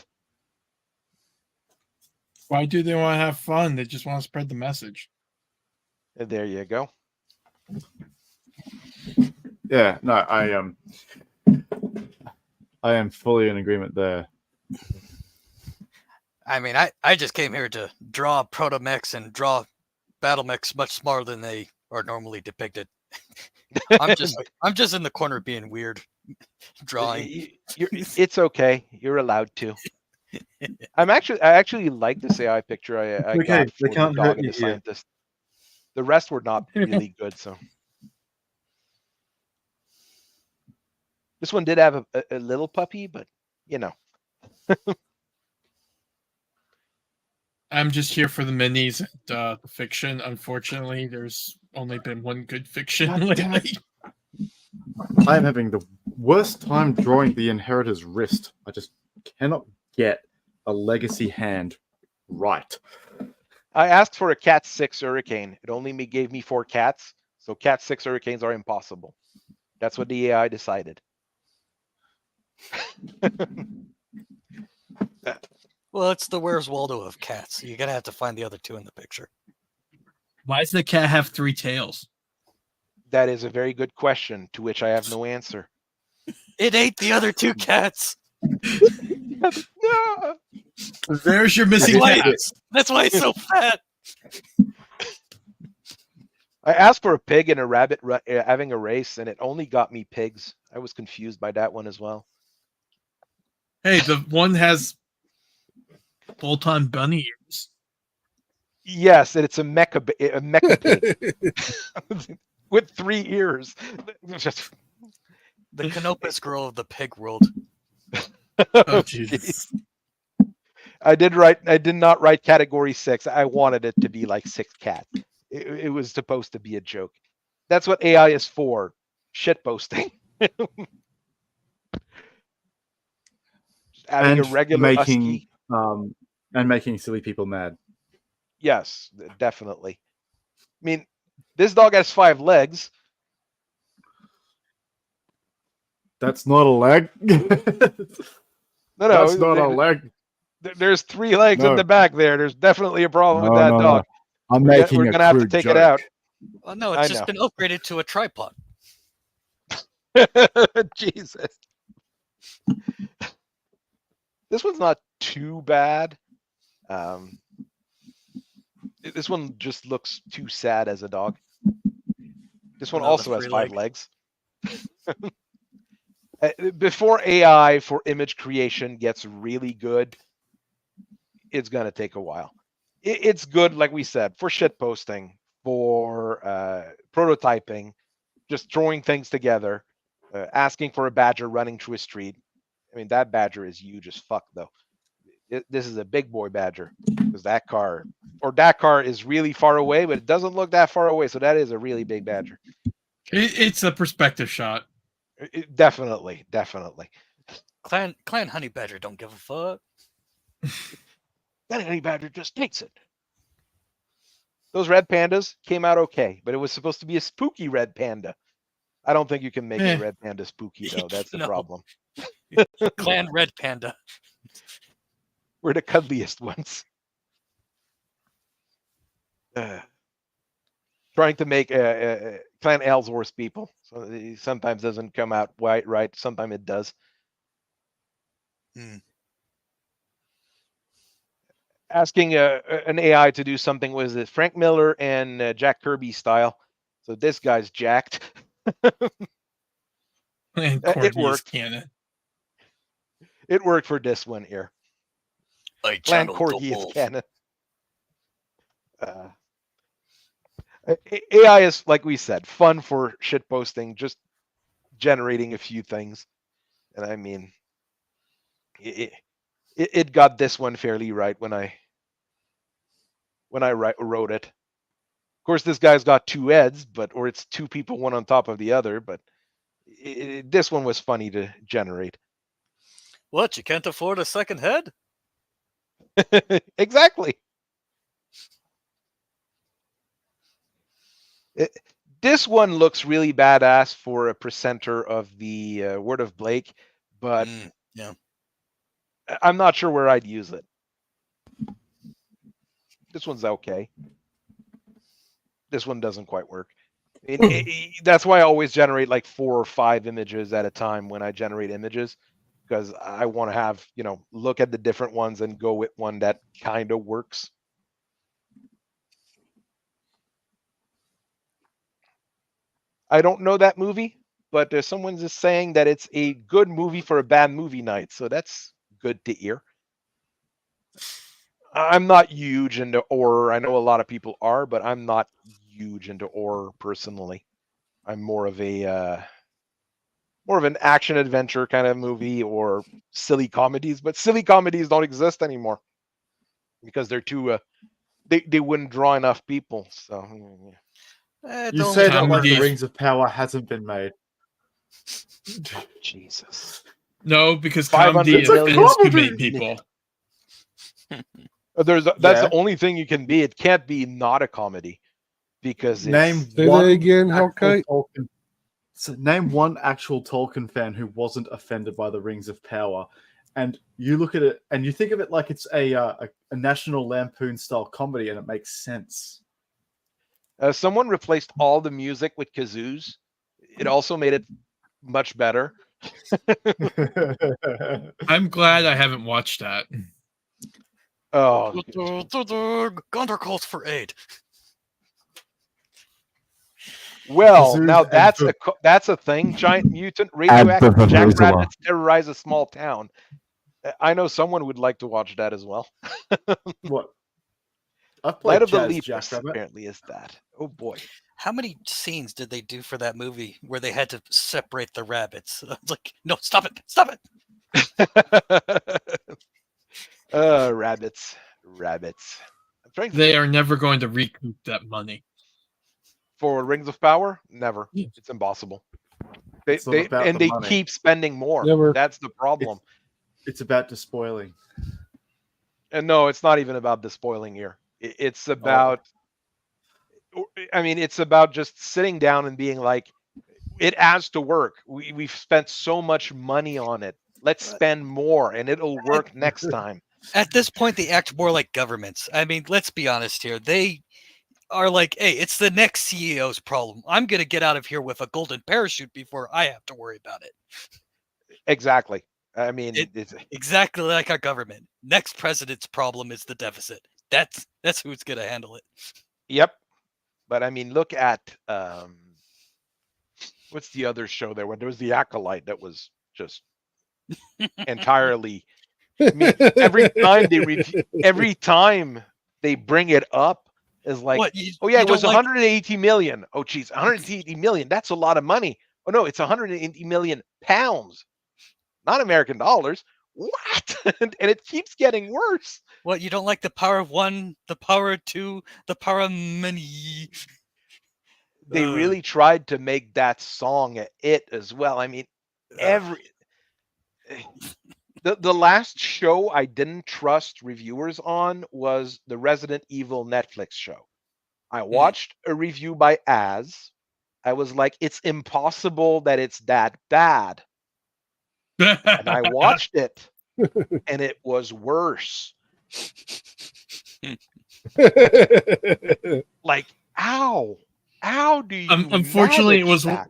Why do they want to have fun? They just want to spread the message. And there you go. Yeah, no, I am fully in agreement there. I mean, I just came here to draw ProtoMechs and draw BattleMechs much smaller than they are normally depicted. I'm just in the corner being weird, drawing. It's okay. You're allowed to. I actually like this AI picture I got for the dog and the scientist. The rest were not really good, so. This one did have a little puppy, but I'm just here for the minis and the fiction. Unfortunately, there's only been one good fiction lately. I'm having the worst time drawing the Inheritor's wrist. I just cannot get a legacy hand right. I asked for a Cat 6 Hurricane. It only gave me 4 cats, so Cat 6 Hurricanes are impossible. That's what the AI decided. Well, it's the Where's Waldo of cats. You're gonna have to find the other two in the picture. Why does the cat have 3 tails? That is a very good question, to which I have no answer. It ate the other 2 cats. No. There's your missing cat. That's why it's so fat. I asked for a pig and a rabbit having a race, and it only got me pigs. I was confused by that one as well. Hey, the one has bolt-on bunny ears. Yes, and it's a mecha pig with 3 ears. Just The Canopus girl of the pig world. Oh, Jesus. I did not write category 6. I wanted it to be like 6 cats. It was supposed to be a joke. That's what AI is for. Shit posting. Having and a regular making husky. And making silly people mad. Yes, definitely. I mean, this dog has 5 legs. That's not a leg. No, that's not a leg. There's 3 legs in the back there. There's definitely a problem with that dog. I'm We're making gonna have to take it out. Well, no, it's just been upgraded to a tripod. Jesus. This one's not too bad. This one just looks too sad as a dog. This one also has 5 legs. Before AI for image creation gets really good, it's going to take a while. It's good, like we said, for shit posting, for prototyping, just throwing things together, asking for a badger running through a street. I mean, that badger is huge as fuck, though. This is a big boy badger, because that car is really far away, but it doesn't look that far away, so that is a really big badger. It's a perspective shot. Definitely. Clan Honey Badger don't give a fuck. That Honey Badger just takes it. Those red pandas came out okay, but it was supposed to be a spooky red panda. I don't think you can make a red panda spooky, though. That's the problem. Clan Red Panda. We're the cuddliest ones. Trying to make Clan Ellsworth people. So it sometimes doesn't come out right. Sometimes it does. Asking an AI to do something was it Frank Miller and Jack Kirby style. So this guy's jacked. It worked. Cannon. It worked for this one here. Clan Corgi is canon. AI is, like we said, fun for shit posting, just generating a few things. And I mean, it got this one fairly right when I wrote it. Of course, this guy's got two heads, or it's two people, one on top of the other. But this one was funny to generate. What? You can't afford a second head? Exactly. This one looks really badass for a presenter of the Word of Blake, but yeah, I'm not sure where I'd use it. This one's okay. This one doesn't quite work. That's why I always generate like 4 or 5 images at a time when I generate images, because I want to have, look at the different ones and go with one that kind of works. I don't know that movie, but someone's just saying that it's a good movie for a bad movie night. So that's good to hear. I'm not huge into horror. I know a lot of people are, but I'm not huge into horror personally. I'm more of an action adventure kind of movie or silly comedies, but silly comedies don't exist anymore because they're too they wouldn't draw enough people. So you say that like the Rings of Power hasn't been made. Jesus. No, because comedy offends too many people. That's the only thing you can be. It can't be not a comedy because say that again, Hellkite. So name one actual Tolkien fan who wasn't offended by the Rings of Power, and you look at it and you think of it like it's a National Lampoon style comedy, and it makes sense. Someone replaced all the music with kazoos. It also made it much better. I'm glad I haven't watched that. Oh, Gondor calls for aid. Well, now that's a thing. Giant mutant radioactive jackrabbits terrorize a small town. I know someone would like to watch that as well. What? Light of the Leapers apparently is that. Oh boy. How many scenes did they do for that movie where they had to separate the rabbits? It's like, no, stop it. Stop it. Rabbits. They are never going to recoup that money. For Rings of Power? Never. Yeah. It's impossible. They keep spending more. Never. That's the problem. It's about despoiling. And no, it's not even about despoiling here. It's about it's about just sitting down and being like, it has to work. We've spent so much money on it. Let's spend more and it'll work next time. At this point, they act more like governments. I mean, let's be honest here. They are like, hey, it's the next CEO's problem. I'm going to get out of here with a golden parachute before I have to worry about it. Exactly. I mean, it's exactly like our government. Next president's problem is the deficit. That's who's going to handle it. Yep. But I mean, look at what's the other show there when there was the Acolyte that was just entirely. I mean, every time they bring it up is like, it was 180 million. Oh, geez, 180 million. That's a lot of money. Oh no, it's 180 million pounds, not American dollars. What? And it keeps getting worse. What, you don't like the power of one, the power of two, the power of many? They really tried to make that song it as well. I mean, the last show I didn't trust reviewers on was the Resident Evil Netflix show. I watched a review by Az. I was like, it's impossible that it's that bad. And I watched it, and it was worse. Like, how do you unfortunately it was that?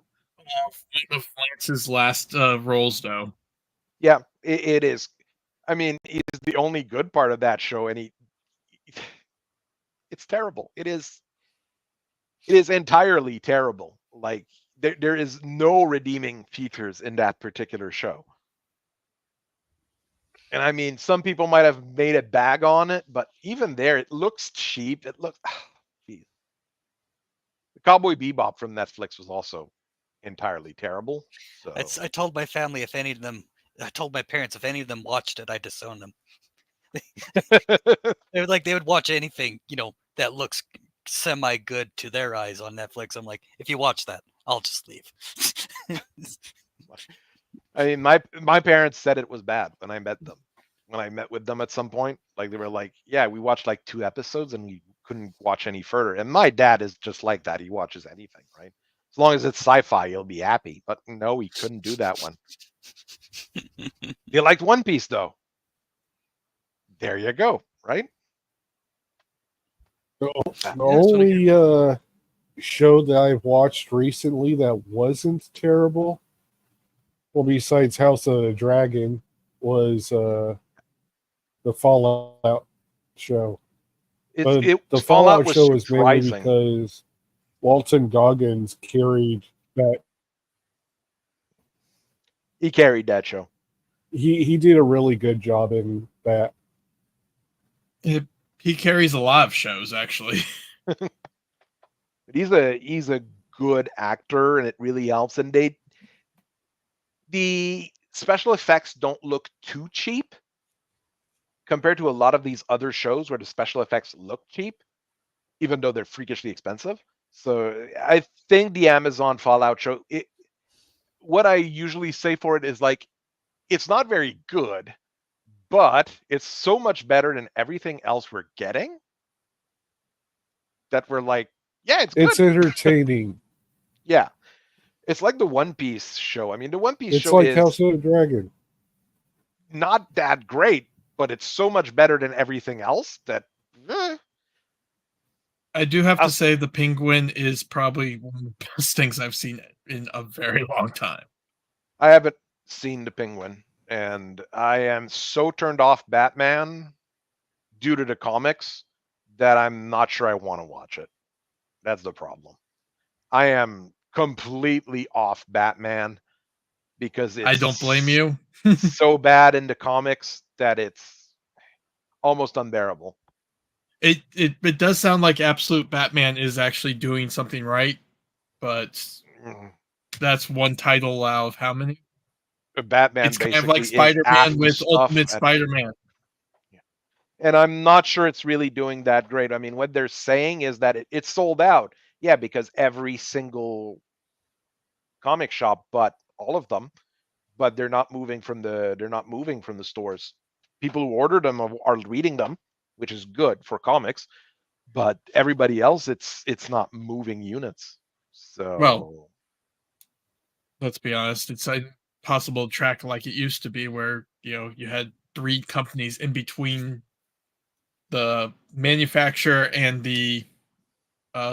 one of Lance's last roles, though. Yeah, it is. I mean, he's the only good part of that show, and it's terrible. It is entirely terrible. Like, there is no redeeming features in that particular show. And I mean, some people might have made a bag on it, but even there, it looks cheap. It looks. Geez. The Cowboy Bebop from Netflix was also entirely terrible. So I told my family I told my parents if any of them watched it, I'd disown them. they would watch anything, that looks semi good to their eyes on Netflix. I'm like, if you watch that, I'll just leave. I mean, my parents said it was bad when I met them. When I met with them at some point, like they were like, yeah, we watched like 2 episodes and we couldn't watch any further. And my dad is just like that. He watches anything, right? As long as it's sci-fi, he'll be happy. But no, he couldn't do that one. He liked One Piece, though. There you go, right? The only show that I've watched recently that wasn't terrible, well, besides House of the Dragon, was the Fallout show. The Fallout show was mainly because Walton Goggins carried that. He carried that show. He did a really good job in that. He carries a lot of shows, actually. He's a good actor, and it really helps. And the special effects don't look too cheap compared to a lot of these other shows where the special effects look cheap, even though they're freakishly expensive. So I think the Amazon Fallout show, what I usually say for it is like, it's not very good, but it's so much better than everything else we're getting that we're like, yeah, it's good. It's entertaining. Yeah. It's like the One Piece show. I mean, the One Piece it's show like is House of the Dragon. Not that great, but it's so much better than everything else that I do have to say the Penguin is probably one of the best things I've seen in a very long time. I haven't seen the Penguin, and I am so turned off Batman due to the comics that I'm not sure I want to watch it. That's the problem. I am completely off Batman because it's I don't blame you. so bad in the comics that it's almost unbearable. It does sound like Absolute Batman is actually doing something right, but that's one title out of how many? Batman it's basically kind of like Spider-Man with Ultimate Spider-Man. And I'm not sure it's really doing that great. I mean, what they're saying is that it's sold out. Yeah, because every single comic shop bought all of them, but they're not moving from the stores. People who ordered them are reading them, which is good for comics, but everybody else, it's not moving units. So, well, let's be honest, it's impossible to track like it used to be, where you had 3 companies in between the manufacturer and the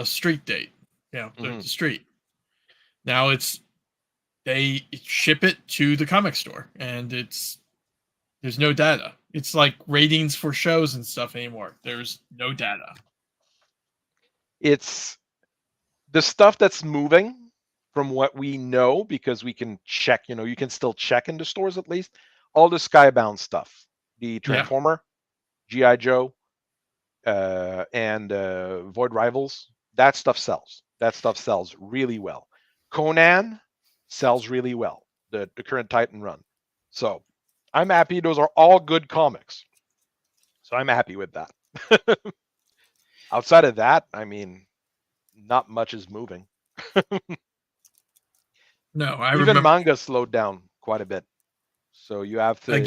street date. The street. Now they ship it to the comic store, and there's no data. It's like ratings for shows and stuff anymore. There's no data. It's the stuff that's moving from what we know, because we can check, you can still check in the stores at least. All the Skybound stuff, the Transformer, G.I. Joe, and Void Rivals, that stuff sells. That stuff sells really well. Conan sells really well, the current Titan run. So I'm happy. Those are all good comics. So I'm happy with that. Outside of that, I mean, not much is moving. No, even manga slowed down quite a bit. So you have to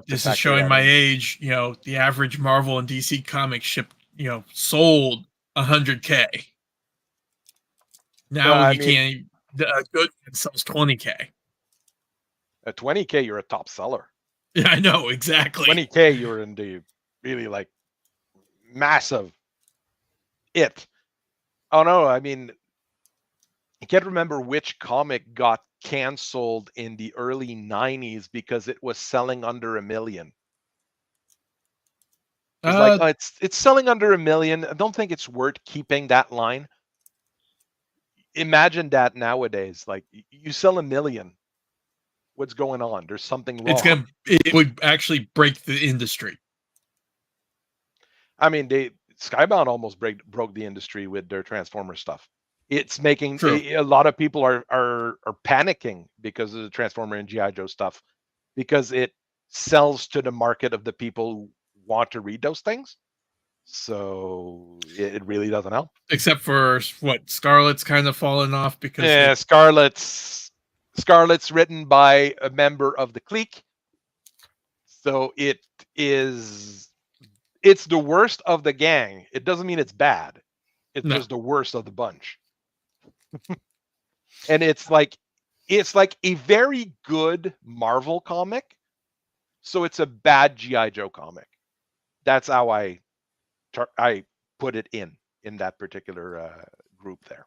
this is showing my age. The average Marvel and DC comic shipped, sold 100K. Now Well, I you mean, can't. A good one sells 20K. At 20K, you're a top seller. Yeah, I know exactly. 20K, you're in the really like massive it. Oh no, I mean, I can't remember which comic got canceled in the early 90s because it was selling under $1 million. It's like, oh, it's selling under $1 million. I don't think it's worth keeping that line. Imagine that nowadays. Like, you sell $1 million. What's going on? There's something wrong. It would actually break the industry. I mean, Skybound almost broke the industry with their Transformer stuff. It's making a lot of people are panicking because of the Transformer and GI Joe stuff, because it sells to the market of the people who want to read those things. So it really doesn't help. Except for what, Scarlet's kind of fallen off because Scarlet's written by a member of the clique, so it's the worst of the gang. It doesn't mean it's bad. It's just the worst of the bunch. And it's like a very good Marvel comic, so it's a bad GI Joe comic. That's how I put it in that particular group there.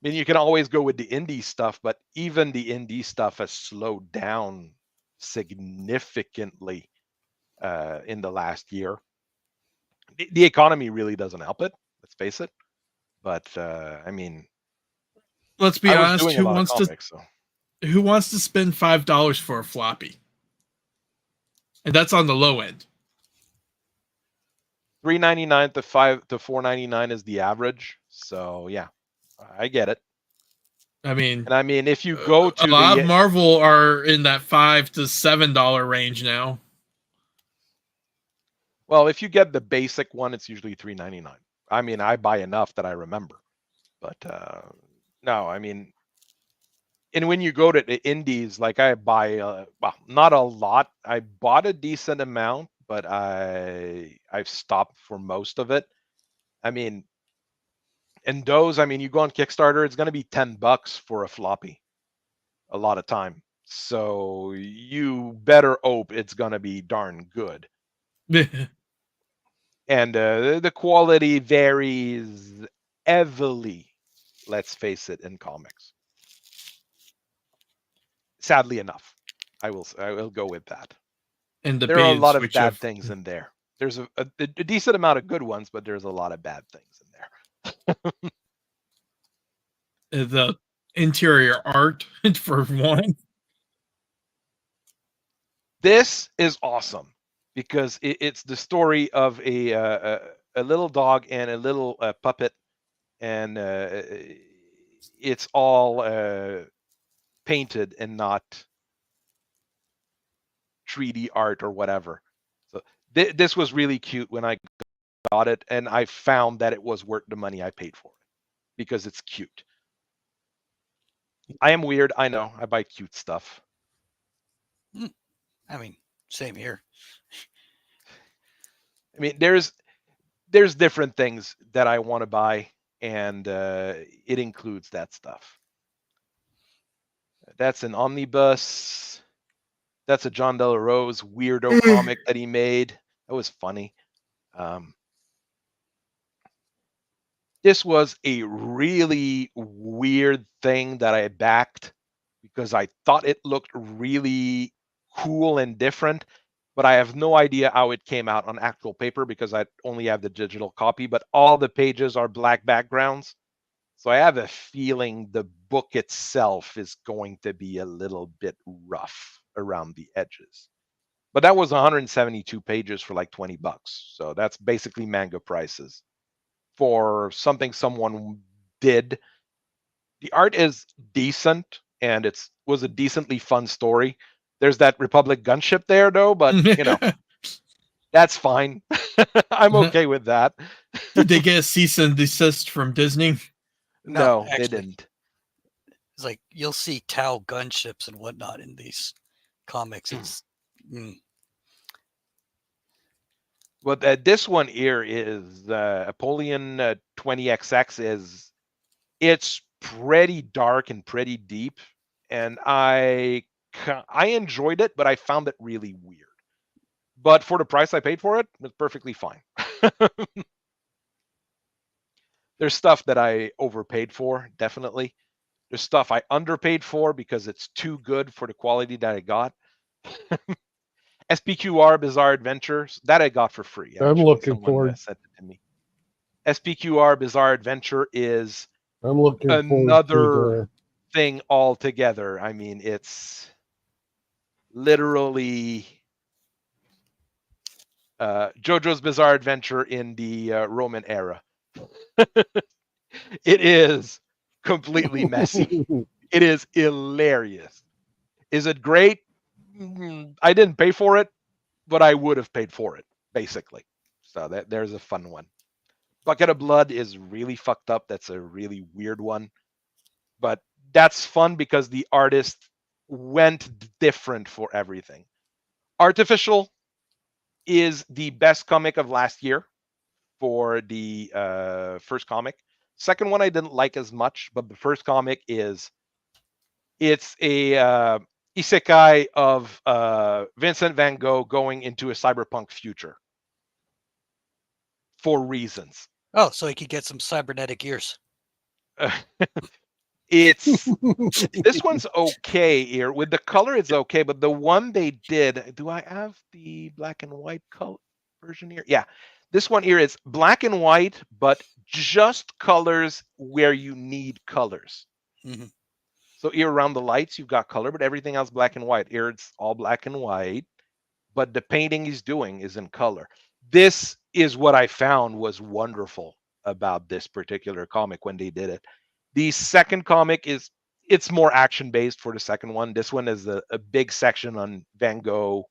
I mean, you can always go with the indie stuff, but even the indie stuff has slowed down significantly in the last year. The economy really doesn't help it. Let's face it. But I mean, let's be honest. Who wants to spend $5 for a floppy? And that's on the low end. $3.99 to $4.99 is the average. So yeah, I get it. I mean, if you go to a lot of Marvel are in that $5 to $7 range now. Well, if you get the basic one, it's usually $3.99. I mean, I buy enough that I remember, but no, I mean, and when you go to the indies, like I buy, well, not a lot. I bought a decent amount, but I've stopped for most of it. I mean, and those, I mean, you go on Kickstarter, it's going to be $10 for a floppy a lot of time. So you better hope it's going to be darn good. And the quality varies heavily, let's face it, in comics. Sadly enough, I will go with that. And there are a lot of bad things in there. There's a decent amount of good ones, but there's a lot of bad things in there. The interior art, for one. This is awesome because it's the story of a little dog and a little puppet, and it's all painted and not 3D art or whatever. So this was really cute when I got it, and I found that it was worth the money I paid for it because it's cute. I am weird, I know. I buy cute stuff. I mean, same here. I mean, there's different things that I want to buy, and it includes that stuff. That's an omnibus. That's a John Della Rose weirdo comic that he made. That was funny. This was a really weird thing that I backed because I thought it looked really cool and different, but I have no idea how it came out on actual paper because I only have the digital copy, but all the pages are black backgrounds. So I have a feeling the book itself is going to be a little bit rough around the edges. But that was 172 pages for like $20. So that's basically manga prices for something someone did. The art is decent, and it was a decently fun story. There's that Republic gunship there, though, but you know, that's fine. I'm okay with that. Did they get a cease and desist from Disney? No, actually, they didn't. It's like you'll see Tau gunships and whatnot in these comics. It's But this one here is Apollyon 20XX. It's pretty dark and pretty deep, and I enjoyed it, but I found it really weird. But for the price I paid for it, it's perfectly fine. There's stuff that I overpaid for, definitely. There's stuff I underpaid for because it's too good for the quality that I got. SPQR Bizarre Adventures, that I got for free. I'm looking forward. Sent it to me. SPQR Bizarre Adventure is I'm looking another thing altogether. I mean, it's literally JoJo's Bizarre Adventure in the Roman era. It is completely messy. It is hilarious. Is it great? I didn't pay for it, but I would have paid for it, basically. So there's a fun one. Bucket of Blood is really fucked up. That's a really weird one. But that's fun because the artist went different for everything. Artificial is the best comic of last year for the first comic. Second one I didn't like as much, but the first comic it's a isekai of Vincent van Gogh going into a cyberpunk future for reasons. Oh, so he could get some cybernetic ears. It's this one's okay here with the color. It's okay, but the one they did. Do I have the black and white color version here? Yeah, this one here is black and white, but just colors where you need colors. Mm-hmm. So here around the lights, you've got color, but everything else black and white. Here it's all black and white, but the painting he's doing is in color. This is what I found was wonderful about this particular comic when they did it. The second comic it's more action based for the second one. This one is a big section on Van Gogh's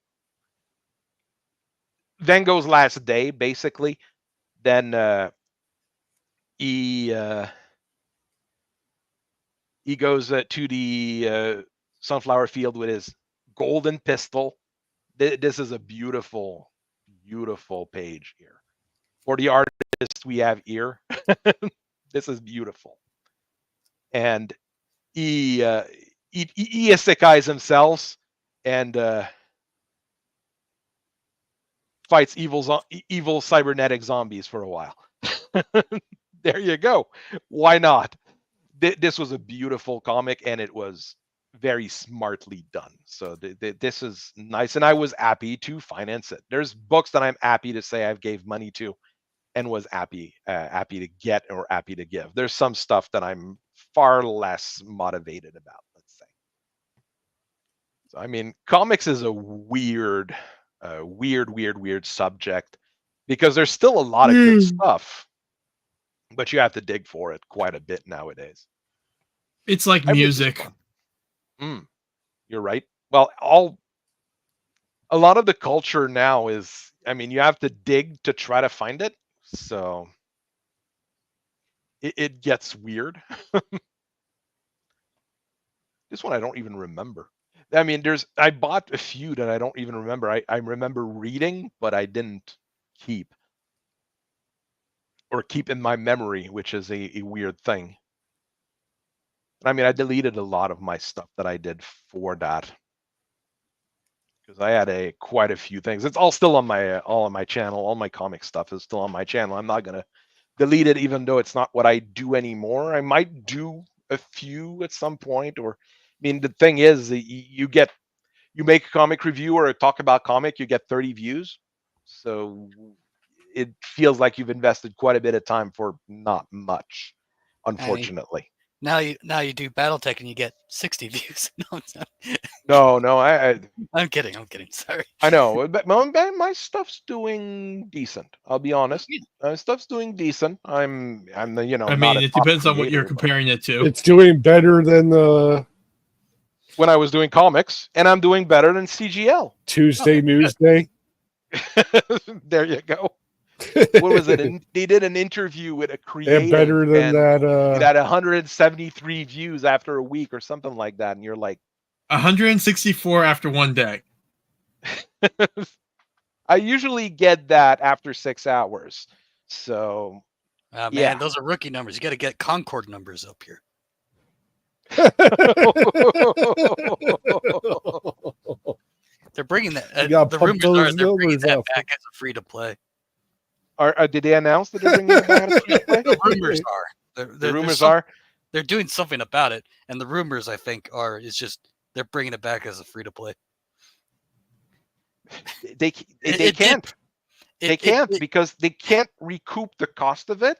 last day, basically. Then he goes to the sunflower field with his golden pistol. This is a beautiful, beautiful page here. For the artist we have here, this is beautiful. And he isekais himself and fights evil cybernetic zombies for a while. There you go. Why not? This was a beautiful comic, and it was very smartly done. So this is nice, and I was happy to finance it. There's books that I'm happy to say I've gave money to and was happy to get or happy to give. There's some stuff that I'm far less motivated about, let's say. So I mean, comics is a weird subject because there's still a lot of good stuff, but you have to dig for it quite a bit nowadays. It's like music. You're right. Well, a lot of the culture now is, I mean, you have to dig to try to find it. So it gets weird. This one I don't even remember. I mean, I bought a few that I don't even remember. I remember reading, but I didn't keep in my memory, which is a weird thing. I mean, I deleted a lot of my stuff that I did for that because I had quite a few things. It's all still on my channel. All my comic stuff is still on my channel. I'm not gonna delete it, even though it's not what I do anymore. I might do a few at some point. Or, I mean, the thing is, you make a comic review or talk about comic, you get 30 views. So it feels like you've invested quite a bit of time for not much, unfortunately. Now you do Battletech and you get 60 views. No, I'm kidding. Sorry. I know, but my stuff's doing decent. I'll be honest. Stuff's doing decent. I'm I mean, it depends on what you're comparing it to. It's doing better than when I was doing comics, and I'm doing better than CGL. Tuesday Newsday. There you go. What was it? They did an interview with a creator. And better than that. It had 173 views after a week or something like that, and you're like, 164 after one day. I usually get that after 6 hours. So Man, yeah. those are rookie numbers. You got to get Concord numbers up here. They're bringing that. The rumors are they're bringing that back as a free to play. Did they announce that they're bringing it back as a free to play? The rumors are. The rumors are. They're doing something about it, and the rumors I think is just they're bringing it back as a free to play. They can't. They can't because they can't recoup the cost of it,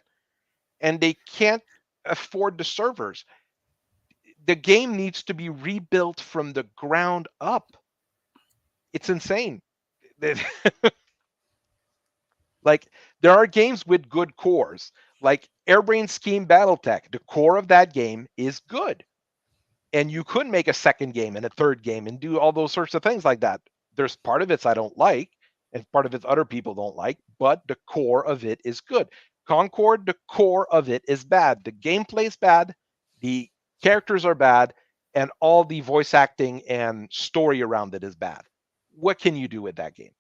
and they can't afford the servers. The game needs to be rebuilt from the ground up. It's insane. Like, there are games with good cores, like Airbrain Scheme Battletech. The core of that game is good, and you could make a second game and a third game and do all those sorts of things like that. There's part of it I don't like, and part of it other people don't like, but the core of it is good. Concord, the core of it is bad. The gameplay is bad, the characters are bad, and all the voice acting and story around it is bad. What can you do with that game?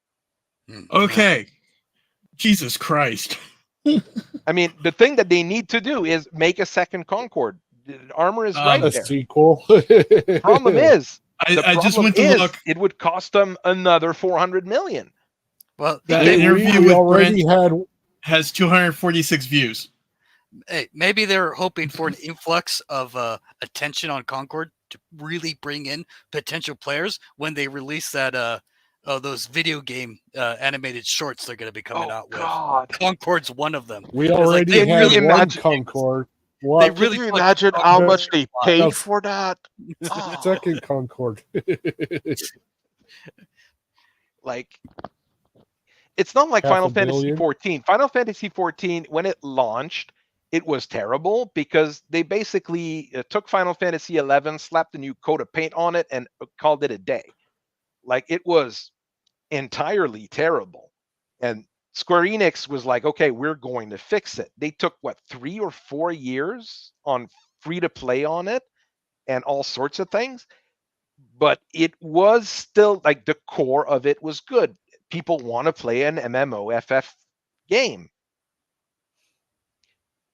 Okay. Jesus Christ. I mean, the thing that they need to do is make a second Concord. The armor is right there. Sequel. Problem is, I just went to look. It would cost them another $400 million. Well, that interview with already Brent has 246 views. Hey, maybe they're hoping for an influx of attention on Concord to really bring in potential players when they release that those video game animated shorts they're going to be coming out with. Concord's one of them. We already had one Concord. What? They really imagine how much they paid for that? Second Concord. Like, it's not like Final Fantasy 14. Final Fantasy 14, when it launched, it was terrible because they basically took Final Fantasy 11, slapped a new coat of paint on it, and called it a day. Like, it was entirely terrible. And Square Enix was like, okay, we're going to fix it. They took, 3 or 4 years on free to play on it and all sorts of things. But it was still, like, the core of it was good. People want to play an MMOFF game.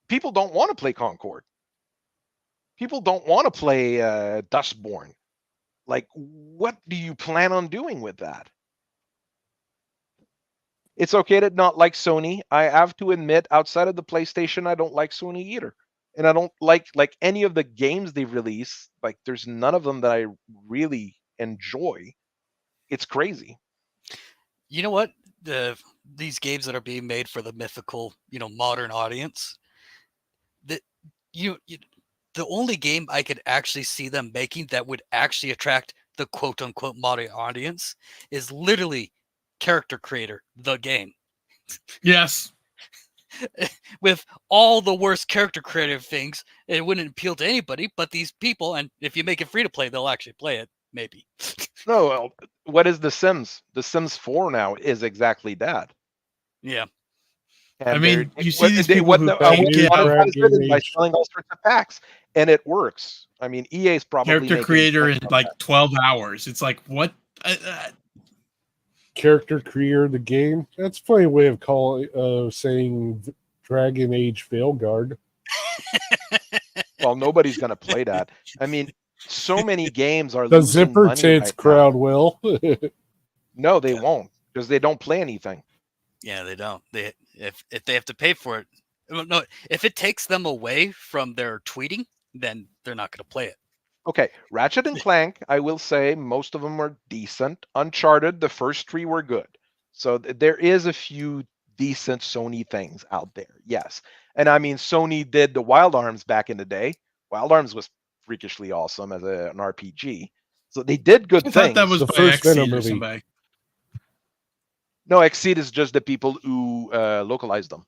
People don't want to play Concord. People don't want to play Dustborn. Like, what do you plan on doing with that? It's okay to not like Sony. I have to admit, outside of the PlayStation, I don't like Sony either. And I don't like any of the games they release. Like, there's none of them that I really enjoy. It's crazy. You know what? These games that are being made for the mythical, modern audience, the only game I could actually see them making that would actually attract the quote unquote modern audience is literally Character Creator, the game. Yes. With all the worst character creative things, it wouldn't appeal to anybody but these people. And if you make it free to play, they'll actually play it. Maybe. No, what is The Sims? The Sims 4 now is exactly that. Yeah. And I mean, you see these people who by selling all sorts of packs, and it works. I mean, EA's probably Character Creator in like 12 hours. It's like, what? Character Creator the game? That's a funny way of saying Dragon Age Veilguard. Well, nobody's going to play that. I mean, so many games are the Zipper Tits crowd will. No, they won't, because they don't play anything. Yeah, they don't. If they have to pay for it, no. If it takes them away from their tweeting, then they're not going to play it. Okay, Ratchet and Clank, I will say most of them are decent. Uncharted, the first 3 were good. So there is a few decent Sony things out there, yes. And I mean, Sony did the Wild Arms back in the day. Wild Arms was freakishly awesome as an RPG. So they did good things. That was the first Venom movie. No, Exceed is just the people who localized them.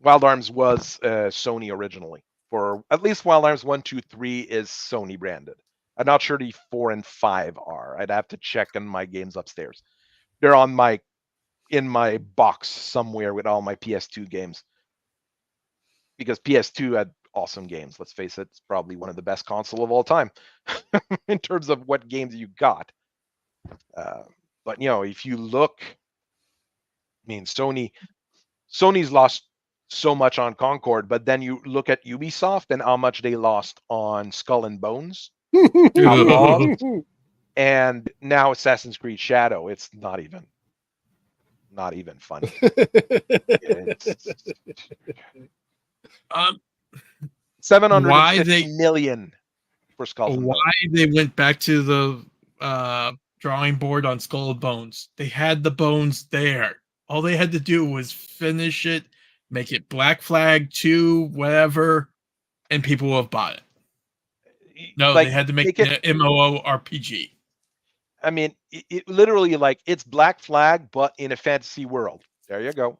Wild Arms was Sony originally. For at least Wild Arms 1, 2, 3 is Sony branded. I'm not sure the 4 and 5 are. I'd have to check in my games upstairs. They're in my box somewhere with all my PS2 games. Because PS2 had awesome games. Let's face it, it's probably one of the best console of all time in terms of what games you got. But if you look, I mean, Sony's lost so much on Concord, but then you look at Ubisoft and how much they lost on Skull and Bones, Outlawed, and now Assassin's Creed Shadow. It's not even funny. $750 million for Skull and Bones. Why they went back to the drawing board on Skull and Bones? They had the bones there. All they had to do was finish it, make it Black Flag 2, whatever, and people will have bought it. No, they had to make it an MMORPG. I mean, it literally, it's Black Flag, but in a fantasy world. There you go.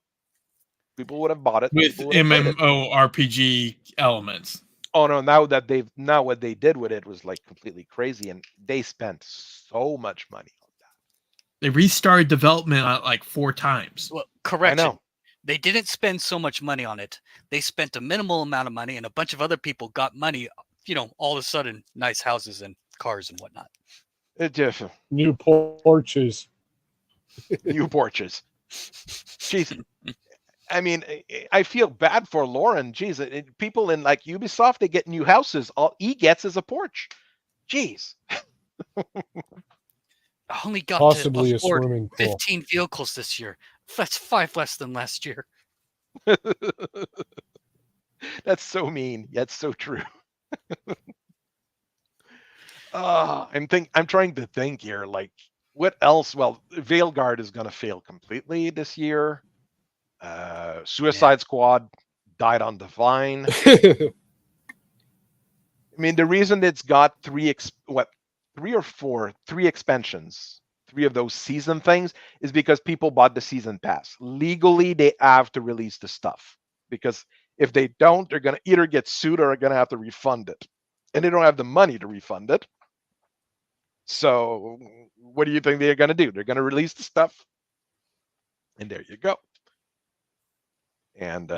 People would have bought it with MMORPG elements. Oh no! Now what they did with it was completely crazy, and they spent so much money on that. They restarted development on 4 times. Well, correction. I know. They didn't spend so much money on it. They spent a minimal amount of money, and a bunch of other people got money. All of a sudden, nice houses and cars and whatnot. New porches. New porches. Jeez. I mean, I feel bad for Lauren. Jeez, people in Ubisoft, they get new houses. All he gets is a porch. Jeez. I only got possibly to a swimming pool. 15 vehicles this year. That's 5 less than last year. That's so mean, yet so true. I'm trying to think here. What else? Well, Veilguard is going to fail completely this year. Suicide Squad died on the vine. I mean, the reason it's got 3 or 4 expansions, 3 of those season things, is because people bought the season pass. Legally, they have to release the stuff, because if they don't, they're going to either get sued or are going to have to refund it, and they don't have the money to refund it. So what do you think they're going to do? They're going to release the stuff, and there you go. And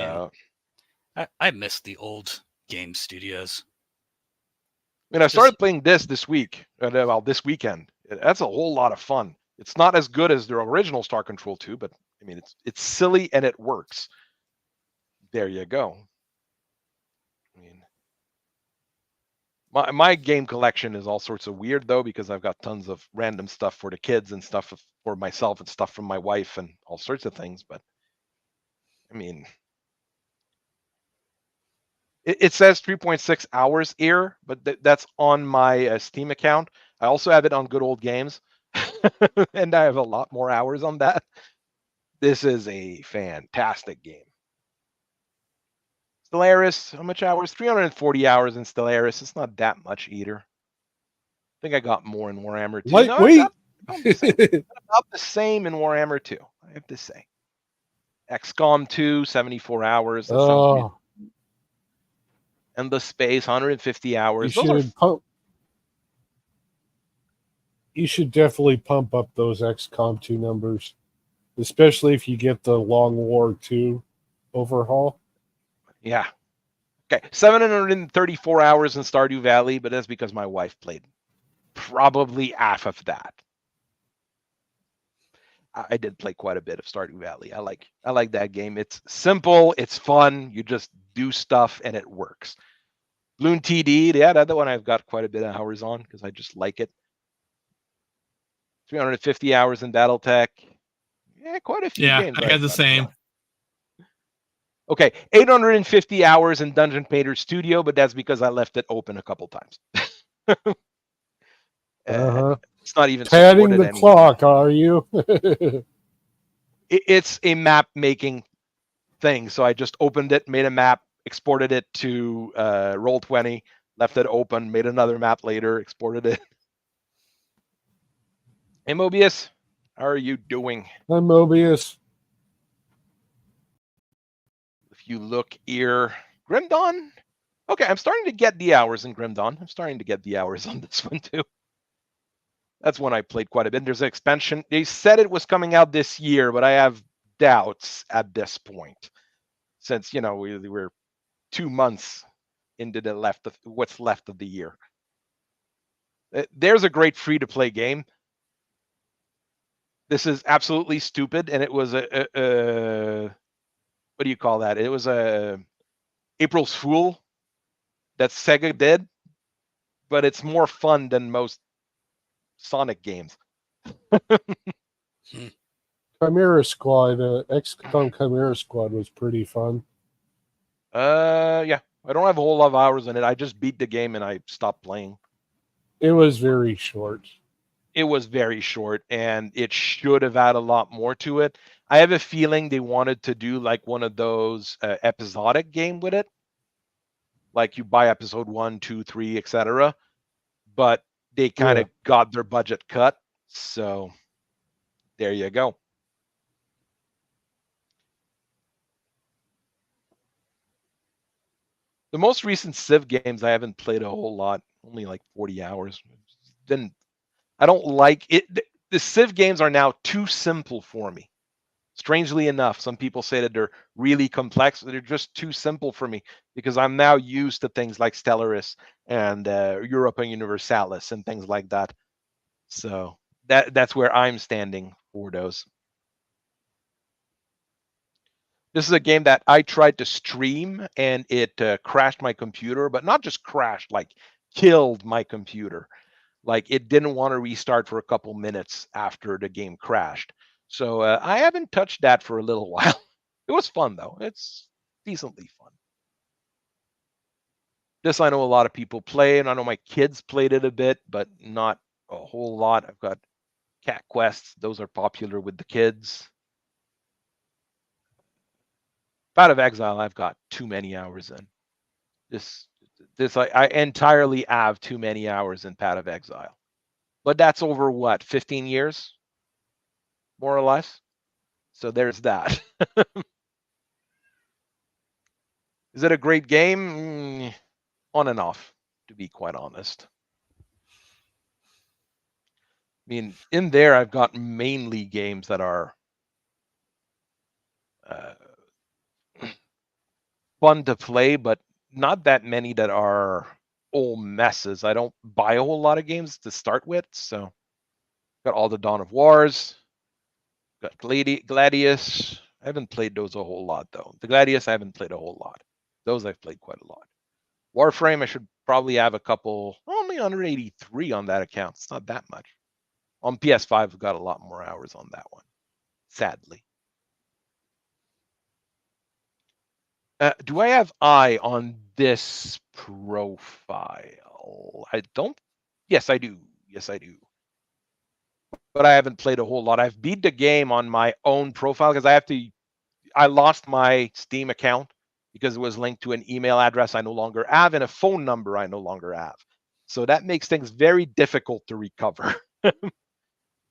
I miss the old game studios. I mean, I started playing this week. Well, this weekend. That's a whole lot of fun. It's not as good as their original Star Control 2, but I mean, it's silly and it works. There you go. I mean, my game collection is all sorts of weird though, because I've got tons of random stuff for the kids and stuff for myself and stuff from my wife and all sorts of things. But I mean, it says 3.6 hours here, but that's on my Steam account. I also have it on Good Old Games, and I have a lot more hours on that. This is a fantastic game. Stellaris, how much hours? 340 hours in Stellaris. It's not that much either. I think I got more in Warhammer 2. Lightweight. About the same in Warhammer 2, I have to say. XCOM 2, 74 hours. And the space, 150 hours. You should definitely pump up those XCOM 2 numbers, especially if you get the Long War 2 overhaul. Yeah. Okay, 734 hours in Stardew Valley, but that's because my wife played probably half of that. I did play quite a bit of Stardew Valley. I like that game. It's simple, it's fun. You just do stuff and it works. Bloon TD, yeah, that one I've got quite a bit of hours on because I just like it. 350 hours in BattleTech. Yeah, quite a few games. I had the same. Okay, 850 hours in Dungeon Painter Studio, but that's because I left it open a couple times. It's not even padding the clock, are you? It's a map making thing. So I just opened it, made a map, exported it to Roll20, left it open, made another map later, exported it. Hey, Mobius, how are you doing? Hi, Mobius. If you look here, Grim Dawn. Okay, I'm starting to get the hours in Grim Dawn. I'm starting to get the hours on this one too. That's one I played quite a bit. There's an expansion. They said it was coming out this year, but I have doubts at this point, since we're 2 months into what's left of the year. There's a great free-to-play game. This is absolutely stupid, and it was a what do you call that? It was a April's Fool that Sega did, but it's more fun than most Sonic games. Chimera Squad, XCOM Chimera Squad was pretty fun. Yeah, I don't have a whole lot of hours in it. I just beat the game and I stopped playing. It was very short. It was very short, and it should have had a lot more to it. I have a feeling they wanted to do like one of those episodic game with it, like you buy episode 1, 2, 3, etc. But they kind of got their budget cut, so there you go. The most recent Civ games I haven't played a whole lot, only like 40 hours. Then I don't like it. The Civ games are now too simple for me. Strangely enough, some people say that they're really complex. They're just too simple for me because I'm now used to things like Stellaris and Europa Universalis and things like that. So that's where I'm standing for those. This is a game that I tried to stream and it crashed my computer, but not just crashed, like killed my computer. Like it didn't want to restart for a couple minutes after the game crashed. So I haven't touched that for a little while. It was fun though. It's decently fun. This I know a lot of people play, and I know my kids played it a bit, but not a whole lot. I've got Cat Quests. Those are popular with the kids. Path of Exile, I've got too many hours in. This I entirely have too many hours in Path of Exile. But that's over what, 15 years? More or less. So there's that. Is it a great game? On and off, to be quite honest. I mean, in there, I've got mainly games that are fun to play, but not that many that are old messes. I don't buy a whole lot of games to start with, so got all the Dawn of Wars, got Gladius. I haven't played those a whole lot though. The Gladius I haven't played a whole lot. Those I've played quite a lot. Warframe I should probably have a couple. Only 183 on that account. It's not that much. On PS5 I've got a lot more hours on that one. Sadly. Do I have eye on this profile? I don't. Yes, I do. Yes, I do. But I haven't played a whole lot. I've beat the game on my own profile because I lost my Steam account because it was linked to an email address I no longer have and a phone number I no longer have. So that makes things very difficult to recover.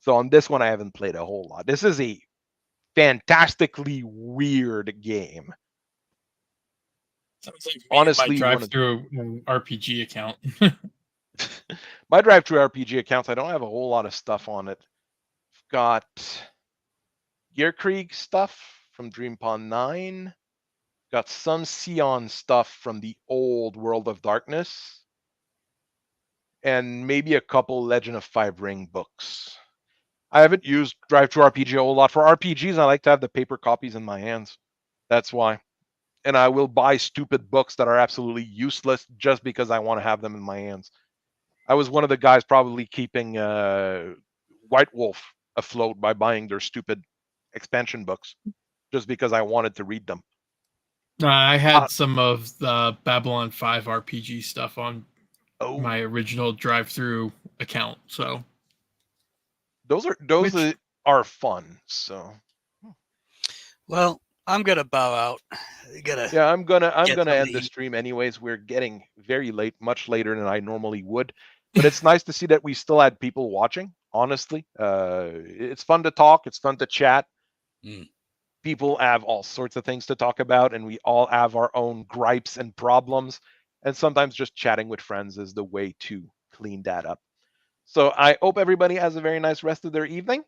So on this one, I haven't played a whole lot. This is a fantastically weird game. Sounds like honestly, my drive-through RPG account. My drive-through RPG accounts, I don't have a whole lot of stuff on it. I've got Gearkrieg stuff from Dreampon 9. Got some Sion stuff from the old World of Darkness. And maybe a couple Legend of Five Ring books. I haven't used drive-through RPG a whole lot. For RPGs, I like to have the paper copies in my hands. That's why. And I will buy stupid books that are absolutely useless just because I want to have them in my hands. I was one of the guys probably keeping White Wolf afloat by buying their stupid expansion books just because I wanted to read them. I had some of the Babylon 5 RPG stuff on my original drive-through account. So those are fun. So well, I'm gonna bow out. Yeah, I'm gonna end the stream anyways. We're getting very late, much later than I normally would. But it's nice to see that we still had people watching. Honestly, it's fun to talk. It's fun to chat. People have all sorts of things to talk about, and we all have our own gripes and problems. And sometimes just chatting with friends is the way to clean that up. So I hope everybody has a very nice rest of their evening,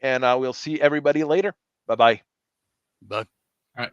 and we'll see everybody later. Bye-bye. Bye. All right.